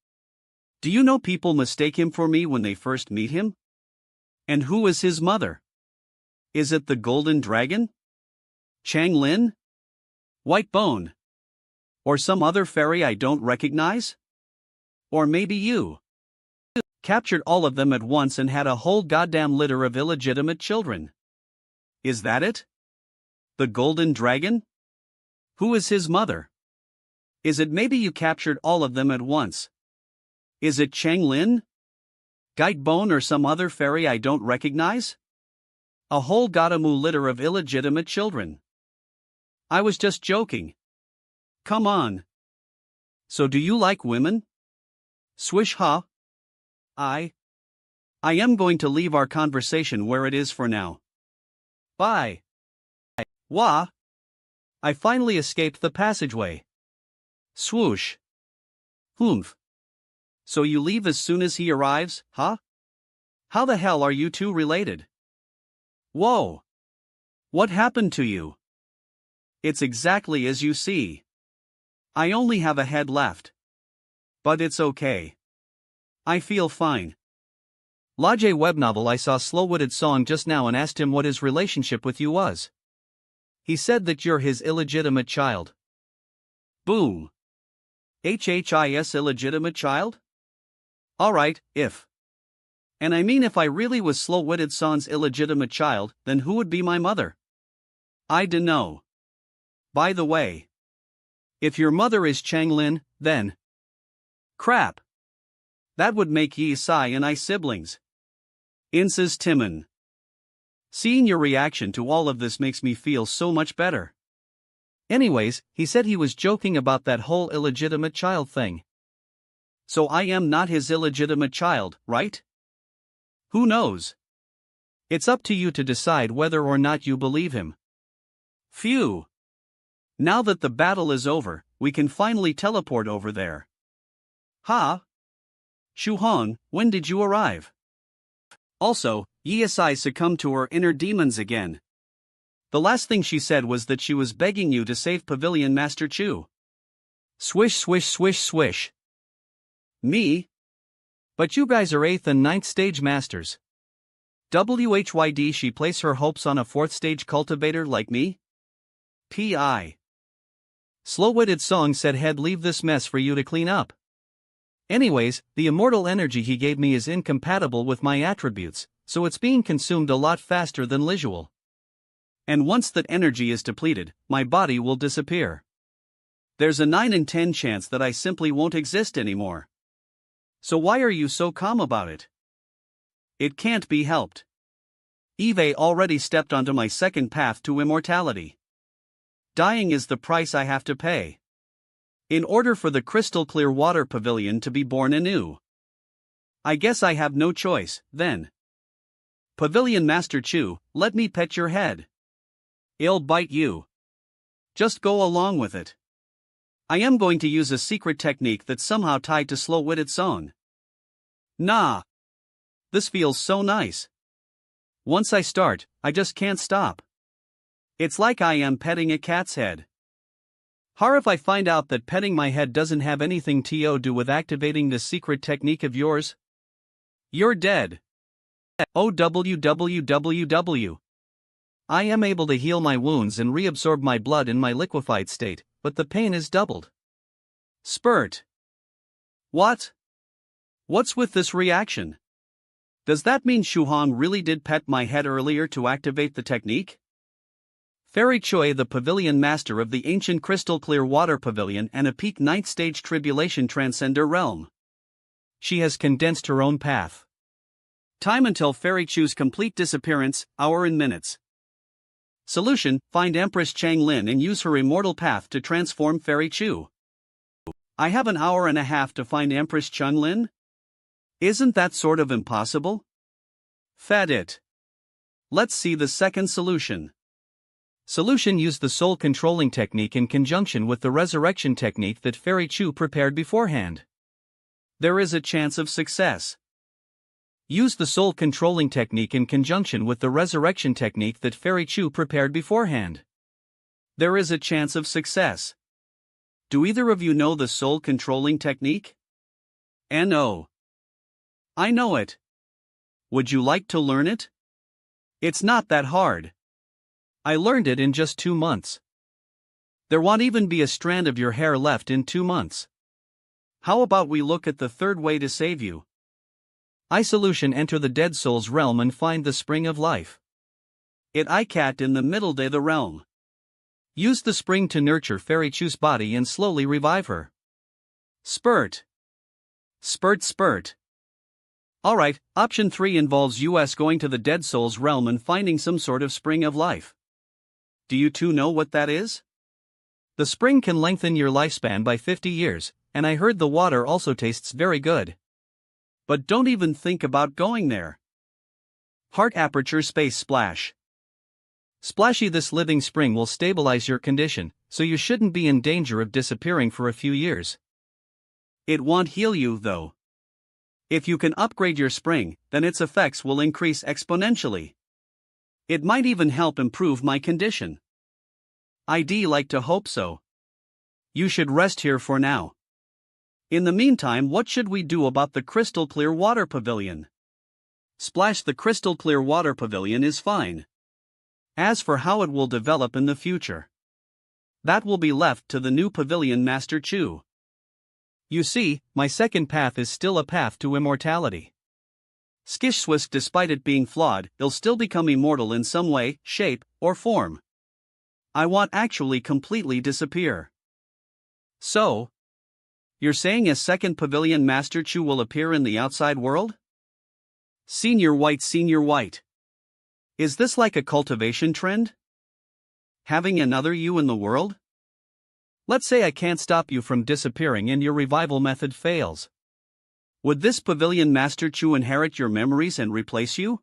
Do you know people mistake him for me when they first meet him? And who is his mother? Is it the golden dragon? Chang Lin? White Bone? Or some other fairy I don't recognize? Or maybe you captured all of them at once and had a whole goddamn litter of illegitimate children. Is that it? The golden dragon? Who is his mother? Is it maybe you captured all of them at once? Is it Chang Lin? White Bone or some other fairy I don't recognize? A whole goddamn litter of illegitimate children. I was just joking. Come on. So do you like women? Swish ha. I am going to leave our conversation where it is for now. Bye. Wah. I finally escaped the passageway. Swoosh. Humph. So you leave as soon as he arrives, huh? How the hell are you two related? Whoa. What happened to you? It's exactly as you see. I only have a head left. But it's okay. I feel fine. Lajay web novel. I saw Slow-Witted Song just now and asked him what his relationship with you was. He said that you're his illegitimate child. Boom. HHIS illegitimate child? Alright, if. And I mean if I really was Slow-Witted Song's illegitimate child, then who would be my mother? I dunno. By the way. If your mother is Chang Lin, then. Crap. That would make Yi Sai and I siblings. Insa's Timon. Seeing your reaction to all of this makes me feel so much better. Anyways, he said he was joking about that whole illegitimate child thing. So I am not his illegitimate child, right? Who knows? It's up to you to decide whether or not you believe him. Phew. Now that the battle is over, we can finally teleport over there. Ha? Shu Hong, when did you arrive? Also, Yi Sai succumbed to her inner demons again. The last thing she said was that she was begging you to save Pavilion Master Chu. Swish swish swish swish. Me? But you guys are 8th and 9th stage masters. WHYD she place her hopes on a 4th stage cultivator like me? P.I. Slow-Witted Song said he'd leave this mess for you to clean up. Anyways, the immortal energy he gave me is incompatible with my attributes, so it's being consumed a lot faster than usual. And once that energy is depleted, my body will disappear. There's a 9 in 10 chance that I simply won't exist anymore. So why are you so calm about it? It can't be helped. Eve already stepped onto my second path to immortality. Dying is the price I have to pay. In order for the crystal clear water pavilion to be born anew. I guess I have no choice, then. Pavilion Master Chu, let me pet your head. I'll bite you. Just go along with it. I am going to use a secret technique that's somehow tied to Slow-Witted Song. Nah. This feels so nice. Once I start, I just can't stop. It's like I am petting a cat's head. Har if I find out that petting my head doesn't have anything to do with activating this secret technique of yours? You're dead. OWWWW. I am able to heal my wounds and reabsorb my blood in my liquefied state, but the pain is doubled. Spurt. What? What's with this reaction? Does that mean Shu Hong really did pet my head earlier to activate the technique? Fairy Choi, the Pavilion Master of the ancient crystal clear water pavilion and a peak 9th stage tribulation transcender realm. She has condensed her own path. Time until Fairy Chu's complete disappearance, hour and minutes. Solution, find Empress Chang Lin and use her immortal path to transform Fairy Chu. I have an hour and a half to find Empress Chang Lin? Isn't that sort of impossible? Fat it. Let's see the second solution. Solution, use the soul controlling technique in conjunction with the resurrection technique that Fairy Chu prepared beforehand. There is a chance of success. Use the soul controlling technique in conjunction with the resurrection technique that Fairy Chu prepared beforehand. there is a chance of success. Do either of you know the soul controlling technique? No. I know it. Would you like to learn it? It's not that hard. I learned it in just 2 months. There won't even be a strand of your hair left in 2 months. How about we look at the third way to save you? Solution: enter the dead soul's realm and find the spring of life. I cat in the middle de the realm. Use the spring to nurture Fairy Chu's body and slowly revive her. Spurt. Spurt spurt. Alright, option 3 involves us going to the dead soul's realm and finding some sort of spring of life. Do you two know what that is? The spring can lengthen your lifespan by 50 years, and I heard the water also tastes very good. But don't even think about going there. Heart aperture space splash. Splashy: this living spring will stabilize your condition, so you shouldn't be in danger of disappearing for a few years. It won't heal you though. If you can upgrade your spring, then its effects will increase exponentially. It might even help improve my condition. I'd like to hope so. You should rest here for now. In the meantime, what should we do about the crystal clear water pavilion? Splash: the crystal clear water pavilion is fine. As for how it will develop in the future, that will be left to the new pavilion master Chu. You see, my second path is still a path to immortality. Skish Swisk: despite it being flawed, it'll still become immortal in some way, shape, or form. I won't actually completely disappear. So, you're saying a second pavilion master Chu will appear in the outside world? Senior White, Senior White. Is this like a cultivation trend? Having another you in the world? Let's say I can't stop you from disappearing and your revival method fails. Would this pavilion master Chu inherit your memories and replace you?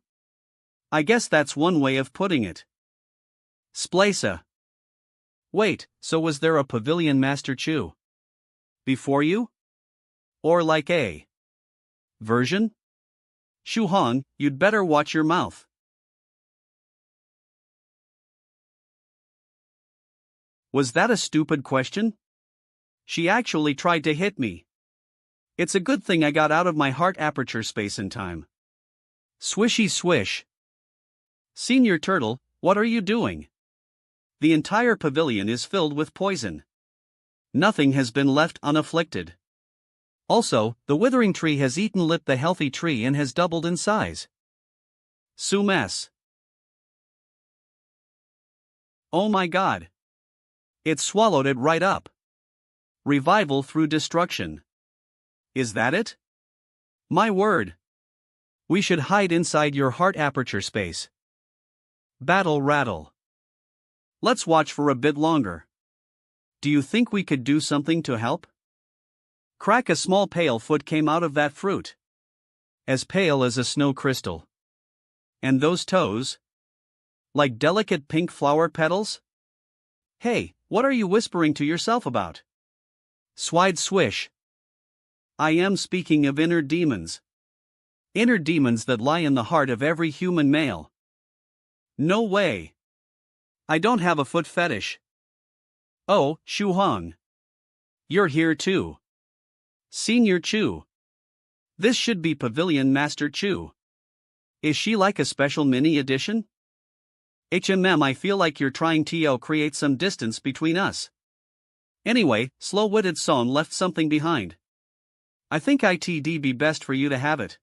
I guess that's one way of putting it. Splaisa. Wait, so was there a pavilion master Chu before you? Or like a version? Shu Hong, you'd better watch your mouth. Was that a stupid question? She actually tried to hit me. It's a good thing I got out of my heart aperture space in time. Swishy swish. Senior Turtle, what are you doing? The entire pavilion is filled with poison. Nothing has been left unafflicted. Also, the withering tree has eaten Lip the healthy tree and has doubled in size. Sumes. Oh my god. It swallowed it right up. Revival through destruction. Is that it? My word. We should hide inside your heart aperture space. Battle rattle. Let's watch for a bit longer. Do you think we could do something to help? Crack: a small pale foot came out of that fruit. As pale as a snow crystal. And those toes? Like delicate pink flower petals? Hey, what are you whispering to yourself about? Swide swish. I am speaking of inner demons. Inner demons that lie in the heart of every human male. No way. I don't have a foot fetish. Oh, Shu Hong. You're here too. Senior Chu. This should be Pavilion Master Chu. Is she like a special mini edition? I feel like you're trying to create some distance between us. Anyway, slow-witted Son left something behind. I think it'd be best for you to have it.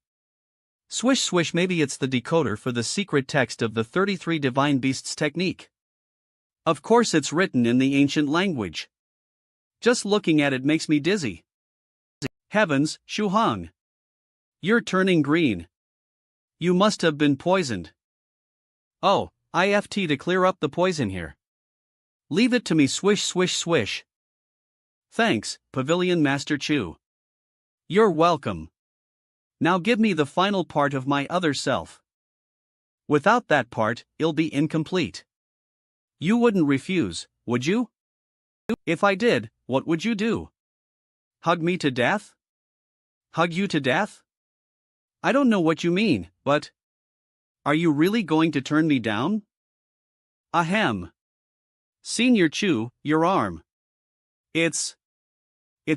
Swish swish, maybe it's the decoder for the secret text of the 33 Divine Beasts technique. Of course it's written in the ancient language. Just looking at it makes me dizzy. Heavens, Shu Hong. You're turning green. You must have been poisoned. Oh, IFT to clear up the poison here. Leave it to me, swish swish swish. Thanks, Pavilion Master Chu. You're welcome. Now give me the final part of my other self. Without that part, it'll be incomplete. You wouldn't refuse, would you? If I did, what would you do? Hug me to death? Hug you to death? I don't know what you mean, but... Are you really going to turn me down? Ahem. Senior Chu, your arm. It's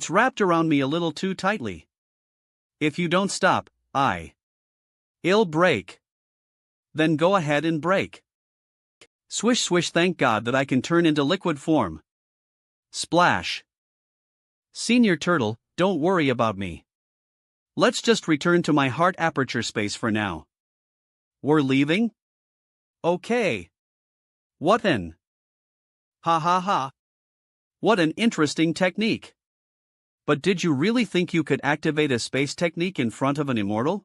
wrapped around me a little too tightly. If you don't stop, I'll break. Then go ahead and break. Swish swish, thank God that I can turn into liquid form. Splash. Senior Turtle, don't worry about me. Let's just return to my heart aperture space for now. We're leaving? Okay. What then? Ha ha ha. What an interesting technique. But did you really think you could activate a space technique in front of an immortal?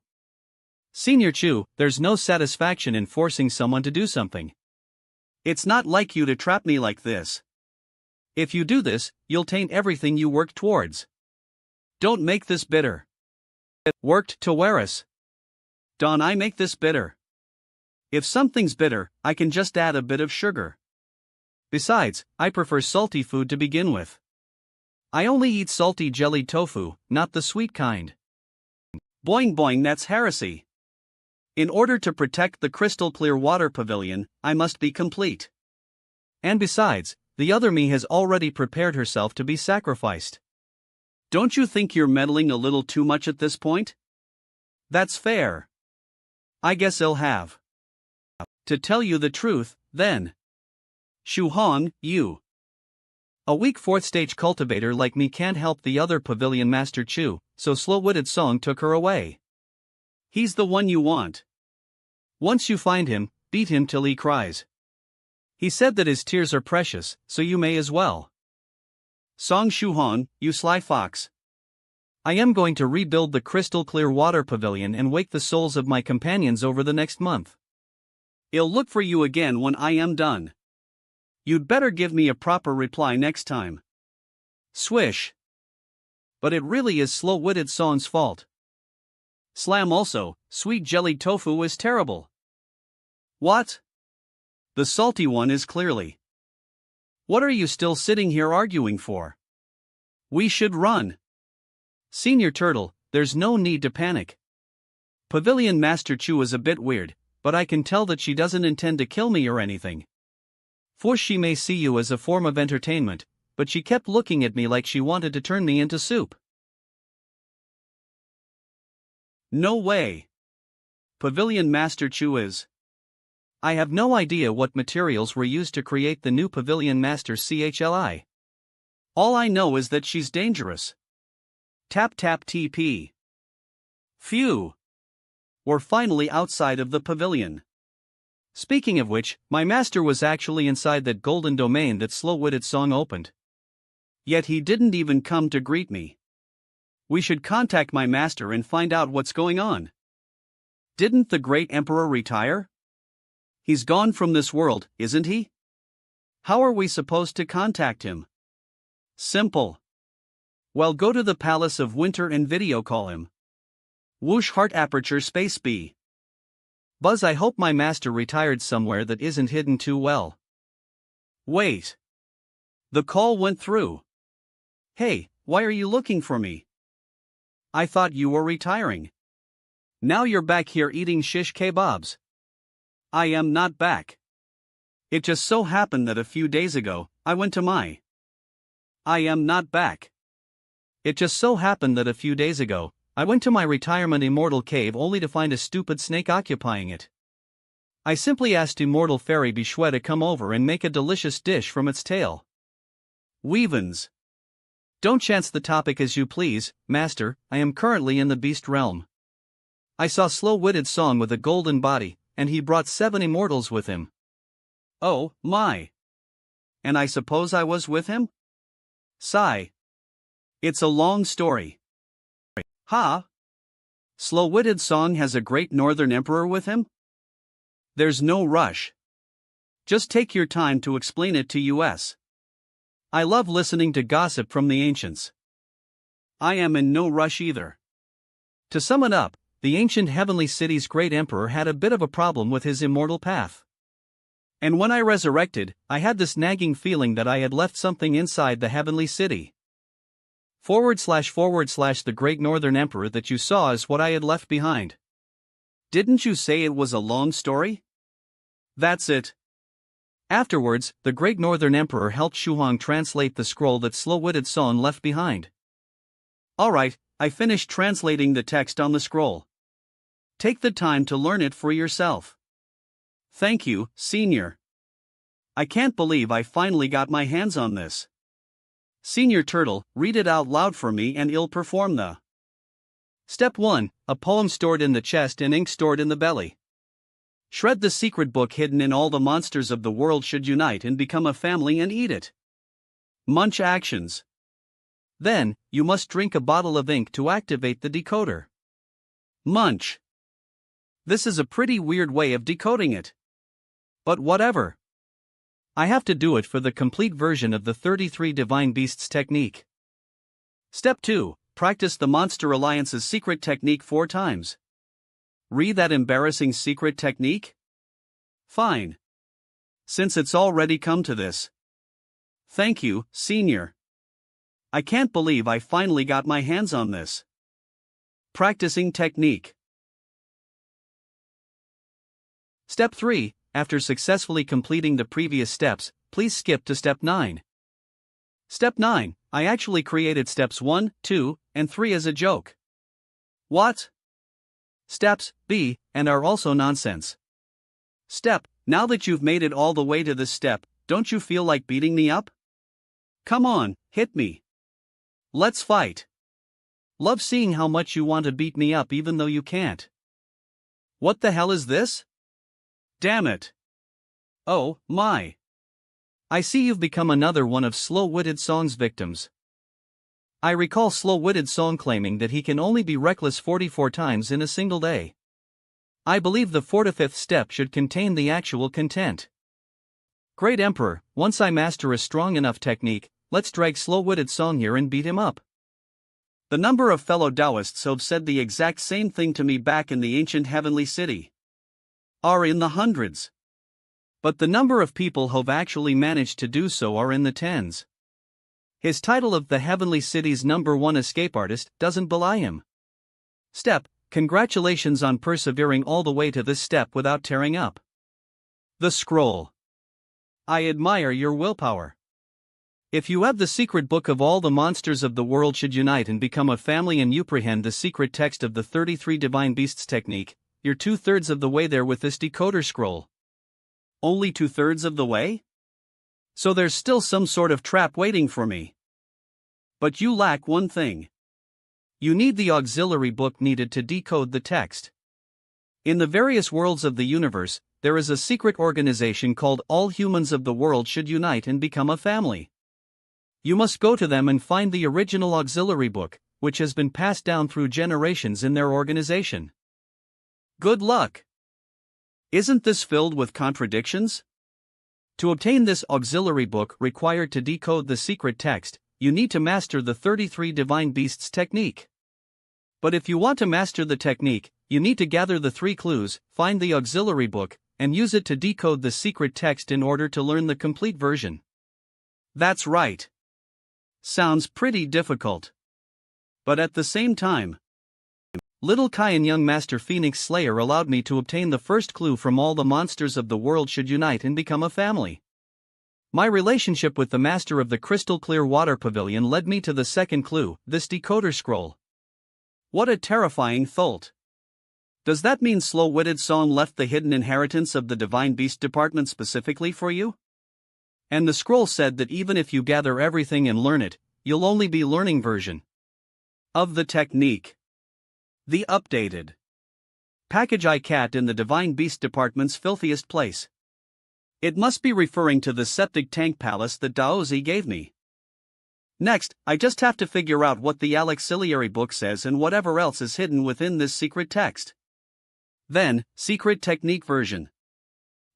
Senior Chu, there's no satisfaction in forcing someone to do something. It's not like you to trap me like this. If you do this, you'll taint everything you worked towards. Don't make this bitter. It worked to wear us. Don't I make this bitter? If something's bitter, I can just add a bit of sugar. Besides, I prefer salty food to begin with. I only eat salty jellied tofu, not the sweet kind. Boing boing, that's heresy. In order to protect the crystal clear water pavilion, I must be complete. And besides, the other me has already prepared herself to be sacrificed. Don't you think you're meddling a little too much at this point? That's fair. I guess I'll have to tell you the truth, then. Shu Hong, you. A weak fourth stage cultivator like me can't help the other pavilion master Chu, so slow-witted Song took her away. He's the one you want. Once you find him, beat him till he cries. He said that his tears are precious, so you may as well. Song Shuhong, you sly fox. I am going to rebuild the crystal clear water pavilion and wake the souls of my companions over the next month. I'll look for you again when I am done. You'd better give me a proper reply next time. Swish. But it really is slow-witted Song's fault. Slam also, sweet jellied tofu is terrible. What? The salty one is clearly. What are you still sitting here arguing for? We should run. Senior Turtle, there's no need to panic. Pavilion Master Chu is a bit weird, but I can tell that she doesn't intend to kill me or anything. For she may see you as a form of entertainment, but she kept looking at me like she wanted to turn me into soup. No way. Pavilion Master Chu is. I have no idea what materials were used to create the new Pavilion Master CHLI. All I know is that she's dangerous. Tap tap TP. Phew. We're finally outside of the pavilion. Speaking of which, my master was actually inside that golden domain that slow-witted Song opened. Yet he didn't even come to greet me. We should contact my master and find out what's going on. Didn't the great emperor retire? He's gone from this world, isn't he? How are we supposed to contact him? Simple. Well, go to the Palace of Winter and video call him. Whoosh heart aperture space B. Buzz, I hope my master retired somewhere that isn't hidden too well. Wait. The call went through. Hey, why are you looking for me? I thought you were retiring. Now you're back here eating shish kebabs. I am not back. It just so happened that a few days ago, I went to my. I am not back. It just so happened that a few days ago, I went to my retirement immortal cave only to find a stupid snake occupying it. I simply asked Immortal Fairy Bishwe to come over and make a delicious dish from its tail. Weavens. Don't chance the topic as you please, master, I am currently in the beast realm. I saw slow-witted Song with a golden body, and he brought 7 immortals with him. Oh, my. And I suppose I was with him? Sigh. It's a long story. Ha? Slow-witted Song has a great northern emperor with him? There's no rush. Just take your time to explain it to us. I love listening to gossip from the ancients. I am in no rush either. To sum it up, the ancient heavenly city's great emperor had a bit of a problem with his immortal path. And when I resurrected, I had this nagging feeling that I had left something inside the heavenly city. / the great northern emperor that you saw is what I had left behind. Didn't you say it was a long story? That's it. Afterwards, the great northern emperor helped Shuang translate the scroll that slow-witted Song left behind. Alright, I finished translating the text on the scroll. Take the time to learn it for yourself. Thank you, Senior. I can't believe I finally got my hands on this. Senior Turtle, read it out loud for me and I'll perform the. Step 1. A poem stored in the chest and ink stored in the belly. Shred the secret book hidden in all the monsters of the world should unite and become a family and eat it. Munch actions. Then, you must drink a bottle of ink to activate the decoder. Munch. This is a pretty weird way of decoding it. But whatever. I have to do it for the complete version of the 33 Divine Beasts technique. Step 2. Practice the Monster Alliance's secret technique 4 times. Read that embarrassing secret technique? Fine. Since it's already come to this. Thank you, Senior. I can't believe I finally got my hands on this. Practicing technique. Step 3. After successfully completing the previous steps, please skip to Step 9. Step 9. I actually created Steps 1, 2, and 3 as a joke. What? Steps B and are also nonsense. Step, now that you've made it all the way to this step, don't you feel like beating me up? Come on, hit me. Let's fight. Love seeing how much you want to beat me up even though you can't. What the hell is this? Damn it. Oh, my. I see you've become another one of slow-witted Song's victims. I recall slow-witted Song claiming that he can only be reckless 44 times in a single day. I believe the 45th step should contain the actual content. Great Emperor, once I master a strong enough technique, let's drag slow-witted Song here and beat him up. The number of fellow Taoists who've said the exact same thing to me back in the ancient heavenly city are in the hundreds. But the number of people who've actually managed to do so are in the tens. His title of the heavenly city's #1 escape artist doesn't belie him. Step, congratulations on persevering all the way to this step without tearing up the scroll. I admire your willpower. If you have the secret book of all the monsters of the world should unite and become a family and you apprehend the secret text of the 33 Divine Beasts technique, you're 2/3 of the way there with this decoder scroll. Only 2/3 of the way? So there's still some sort of trap waiting for me. But you lack one thing. You need the auxiliary book needed to decode the text. In the various worlds of the universe, there is a secret organization called All Humans of the World Should Unite and Become a Family. You must go to them and find the original auxiliary book, which has been passed down through generations in their organization. Good luck! Isn't this filled with contradictions? To obtain this auxiliary book required to decode the secret text, you need to master the 33 Divine Beasts technique. But if you want to master the technique, you need to gather the 3 clues, find the auxiliary book, and use it to decode the secret text in order to learn the complete version. That's right. Sounds pretty difficult. But at the same time, Little Kai and Young Master Phoenix Slayer allowed me to obtain the first clue from all the monsters of the world should unite and become a family. My relationship with the master of the crystal clear water pavilion led me to the second clue, this decoder scroll. What a terrifying thought. Does that mean slow-witted Song left the hidden inheritance of the Divine Beast department specifically for you? And the scroll said that even if you gather everything and learn it, you'll only be learning version of the technique. The updated package I cat in the Divine Beast department's filthiest place. It must be referring to the septic tank palace that Daozi gave me. Next, I just have to figure out what the auxiliary book says and whatever else is hidden within this secret text. Then, secret technique version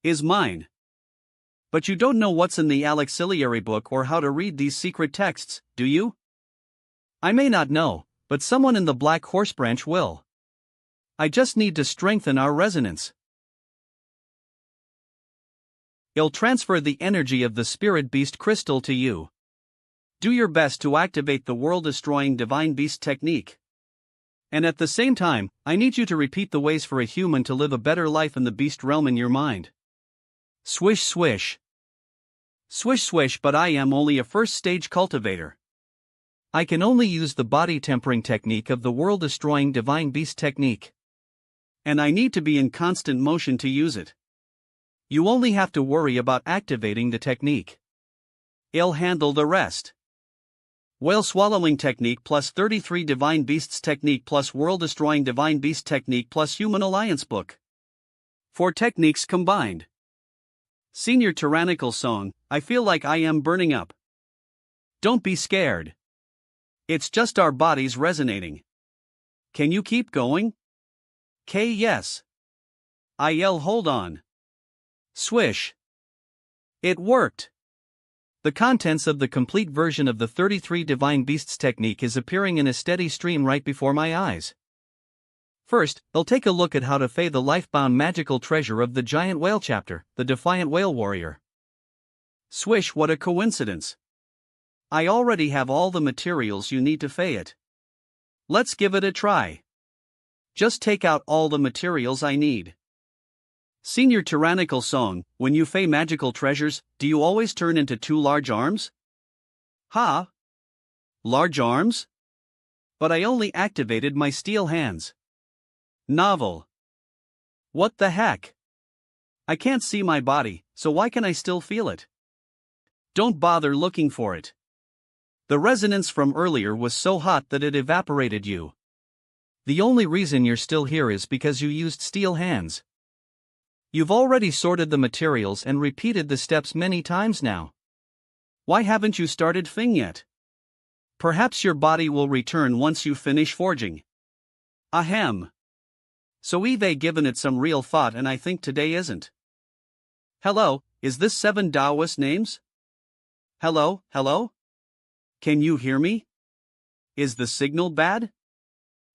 is mine. But you don't know what's in the auxiliary book or how to read these secret texts, do you? I may not know, but someone in the Black Horse branch will. I just need to strengthen our resonance. I'll transfer the energy of the Spirit Beast crystal to you. Do your best to activate the world-destroying Divine Beast technique. And at the same time, I need you to repeat the ways for a human to live a better life in the beast realm in your mind. Swish swish. Swish swish, but I am only a first stage cultivator. I can only use the body tempering technique of the world destroying divine beast technique. And I need to be in constant motion to use it. You only have to worry about activating the technique. I'll handle the rest. Whale swallowing technique plus 33 divine beasts technique plus world destroying divine beast technique plus human alliance book. 4 techniques combined. Senior tyrannical song, I feel like I am burning up. Don't be scared. It's just our bodies resonating. Can you keep going? K. Yes. I yell, hold on. Swish. It worked. The contents of the complete version of the 33 Divine Beasts technique is appearing in a steady stream right before my eyes. First, they'll take a look at how to fey the life-bound magical treasure of the giant whale chapter, the Defiant Whale Warrior. Swish, what a coincidence. I already have all the materials you need to fey it. Let's give it a try. Just take out all the materials I need. Senior tyrannical song, when you fey magical treasures, do you always turn into 2 large arms? Ha! Large arms? But I only activated my steel hands. Novel. What the heck? I can't see my body, so why can I still feel it? Don't bother looking for it. The resonance from earlier was so hot that it evaporated you. The only reason you're still here is because you used steel hands. You've already sorted the materials and repeated the steps many times now. Why haven't you started fing yet? Perhaps your body will return once you finish forging. Ahem. So Eve given it some real thought, and I think today isn't. Hello, is this 7 Taoist names? Hello, hello? Can you hear me? Is the signal bad?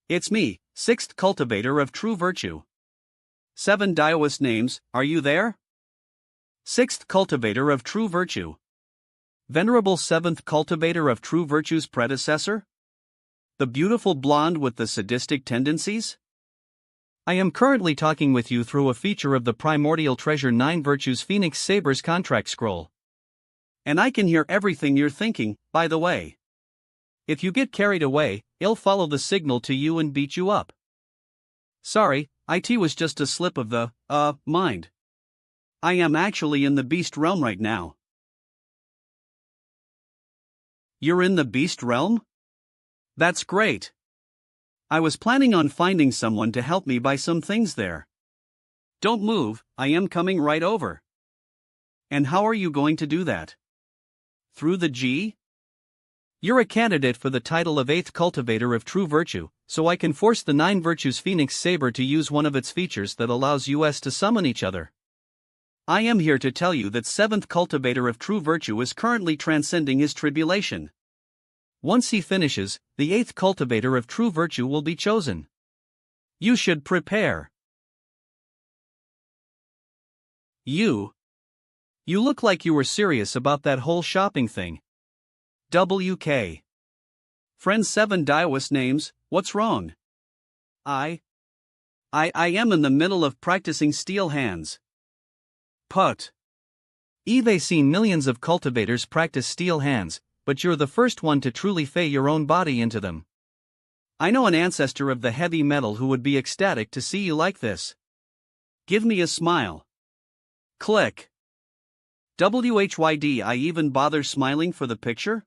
It's me, 6th cultivator of true virtue. 7 Taoist names, are you there? 6th cultivator of true virtue. Venerable 7th cultivator of true virtue's predecessor? The beautiful blonde with the sadistic tendencies? I am currently talking with you through a feature of the Primordial Treasure 9 Virtues Phoenix Saber's contract scroll. And I can hear everything you're thinking, by the way. If you get carried away, I'll follow the signal to you and beat you up. Sorry, it was just a slip of the, mind. I am actually in the beast realm right now. You're in the beast realm? That's great. I was planning on finding someone to help me buy some things there. Don't move, I am coming right over. And how are you going to do that? Through the G? You're a candidate for the title of 8th cultivator of true virtue, so I can force the 9 Virtues Phoenix Saber to use one of its features that allows us to summon each other. I am here to tell you that 7th cultivator of true virtue is currently transcending his tribulation. Once he finishes, the 8th cultivator of true virtue will be chosen. You should prepare. You look like you were serious about that whole shopping thing. WK. Friend 7 Taoist names, what's wrong? I am in the middle of practicing steel hands. Put. Eve seen millions of cultivators practice steel hands, but you're the first one to truly fey your own body into them. I know an ancestor of the heavy metal who would be ecstatic to see you like this. Give me a smile. Click. WHYD, I even bother smiling for the picture?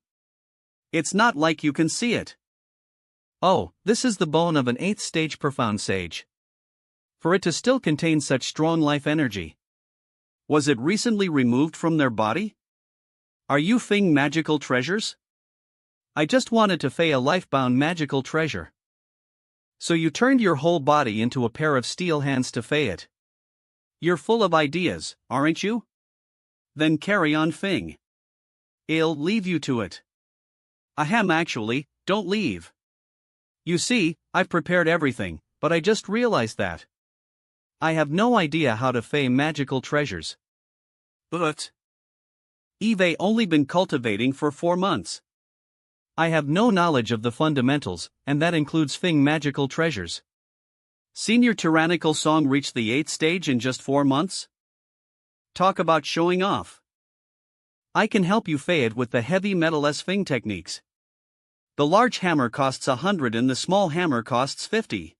It's not like you can see it. Oh, this is the bone of an 8th stage profound sage. For it to still contain such strong life energy. Was it recently removed from their body? Are you fing magical treasures? I just wanted to fey a life-bound magical treasure. So you turned your whole body into a pair of steel hands to fey it. You're full of ideas, aren't you? Then carry on fing. I'll leave you to it. Ahem, actually, don't leave. You see, I've prepared everything, but I just realized that I have no idea how to fey magical treasures. But Eve only been cultivating for 4 months. I have no knowledge of the fundamentals, and that includes fing magical treasures. Senior tyrannical song reached the 8th stage in just 4 months? Talk about showing off. I can help you fay it with the heavy metal swing techniques. The large hammer costs 100 and the small hammer costs 50.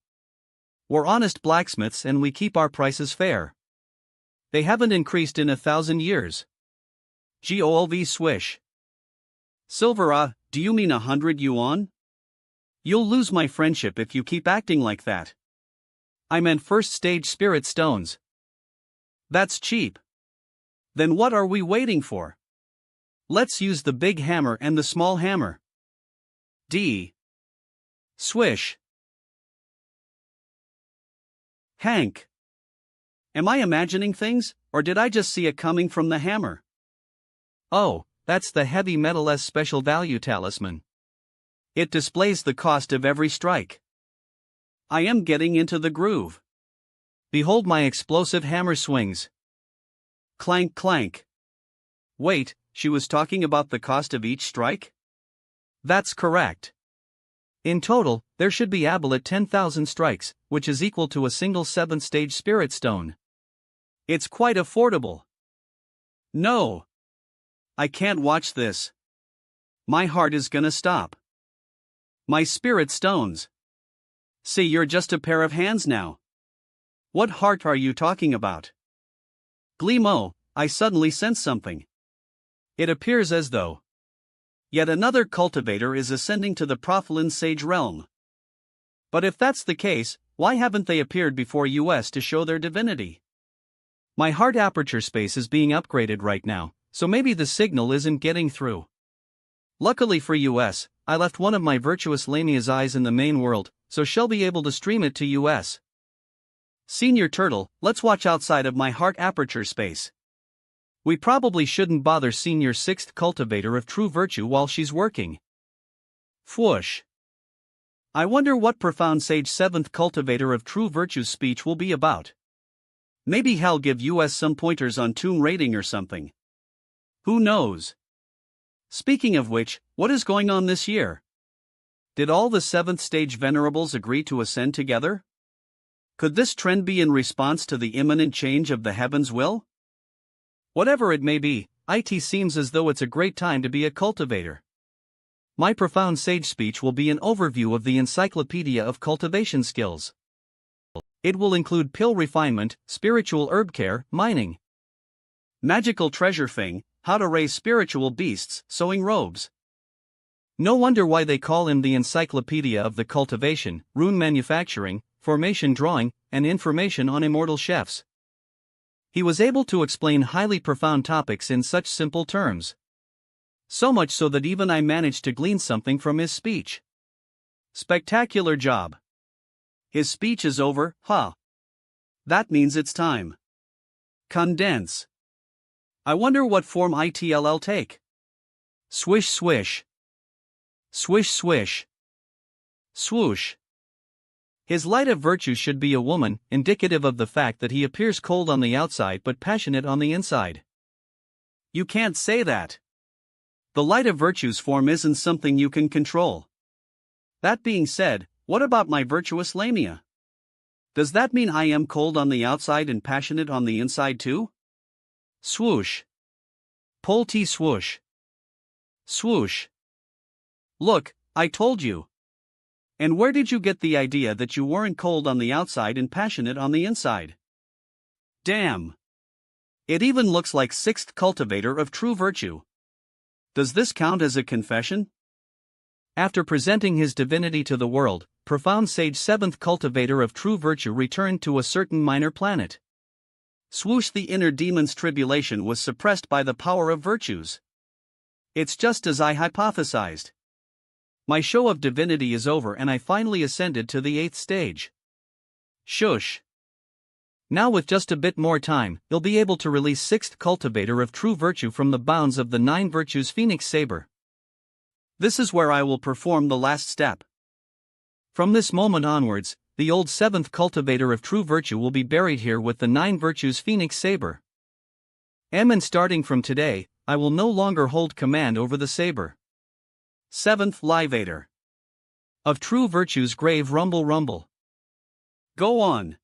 We're honest blacksmiths and we keep our prices fair. They haven't increased in 1,000 years. Golv swish. Silver, do you mean 100 yuan? You'll lose my friendship if you keep acting like that. I meant first stage spirit stones. That's cheap. Then what are we waiting for? Let's use the big hammer and the small hammer. Swish. Hank. Am I imagining things, or did I just see it coming from the hammer? Oh, that's the heavy metal special value talisman. It displays the cost of every strike. I am getting into the groove. Behold my explosive hammer swings. Clank clank. Wait, she was talking about the cost of each strike? That's correct. In total, there should be able at 10,000 strikes, which is equal to a single 7th stage spirit stone. It's quite affordable. No. I can't watch this. My heart is gonna stop. My spirit stones. See, you're just a pair of hands now. What heart are you talking about? Gleamo, I suddenly sense something. It appears as though yet another cultivator is ascending to the Prophelan Sage realm. But if that's the case, why haven't they appeared before us to show their divinity? My heart aperture space is being upgraded right now, so maybe the signal isn't getting through. Luckily for us, I left one of my virtuous Lamia's eyes in the main world, so she'll be able to stream it to us. Senior Turtle, let's watch outside of my heart aperture space. We probably shouldn't bother Senior 6th Cultivator of True Virtue while she's working. Whoosh. I wonder what Profound Sage 7th Cultivator of True Virtue's speech will be about. Maybe he'll give us some pointers on tomb raiding or something. Who knows? Speaking of which, what is going on this year? Did all the 7th stage venerables agree to ascend together? Could this trend be in response to the imminent change of the heaven's will? Whatever it may be, it seems as though it's a great time to be a cultivator. My profound sage speech will be an overview of the Encyclopedia of Cultivation Skills. It will include pill refinement, spiritual herb care, mining, magical treasure thing, how to raise spiritual beasts, sewing robes. No wonder why they call him the Encyclopedia of the Cultivation, rune manufacturing, formation drawing, and information on immortal chefs. He was able to explain highly profound topics in such simple terms. So much so that even I managed to glean something from his speech. Spectacular job. His speech is over, huh? That means it's time. Condense. I wonder what form it'll take. Swish swish. Swish swish. Swoosh. His light of virtue should be a woman, indicative of the fact that he appears cold on the outside but passionate on the inside. You can't say that. The light of virtue's form isn't something you can control. That being said, what about my virtuous Lamia? Does that mean I am cold on the outside and passionate on the inside too? Swoosh. Pull-T swoosh. Swoosh. Look, I told you. And where did you get the idea that you weren't cold on the outside and passionate on the inside? Damn. It even looks like 6th Cultivator of True Virtue. Does this count as a confession? After presenting his divinity to the world, Profound Sage 7th Cultivator of True Virtue returned to a certain minor planet. Swoosh, the inner demon's tribulation was suppressed by the power of virtues. It's just as I hypothesized. My show of divinity is over and I finally ascended to the 8th stage. Shush. Now with just a bit more time, you'll be able to release 6th Cultivator of True Virtue from the bounds of the 9 Virtues Phoenix Saber. This is where I will perform the last step. From this moment onwards, the old 7th Cultivator of True Virtue will be buried here with the 9 Virtues Phoenix Saber. And starting from today, I will no longer hold command over the saber. 7th Livator of True Virtue's grave rumble rumble. Go on.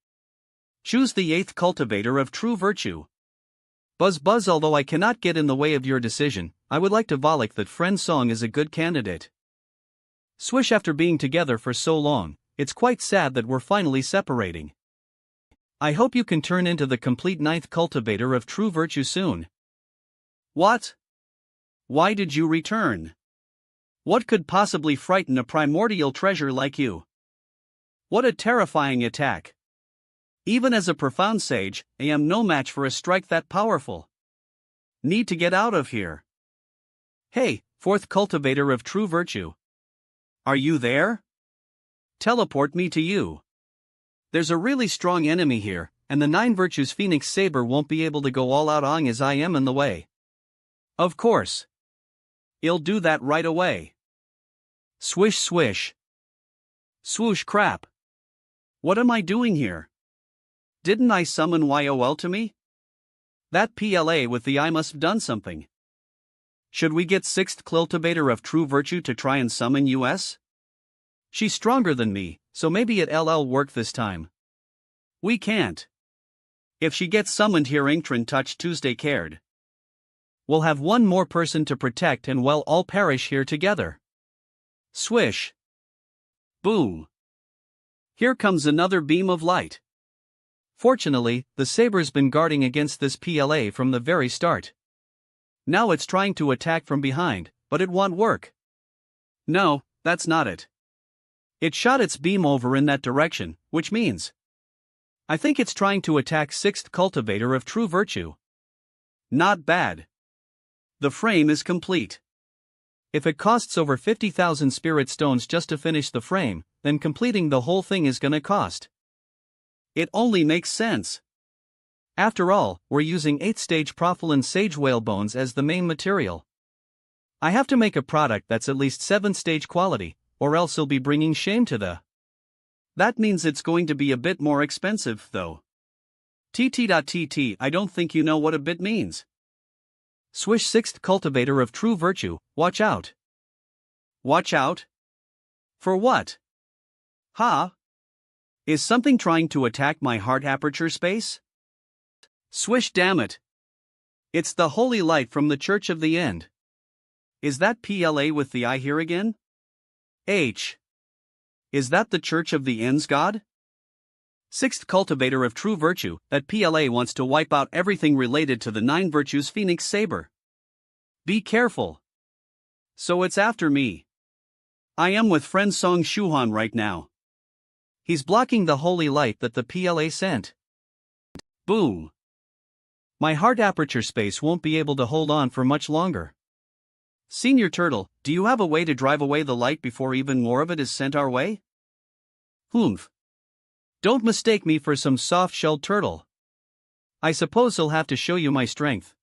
Choose the 8th Cultivator of True Virtue. Buzz buzz, although I cannot get in the way of your decision, I would like to volk that friend song is a good candidate. Swish, after being together for so long, it's quite sad that we're finally separating. I hope you can turn into the complete ninth cultivator of true virtue soon. What? Why did you return? What could possibly frighten a primordial treasure like you? What a terrifying attack. Even as a profound sage, I am no match for a strike that powerful. Need to get out of here. Hey, fourth cultivator of true virtue. Are you there? Teleport me to you. There's a really strong enemy here, and the nine virtues Phoenix Saber won't be able to go all out on as I am in the way. Of course. I'll do that right away. Swish swish. Swoosh crap. What am I doing here? Didn't I summon YOL to me? That PLA with the I must have done something. Should we get sixth cultivator of true virtue to try and summon US? She's stronger than me, so maybe it'll work this time. We can't. If she gets summoned here, Ingtrin touch Tuesday cared. We'll have one more person to protect and we'll all perish here together. Swish. Boom. Here comes another beam of light. Fortunately, the saber's been guarding against this PLA from the very start. Now it's trying to attack from behind, but it won't work. No, that's not it. It shot its beam over in that direction, which means I think it's trying to attack sixth cultivator of true virtue. Not bad. The frame is complete. If it costs over 50,000 spirit stones just to finish the frame, then completing the whole thing is gonna cost. It only makes sense. After all, we're using 8th stage Prophylan sage whale bones as the main material. I have to make a product that's at least 7th stage quality, or else it'll be bringing shame to the. That means it's going to be a bit more expensive, though. TT.TT, I don't think you know what a bit means. Swish, sixth cultivator of true virtue, watch out. Watch out? For what? Ha? Is something trying to attack my heart aperture space? Swish, damn it. It's the holy light from the Church of the End. Is that PLA with the eye here again? H. Is that the Church of the End's God? Sixth cultivator of true virtue, that PLA wants to wipe out everything related to the nine virtues Phoenix Saber. Be careful. So it's after me. I am with friend Song Shuhan right now. He's blocking the holy light that the PLA sent. Boom. My heart aperture space won't be able to hold on for much longer. Senior Turtle, do you have a way to drive away the light before even more of it is sent our way? Humph. Don't mistake me for some soft-shelled turtle. I suppose I'll have to show you my strength.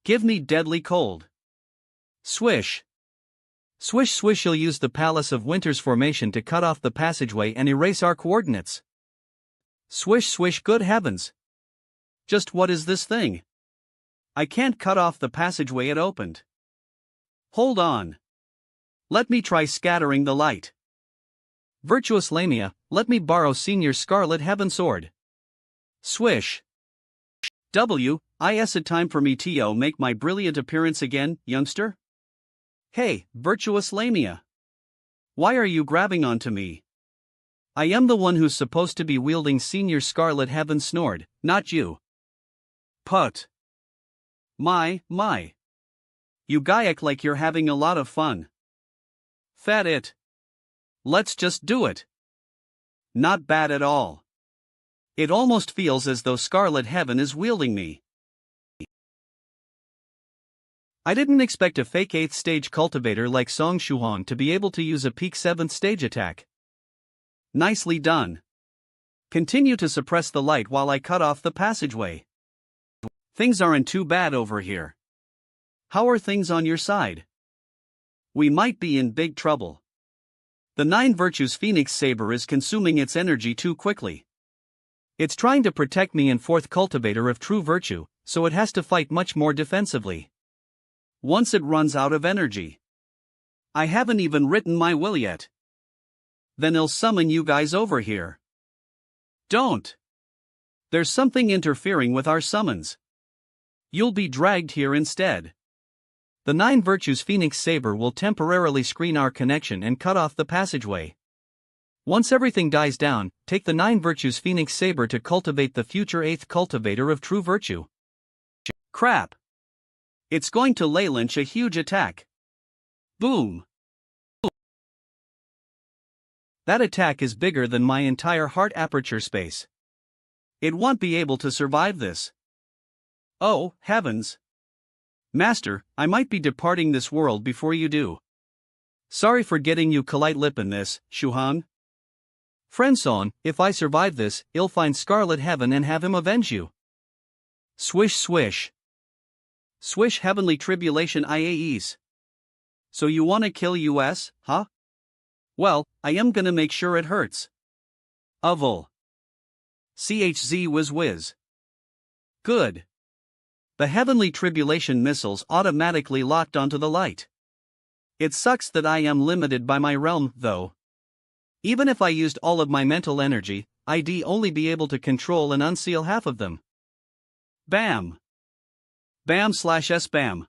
Give me deadly cold. Swish. Swish swish, you'll use the Palace of Winter's formation to cut off the passageway and erase our coordinates. Swish swish, good heavens. Just what is this thing? I can't cut off the passageway it opened. Hold on. Let me try scattering the light. Virtuous Lamia, let me borrow Senior Scarlet Heaven Sword. Swish. Is it time for me to make my brilliant appearance again, youngster? Hey, Virtuous Lamia. Why are you grabbing onto me? I am the one who's supposed to be wielding Senior Scarlet Heaven Sword, not you. Put. My. You act like you're having a lot of fun. Fat it. Let's just do it. Not bad at all. It almost feels as though Scarlet Heaven is wielding me. I didn't expect a fake 8th stage cultivator like Song Shuhan to be able to use a peak 7th stage attack. Nicely done. Continue to suppress the light while I cut off the passageway. Things aren't too bad over here. How are things on your side? We might be in big trouble. The nine virtues Phoenix Saber is consuming its energy too quickly. It's trying to protect me in fourth cultivator of true virtue, so it has to fight much more defensively. Once it runs out of energy. I haven't even written my will yet. Then I'll summon you guys over here. Don't. There's something interfering with our summons. You'll be dragged here instead. The 9 Virtues Phoenix Saber will temporarily screen our connection and cut off the passageway. Once everything dies down, take the 9 Virtues Phoenix Saber to cultivate the future 8th cultivator of true virtue. Crap! It's going to launch a huge attack. Boom! That attack is bigger than my entire heart aperture space. It won't be able to survive this. Oh, heavens! Master, I might be departing this world before you do. Sorry for getting you Kalite Lip in this, Shuhan. Friendson, if I survive this, I'll find Scarlet Heaven and have him avenge you. Swish swish. Swish Heavenly Tribulation IAEs. So you wanna kill US, huh? Well, I am gonna make sure it hurts. Uvul. CHZ whiz whiz. Good. The Heavenly Tribulation missiles automatically locked onto the light. It sucks that I am limited by my realm, though. Even if I used all of my mental energy, I'd only be able to control and unseal half of them. Bam! Bam/S bam.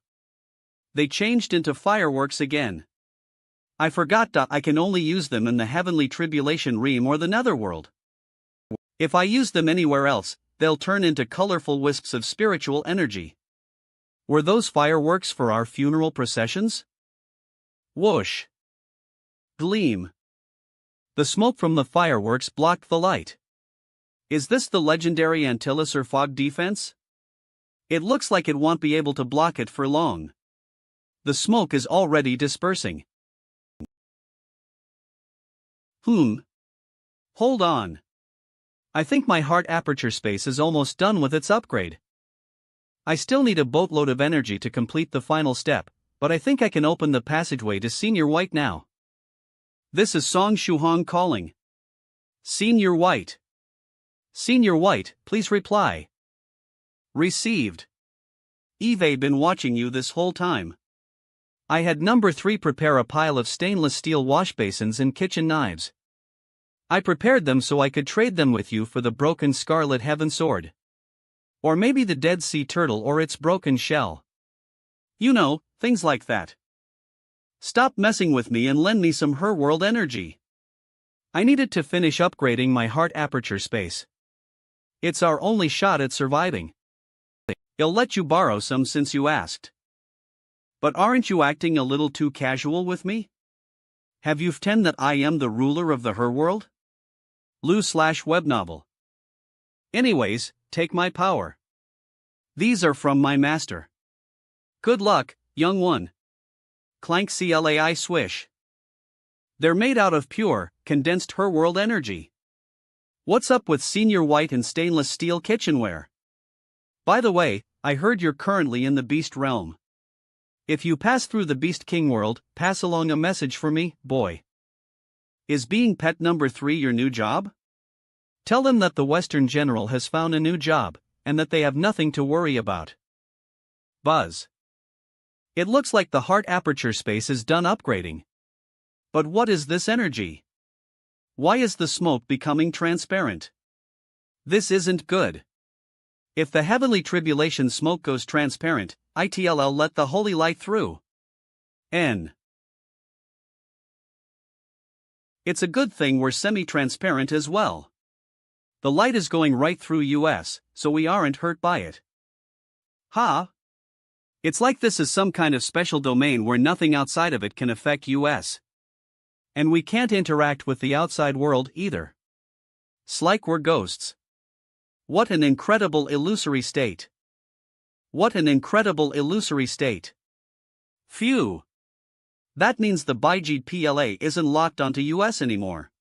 They changed into fireworks again. I forgot that I can only use them in the Heavenly Tribulation realm or the Netherworld. If I use them anywhere else, they'll turn into colorful wisps of spiritual energy. Were those fireworks for our funeral processions? Whoosh! Gleam! The smoke from the fireworks blocked the light. Is this the legendary Antilles or fog defense? It looks like it won't be able to block it for long. The smoke is already dispersing. Hold on. I think my heart aperture space is almost done with its upgrade. I still need a boatload of energy to complete the final step, but I think I can open the passageway to Senior White now. This is Song Shuhong calling. Senior White. Senior White, please reply. Received. Eve been watching you this whole time. I had number 3 prepare a pile of stainless steel wash basins and kitchen knives. I prepared them so I could trade them with you for the broken Scarlet Heaven sword. Or maybe the Dead Sea Turtle or its broken shell. You know, things like that. Stop messing with me and lend me some Her World energy. I needed to finish upgrading my heart aperture space. It's our only shot at surviving. I'll let you borrow some since you asked. But aren't you acting a little too casual with me? Have you forgotten that I am the ruler of the Her World? Lu/web novel. Anyways, take my power. These are from my master. Good luck, young one. Clank CLAI swish. They're made out of pure, condensed Her World energy. What's up with Senior White and stainless steel kitchenware? By the way, I heard you're currently in the Beast Realm. If you pass through the Beast King world, pass along a message for me, boy. Is being pet number 3 your new job? Tell them that the Western General has found a new job, and that they have nothing to worry about. Buzz. It looks like the heart aperture space is done upgrading. But what is this energy? Why is the smoke becoming transparent? This isn't good. If the Heavenly Tribulation smoke goes transparent, ITLL let the holy light through. N. It's a good thing we're semi-transparent as well. The light is going right through US, so we aren't hurt by it. Ha! It's like this is some kind of special domain where nothing outside of it can affect US. And we can't interact with the outside world either. It's like we're ghosts. What an incredible illusory state. What an incredible illusory state. Phew. That means the Bijid PLA isn't locked onto US anymore.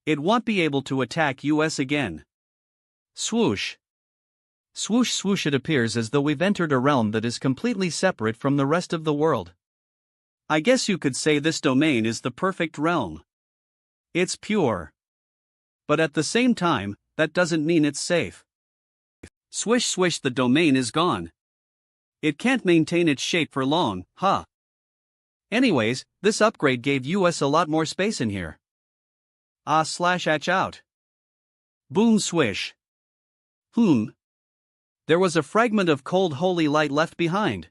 It won't be able to attack US again. Swoosh. Swoosh swoosh, it appears as though we've entered a realm that is completely separate from the rest of the world. I guess you could say this domain is the perfect realm. It's pure. But at the same time, that doesn't mean it's safe. Swish swish, the domain is gone. It can't maintain its shape for long, huh? Anyways, this upgrade gave US a lot more space in here. Ah/atch out. Boom swish. There was a fragment of cold holy light left behind.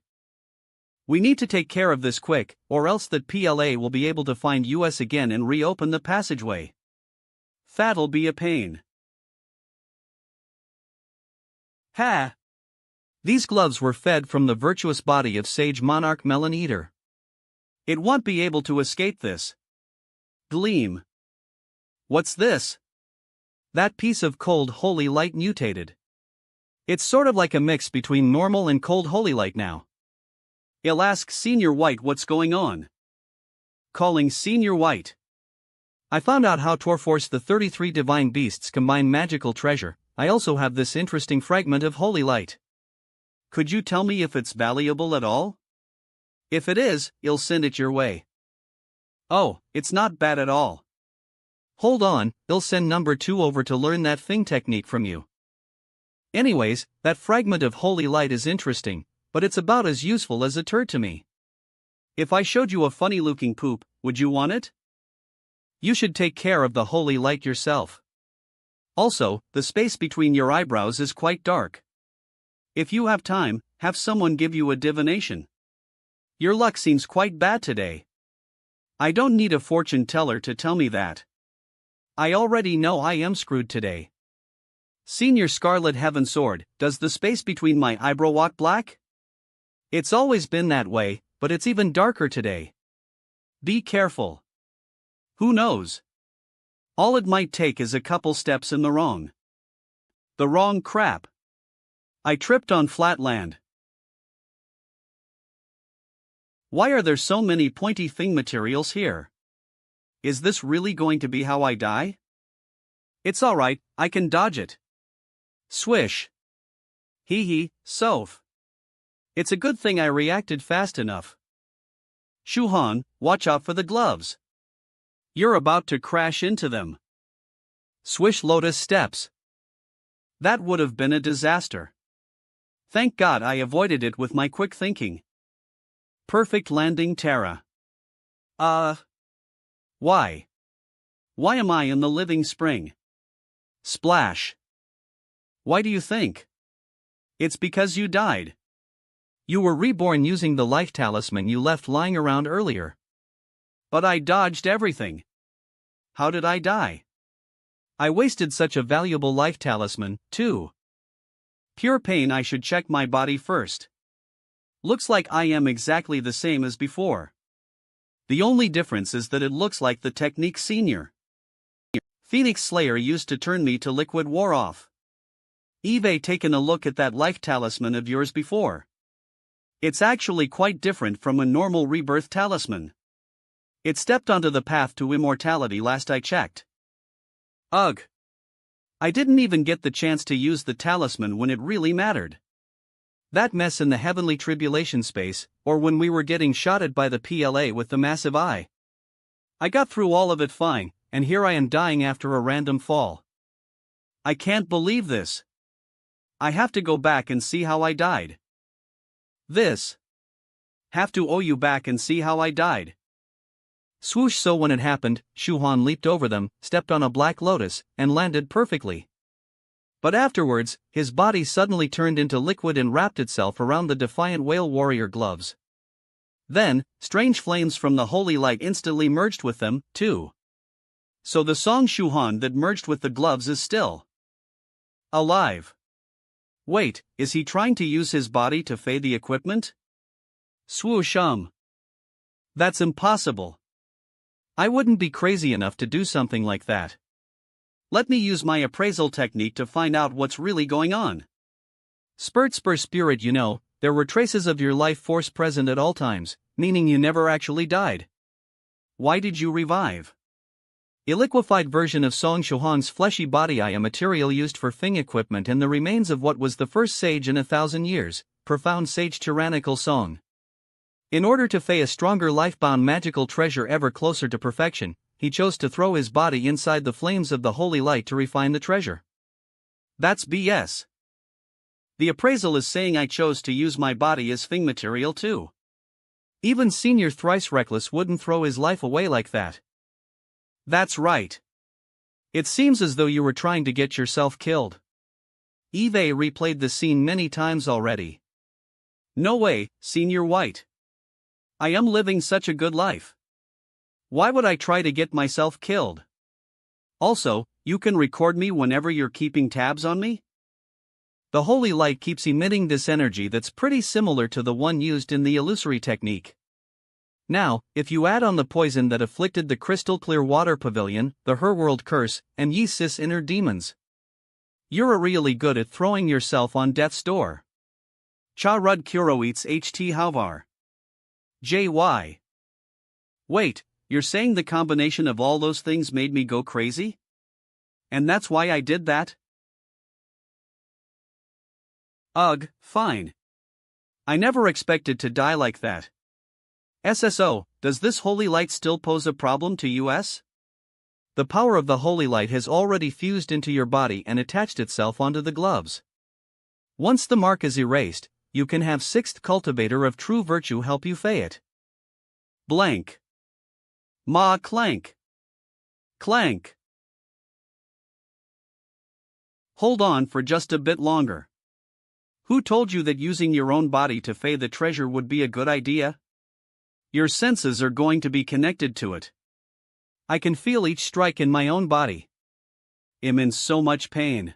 We need to take care of this quick, or else that PLA will be able to find us again and reopen the passageway. That'll be a pain. Ha! These gloves were fed from the virtuous body of Sage Monarch Melon Eater. It won't be able to escape this. Gleam. What's this? That piece of cold holy light mutated. It's sort of like a mix between normal and cold holy light now. I'll ask Senior White what's going on. Calling Senior White. I found out how Torforce the 33 divine beasts combine magical treasure. I also have this interesting fragment of holy light. Could you tell me if it's valuable at all? If it is, I'll send it your way. Oh, it's not bad at all. Hold on, I'll send number 2 over to learn that thing technique from you. Anyways, that fragment of holy light is interesting, but it's about as useful as a turd to me. If I showed you a funny-looking poop, would you want it? You should take care of the holy light yourself. Also, the space between your eyebrows is quite dark. If you have time, have someone give you a divination. Your luck seems quite bad today. I don't need a fortune teller to tell me that. I already know I am screwed today. Senior Scarlet Heaven Sword, does the space between my eyebrow walk black? It's always been that way, but it's even darker today. Be careful. Who knows? All it might take is a couple steps in the wrong crap. I tripped on flat land. Why are there so many pointy thing materials here? Is this really going to be how I die? It's alright, I can dodge it. Swish. Hee hee, soph. It's a good thing I reacted fast enough. Shuhan, watch out for the gloves. You're about to crash into them. Swish Lotus steps. That would have been a disaster. Thank God I avoided it with my quick thinking. Perfect landing, Terra. Why? Why am I in the living spring? Splash. Why do you think? It's because you died. You were reborn using the life talisman you left lying around earlier. But I dodged everything. How did I die? I wasted such a valuable life talisman, too. Pure pain. I should check my body first. Looks like I am exactly the same as before. The only difference is that it looks like the technique Senior Phoenix Slayer used to turn me to liquid wore off. Eve taken a look at that life talisman of yours before. It's actually quite different from a normal rebirth talisman. It stepped onto the path to immortality last I checked. Ugh. I didn't even get the chance to use the talisman when it really mattered. That mess in the heavenly tribulation space, or when we were getting shotted by the PLA with the massive eye. I got through all of it fine, and here I am dying after a random fall. I can't believe this. I have to go back and see how I died. Have to owe you back and see how I died. Swoosh. So when it happened, Shuhan leaped over them, stepped on a black lotus, and landed perfectly. But afterwards, his body suddenly turned into liquid and wrapped itself around the defiant whale warrior gloves. Then, strange flames from the holy light instantly merged with them, too. So the song Shuhan that merged with the gloves is still alive. Wait, is he trying to use his body to fade the equipment? Swoosh. That's impossible. I wouldn't be crazy enough to do something like that. Let me use my appraisal technique to find out what's really going on. Spur Spirit. You know, there were traces of your life force present at all times, meaning you never actually died. Why did you revive? A liquefied version of Song Shuhan's fleshy body, a material used for Fing equipment, and the remains of what was the first sage in 1,000 years, profound sage tyrannical Song. In order to fey a stronger life-bound magical treasure ever closer to perfection, he chose to throw his body inside the flames of the holy light to refine the treasure. That's BS. The appraisal is saying I chose to use my body as Fing material too. Even Senior Thrice Reckless wouldn't throw his life away like that. That's right. It seems as though you were trying to get yourself killed. Eve replayed the scene many times already. No way, Senior White. I am living such a good life. Why would I try to get myself killed? Also, you can record me whenever you're keeping tabs on me? The holy light keeps emitting this energy that's pretty similar to the one used in the illusory technique. Now, if you add on the poison that afflicted the crystal clear water pavilion, the Her World curse, and Yeesis inner demons, you're really good at throwing yourself on death's door. Cha Rud Kuroit's HT Hauvar. JY. Wait, you're saying the combination of all those things made me go crazy? And that's why I did that? Ugh, fine. I never expected to die like that. SSO, does this holy light still pose a problem to us? The power of the holy light has already fused into your body and attached itself onto the gloves. Once the mark is erased, you can have sixth cultivator of true virtue help you fay it. Blank. Ma clank. Clank. Hold on for just a bit longer. Who told you that using your own body to fay the treasure would be a good idea? Your senses are going to be connected to it. I can feel each strike in my own body. I'm in so much pain.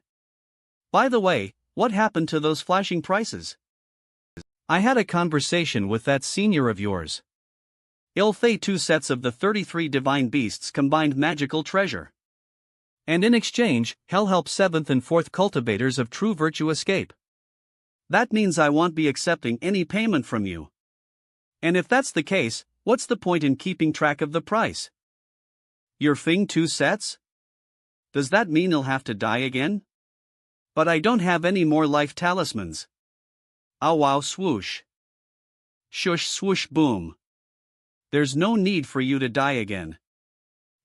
By the way, what happened to those flashing prices? I had a conversation with that senior of yours. He'll fay 2 sets of the 33 divine beasts combined magical treasure. And in exchange, he'll help 7th and 4th cultivators of true virtue escape. That means I won't be accepting any payment from you. And if that's the case, what's the point in keeping track of the price? You're fing 2 sets? Does that mean he'll have to die again? But I don't have any more life talismans. Ow wow swoosh. Shush swoosh boom. There's no need for you to die again.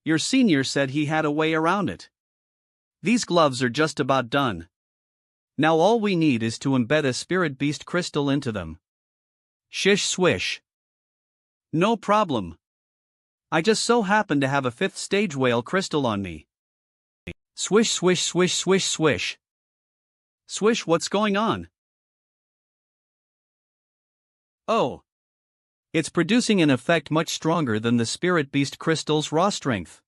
Your senior said he had a way around it. These gloves are just about done. Now all we need is to embed a spirit beast crystal into them. Shish swish. No problem. I just so happen to have a 5th stage whale crystal on me. Swish swish swish swish swish. Swish, what's going on? Oh. It's producing an effect much stronger than the spirit beast crystal's raw strength.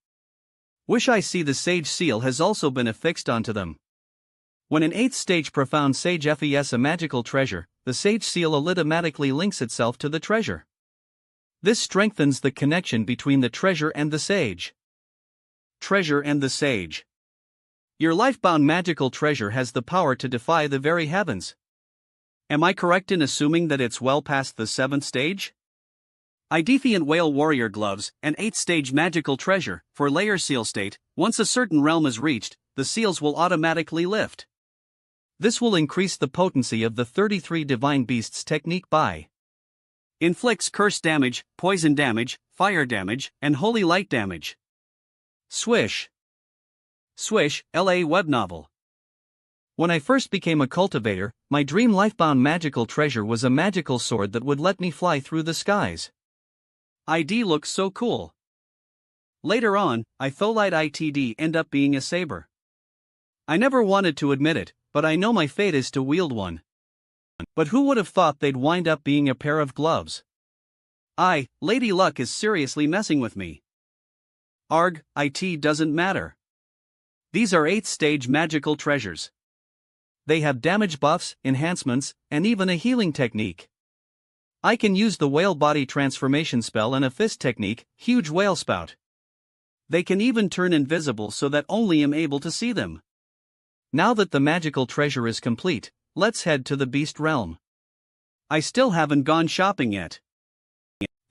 Wish I see the sage seal has also been affixed onto them. When an 8th stage profound sage fes a magical treasure, the sage seal automatically links itself to the treasure. This strengthens the connection between the treasure and the sage. Treasure and the sage. Your lifebound magical treasure has the power to defy the very heavens. Am I correct in assuming that it's well past the 7th stage? I defiant whale warrior gloves, an 8th stage magical treasure, for layer seal state. Once a certain realm is reached, the seals will automatically lift. This will increase the potency of the 33 divine beasts technique by inflicts curse damage, poison damage, fire damage, and holy light damage. Swish. Swish, LA web novel. When I first became a cultivator, my dream lifebound magical treasure was a magical sword that would let me fly through the skies. ID looks so cool. Later on, I Tholite ITD end up being a saber. I never wanted to admit it, but I know my fate is to wield one. But who would have thought they'd wind up being a pair of gloves? Lady Luck is seriously messing with me. Arg, IT doesn't matter. These are 8th stage magical treasures. They have damage buffs, enhancements, and even a healing technique. I can use the whale body transformation spell and a fist technique, huge whale spout. They can even turn invisible so that only I'm able to see them. Now that the magical treasure is complete, let's head to the beast realm. I still haven't gone shopping yet.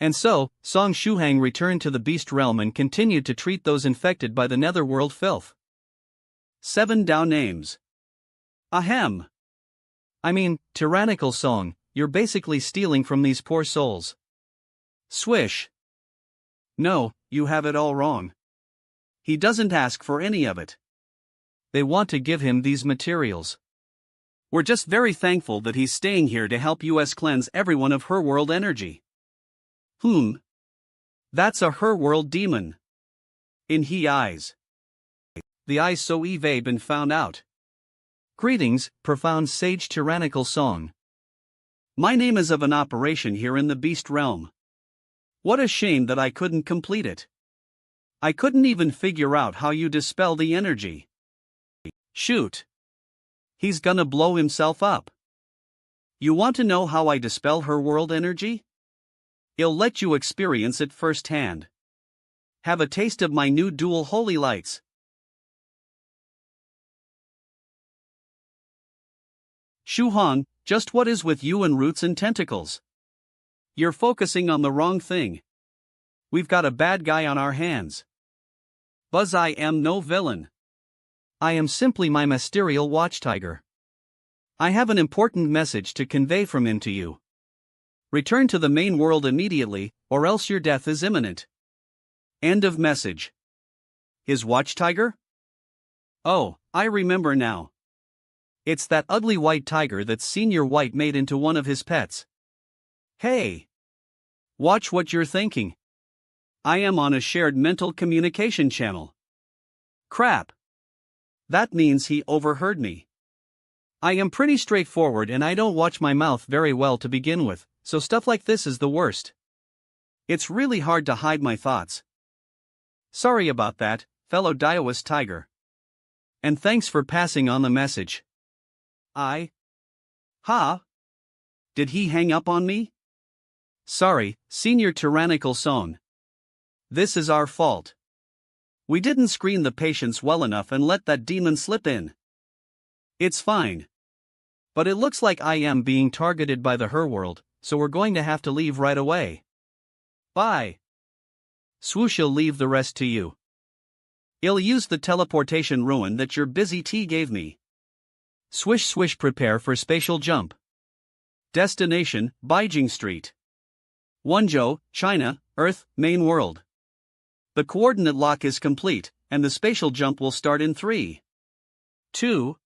And so, Song Shuhang returned to the beast realm and continued to treat those infected by the netherworld filth. 7 down names. Ahem. I mean, tyrannical Song, you're basically stealing from these poor souls. Swish. No, you have it all wrong. He doesn't ask for any of it. They want to give him these materials. We're just very thankful that he's staying here to help us cleanse everyone of her world energy. That's a her world demon. In he eyes. The eyes so Eve been found out. Greetings, profound sage tyrannical song. My name is of an operation here in the beast realm. What a shame that I couldn't complete it. I couldn't even figure out how you dispel the energy. Shoot. He's gonna blow himself up. You want to know how I dispel her world energy? I'll let you experience it firsthand. Have a taste of my new dual holy lights. Shuhong, just what is with you and roots and tentacles? You're focusing on the wrong thing. We've got a bad guy on our hands. Buzz, I am no villain. I am simply my mysterial watchtiger. I have an important message to convey from him to you. Return to the main world immediately, or else your death is imminent. End of message. His watchtiger? Oh, I remember now. It's that ugly white tiger that Senior White made into one of his pets. Hey! Watch what you're thinking. I am on a shared mental communication channel. Crap. That means he overheard me. I am pretty straightforward and I don't watch my mouth very well to begin with, so stuff like this is the worst. It's really hard to hide my thoughts. Sorry about that, fellow Daoist tiger. And thanks for passing on the message. Ha? Did he hang up on me? Sorry, Senior Tyrannical Song. This is our fault. We didn't screen the patients well enough and let that demon slip in. It's fine. But it looks like I am being targeted by the Her World, so we're going to have to leave right away. Bye. Swoosh'll leave the rest to you. I'll use the teleportation ruin that your busy tea gave me. Swish swish, prepare for spatial jump. Destination, Beijing Street. Wenzhou, China, Earth, main world. The coordinate lock is complete, and the spatial jump will start in 3, 2,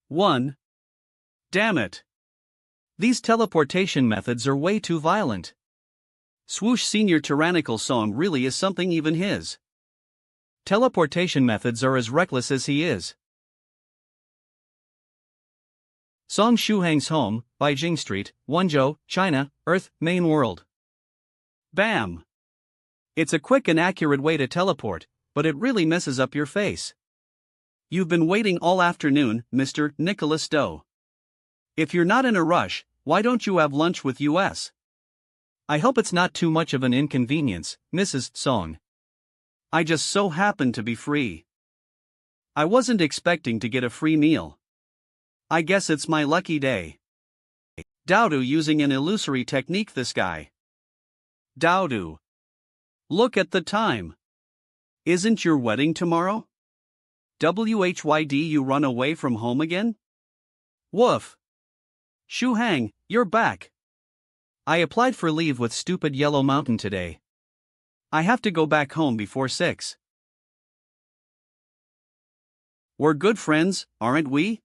1. Damn it. These teleportation methods are way too violent. Swoosh Senior Tyrannical Song really is something even his teleportation methods are as reckless as he is. Song Shuhang's home, Beijing Street, Wenzhou, China, Earth, main world. Bam! It's a quick and accurate way to teleport, but it really messes up your face. You've been waiting all afternoon, Mr. Nicholas Doe. If you're not in a rush, why don't you have lunch with us? I hope it's not too much of an inconvenience, Mrs. Song. I just so happen to be free. I wasn't expecting to get a free meal. I guess it's my lucky day. Daodu using an illusory technique, this guy. Daodu. Look at the time. Isn't your wedding tomorrow? WHYD, you run away from home again? Woof. Shuhang, you're back. I applied for leave with stupid Yellow Mountain today. I have to go back home before 6. We're good friends, aren't we?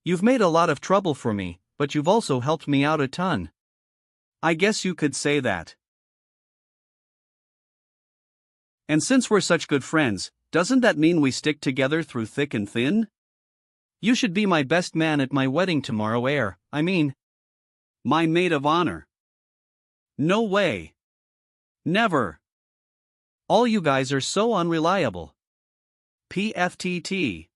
You've made a lot of trouble for me, but you've also helped me out a ton. I guess you could say that. And since we're such good friends, doesn't that mean we stick together through thick and thin? You should be my best man at my wedding tomorrow, my maid of honor. No way. Never. All you guys are so unreliable. PFTT.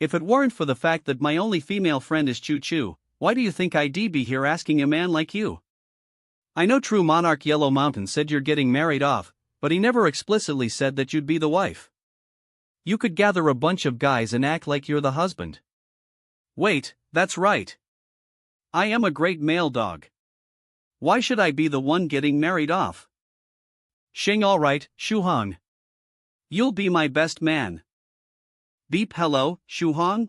If it weren't for the fact that my only female friend is Choo Choo, why do you think I'd be here asking a man like you? I know True Monarch Yellow Mountain said you're getting married off, but he never explicitly said that you'd be the wife. You could gather a bunch of guys and act like you're the husband. Wait, that's right. I am a great male dog. Why should I be the one getting married off? Shing, alright, Shuhang. You'll be my best man. Beep, hello, Shuhang?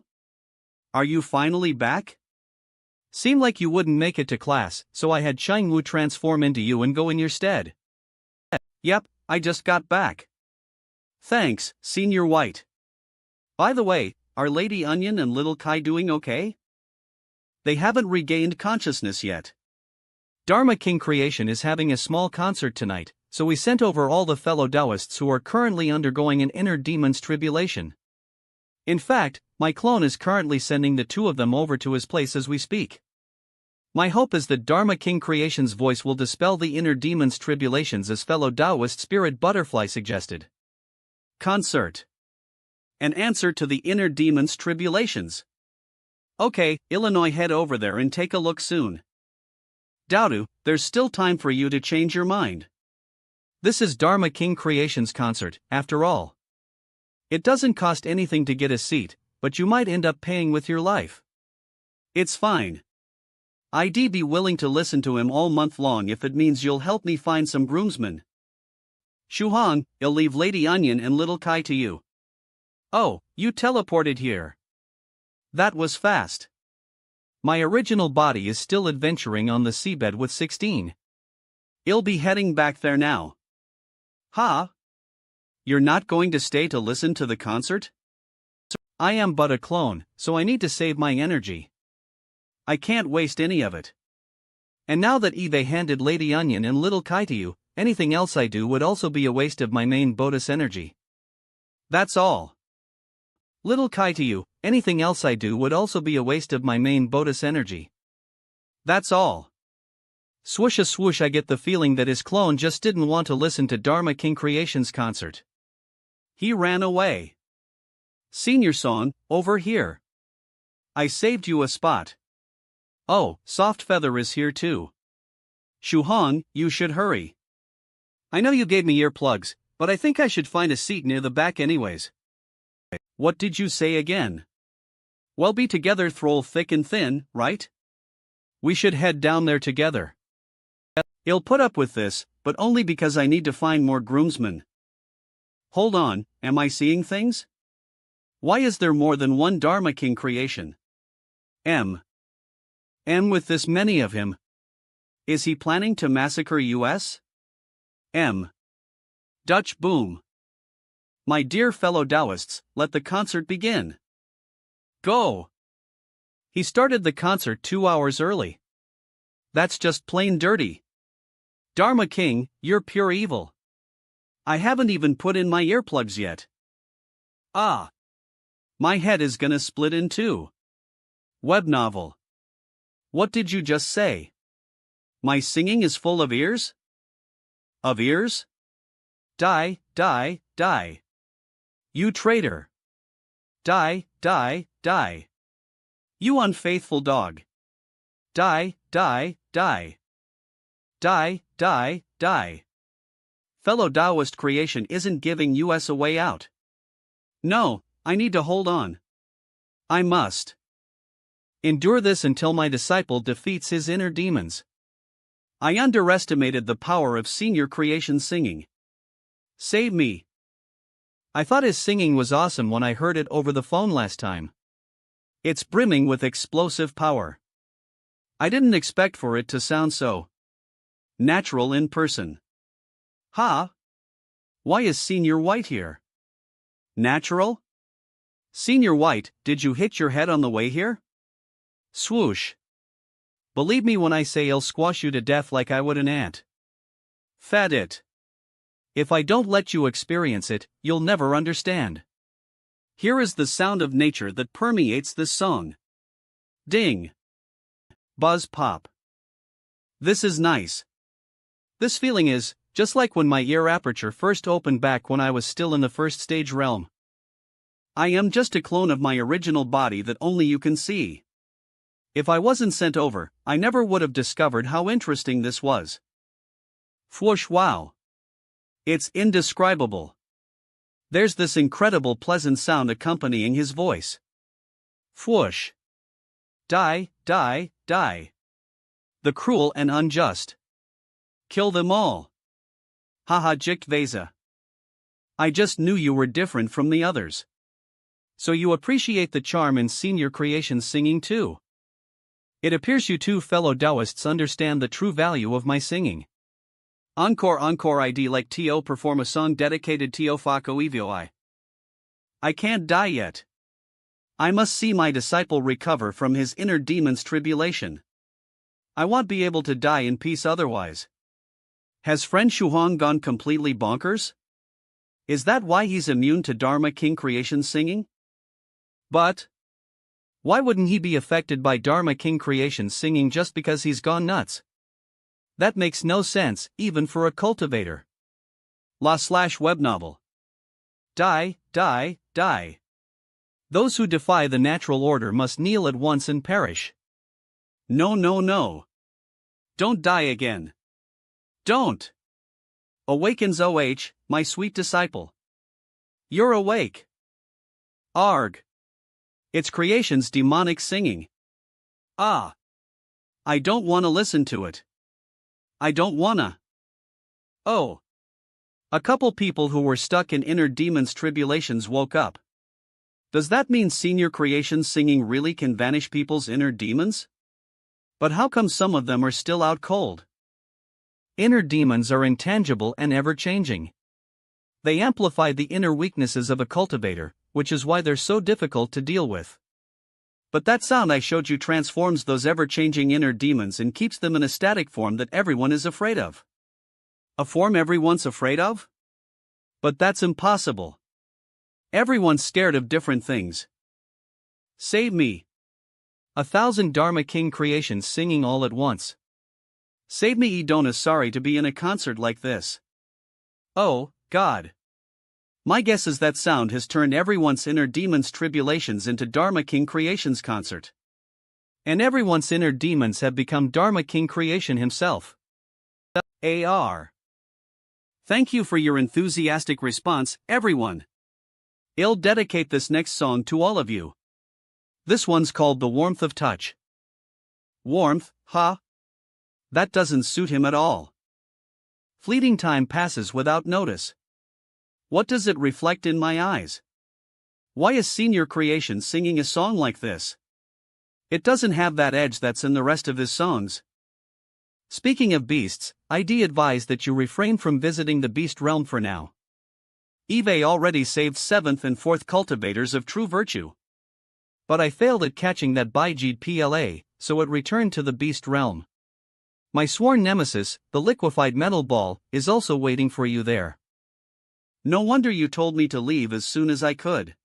Are you finally back? Seemed like you wouldn't make it to class, so I had Changwu transform into you and go in your stead. Yep, I just got back. Thanks, Senior White. By the way, are Lady Onion and Little Kai doing okay? They haven't regained consciousness yet. Dharma King Creation is having a small concert tonight, so we sent over all the fellow Taoists who are currently undergoing an inner demon's tribulation. In fact, my clone is currently sending the two of them over to his place as we speak. My hope is that Dharma King Creation's voice will dispel the inner demon's tribulations, as fellow Taoist Spirit Butterfly suggested. Concert. An answer to the inner demon's tribulations. Okay, Illinois, head over there and take a look soon. Daudu, there's still time for you to change your mind. This is Dharma King Creation's concert, after all. It doesn't cost anything to get a seat, but you might end up paying with your life. It's fine. I'd be willing to listen to him all month long if it means you'll help me find some groomsmen. Shuhong, I'll leave Lady Onion and Little Kai to you. Oh, you teleported here. That was fast. My original body is still adventuring on the seabed with 16. I'll be heading back there now. Ha? You're not going to stay to listen to the concert? I am but a clone, so I need to save my energy. I can't waste any of it. And now that Eve handed Lady Onion and Little Kai to you, anything else I do would also be a waste of my main bonus energy. That's all. Little Kai to you, anything else I do would also be a waste of my main bonus energy. That's all. Swoosh a swoosh, I get the feeling that his clone just didn't want to listen to Dharma King Creation's concert. He ran away. Senior Song, over here. I saved you a spot. Oh, Soft Feather is here too. Shuhong, you should hurry. I know you gave me earplugs, but I think I should find a seat near the back anyways. What did you say again? We'll be together through thick and thin, right? We should head down there together. I'll put up with this, but only because I need to find more groomsmen. Hold on, am I seeing things? Why is there more than one Dharma King Creation? With this many of him. Is he planning to massacre US? Dutch boom. My dear fellow Taoists, let the concert begin. Go! He started the concert 2 hours early. That's just plain dirty. Dharma King, you're pure evil. I haven't even put in my earplugs yet. Ah! My head is gonna split in two. Web novel. What did you just say? My singing is full of ears? Of ears? Die, die, die. You traitor. Die, die, die. You unfaithful dog. Die, die, die. Die, die, die. Fellow Taoist Creation isn't giving us a way out. No, I need to hold on. I must endure this until my disciple defeats his inner demons. I underestimated the power of Senior Creation singing. Save me. I thought his singing was awesome when I heard it over the phone last time. It's brimming with explosive power. I didn't expect for it to sound so natural in person. Ha! Why is Senior White here? Natural? Senior White, did you hit your head on the way here? Swoosh. Believe me when I say I'll squash you to death like I would an ant. Fat it. If I don't let you experience it, you'll never understand. Here is the sound of nature that permeates this song. Ding. Buzz pop. This is nice. This feeling is just like when my ear aperture first opened back when I was still in the first stage realm. I am just a clone of my original body that only you can see. If I wasn't sent over, I never would have discovered how interesting this was. Whoosh, wow. It's indescribable. There's this incredible pleasant sound accompanying his voice. Whoosh. Die, die, die. The cruel and unjust. Kill them all. Haha, Jikt Vesa. I just knew you were different from the others. So you appreciate the charm in Senior Creation's singing too. It appears you two fellow Taoists understand the true value of my singing. Encore, encore, I'd like to perform a song dedicated to Fako Evioi. I can't die yet. I must see my disciple recover from his inner demon's tribulation. I won't be able to die in peace otherwise. Has friend Shuhong gone completely bonkers? Is that why he's immune to Dharma King Creation singing? But why wouldn't he be affected by Dharma King Creation's singing just because he's gone nuts? That makes no sense, even for a cultivator. /web novel. Die, die, die. Those who defy the natural order must kneel at once and perish. No, no, no. Don't die again. Don't. Awakens OH, my sweet disciple. You're awake. Arg. It's creation's demonic singing. Ah. I don't wanna listen to it. I don't wanna. Oh. A couple people who were stuck in inner demons' tribulations woke up. Does that mean senior creation's singing really can vanish people's inner demons? But how come some of them are still out cold? Inner demons are intangible and ever-changing. They amplify the inner weaknesses of a cultivator, which is why they're so difficult to deal with. But that sound I showed you transforms those ever-changing inner demons and keeps them in a static form that everyone is afraid of. A form everyone's afraid of? But that's impossible. Everyone's scared of different things. Save me. 1,000 Dharma King creations singing all at once. Save me. Don't is sorry to be in a concert like this. Oh, God. My guess is that sound has turned everyone's inner demons' tribulations into Dharma King Creation's concert. And everyone's inner demons have become Dharma King Creation himself. AR. Thank you for your enthusiastic response, everyone. I'll dedicate this next song to all of you. This one's called The Warmth of Touch. Warmth, huh? That doesn't suit him at all. Fleeting time passes without notice. What does it reflect in my eyes? Why is Senior Creation singing a song like this? It doesn't have that edge that's in the rest of his songs. Speaking of beasts, I'd advise that you refrain from visiting the beast realm for now. Eve already saved 7th and 4th cultivators of true virtue. But I failed at catching that Bijid PLA, so it returned to the beast realm. My sworn nemesis, the liquefied metal ball, is also waiting for you there. No wonder you told me to leave as soon as I could.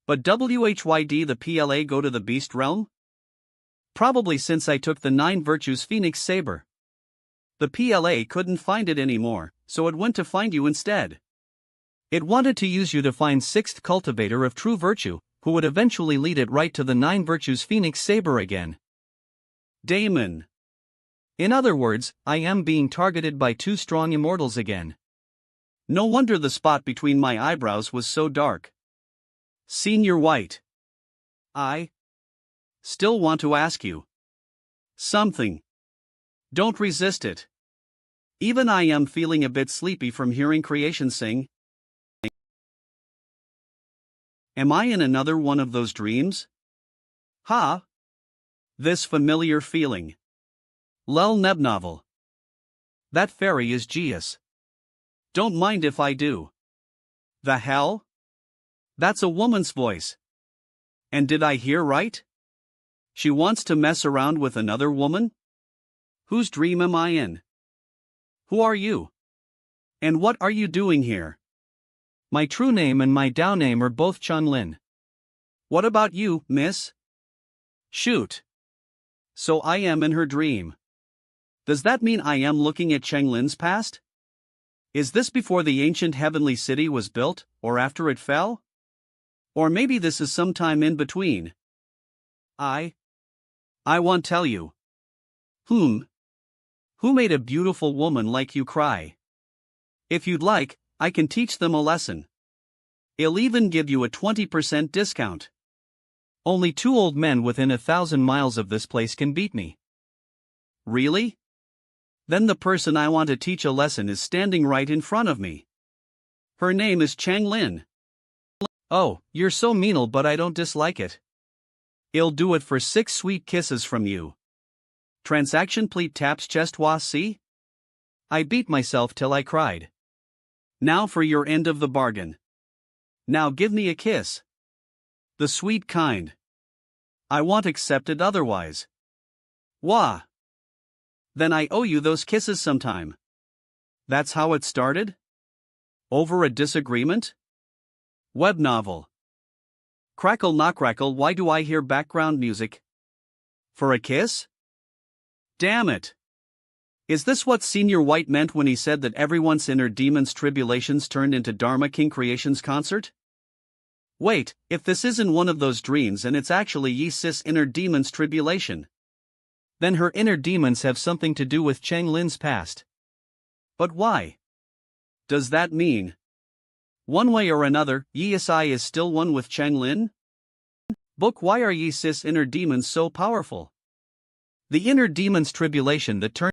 But WHYD the PLA go to the beast realm? Probably since I took the 9 Virtues Phoenix Saber. The PLA couldn't find it anymore, so it went to find you instead. It wanted to use you to find 6th cultivator of true virtue, who would eventually lead it right to the 9 Virtues Phoenix Saber again. Damon. In other words, I am being targeted by 2 strong immortals again. No wonder the spot between my eyebrows was so dark. Senior White. I still want to ask you something. Don't resist it. Even I am feeling a bit sleepy from hearing creation sing. Am I in another one of those dreams? Ha! This familiar feeling. Lel Neb novel. That fairy is Geas. Don't mind if I do. The hell? That's a woman's voice. And did I hear right? She wants to mess around with another woman? Whose dream am I in? Who are you? And what are you doing here? My true name and my Dao name are both Chun Lin. What about you, miss? Shoot. So I am in her dream. Does that mean I am looking at Cheng Lin's past? Is this before the ancient heavenly city was built, or after it fell? Or maybe this is sometime in between. I won't tell you. Who made a beautiful woman like you cry? If you'd like, I can teach them a lesson. I'll even give you a 20% discount. Only 2 old men within 1,000 miles of this place can beat me. Really? Then the person I want to teach a lesson is standing right in front of me. Her name is Cheng Lin. Oh, you're so meanal, but I don't dislike it. I'll do it for 6 sweet kisses from you. Transaction pleat taps chest was see? I beat myself till I cried. Now for your end of the bargain. Now give me a kiss. The sweet kind. I won't accept it otherwise. Wah. Then I owe you those kisses sometime. That's how it started? Over a disagreement? Web novel. Crackle knock crackle, why do I hear background music? For a kiss? Damn it! Is this what Senior White meant when he said that everyone's inner demons' tribulations turned into Dharma King Creations concert? Wait, if this isn't one of those dreams and it's actually Yi Sis' inner demon's tribulation, then her inner demons have something to do with Cheng Lin's past. But why? Does that mean, one way or another, Yi Sai is still one with Cheng Lin? Book, why are Yi Sis' inner demons so powerful? The inner demon's tribulation that turned